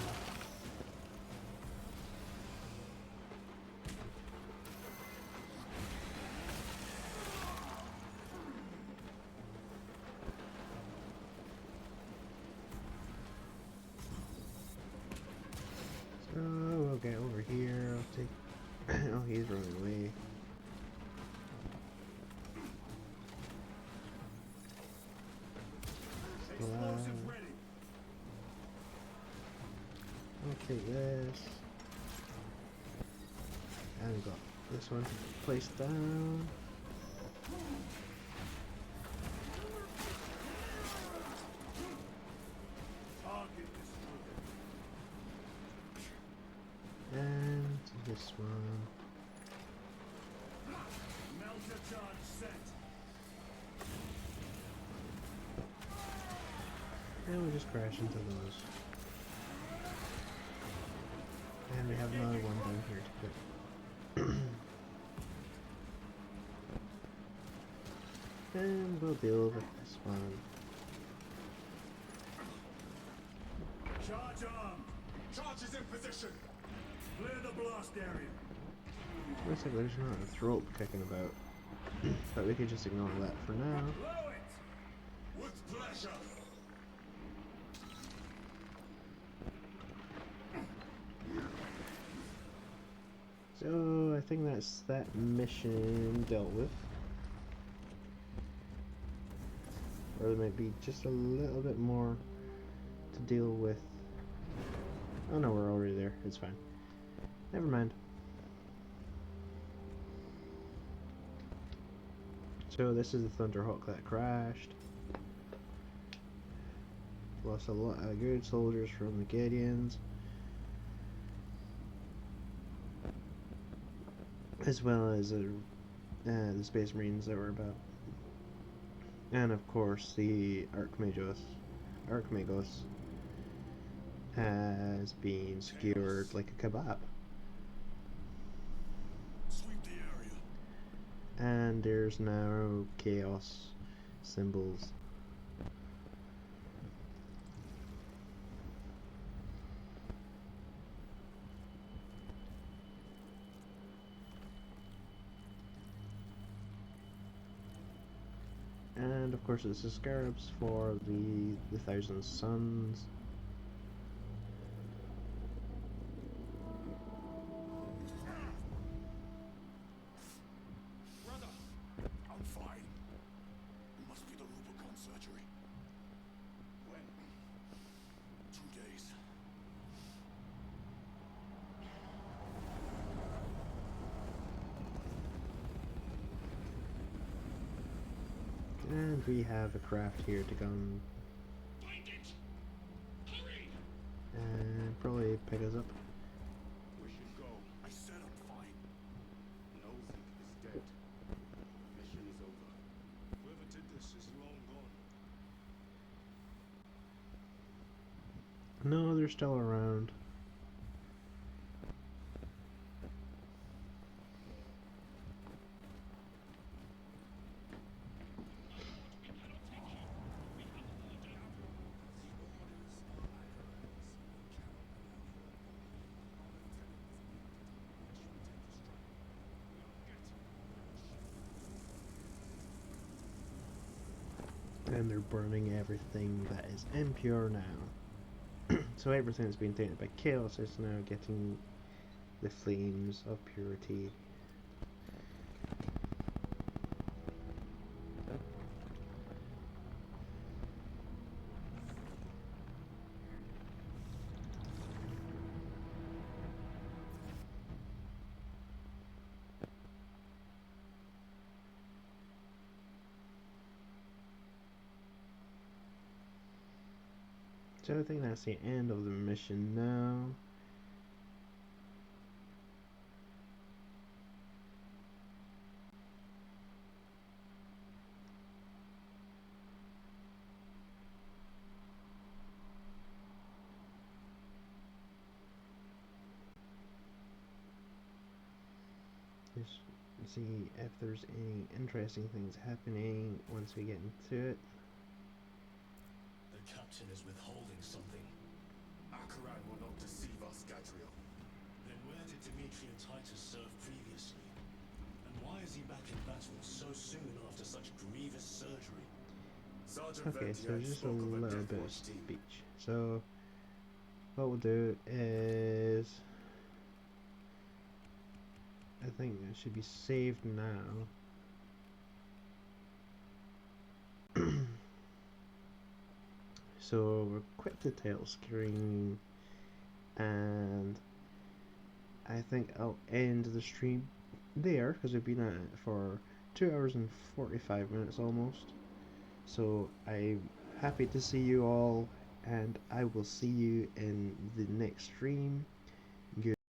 So we'll get over here. I'll take. Oh, he's running away. Still alive. Explosive ready. I'll take this. And we got this one placed down. Target destroyed. And this one. Melter charge set. And we just crash into those. And we have another one down here to put. And we'll deal with this one. Charge armed. Charges in position. Clear the blast area. Looks like there's not a throat kicking about. But we could just ignore that for now. Blow it. With pleasure. So I think that's that mission dealt with. Or there might be just a little bit more to deal with. Oh no, we're already there. It's fine. Never mind. So this is the Thunderhawk that crashed. Lost a lot of good soldiers from the Gideons. as well as the Space Marines that were about, and of course the Archmagos has been skewered like a kebab. Sweep the area. And there's now chaos symbols. And of course it's the scarabs for the Thousand Suns. Brother, I'm fine. It must be the Rubicon surgery. When? 2 days. And we have a craft here to come Find it! Hurry! and probably pick us up. We should go. I said I'm fine. Nozick is dead. Mission is over. Whoever did this is long gone. No, they're still around. And they're burning everything that is impure now. So everything that's been tainted by chaos is now getting the flames of purity. So I think that's the end of the mission now. Just see if there's any interesting things happening once we get into it. The captain is withholding something. Akaran will not deceive us, Gadriel. Then where did Dimitri and Titus serve previously? And why is he back in battle so soon after such grievous surgery? Sergeant Okay, so Ventier just a spoke of a little death bit of watch team. speech. So what we'll do is, I think it should be saved now. So we'll quit the title screen, and I think I'll end the stream there because we've been at it for 2 hours and 45 minutes almost. So I'm happy to see you all, and I will see you in the next stream.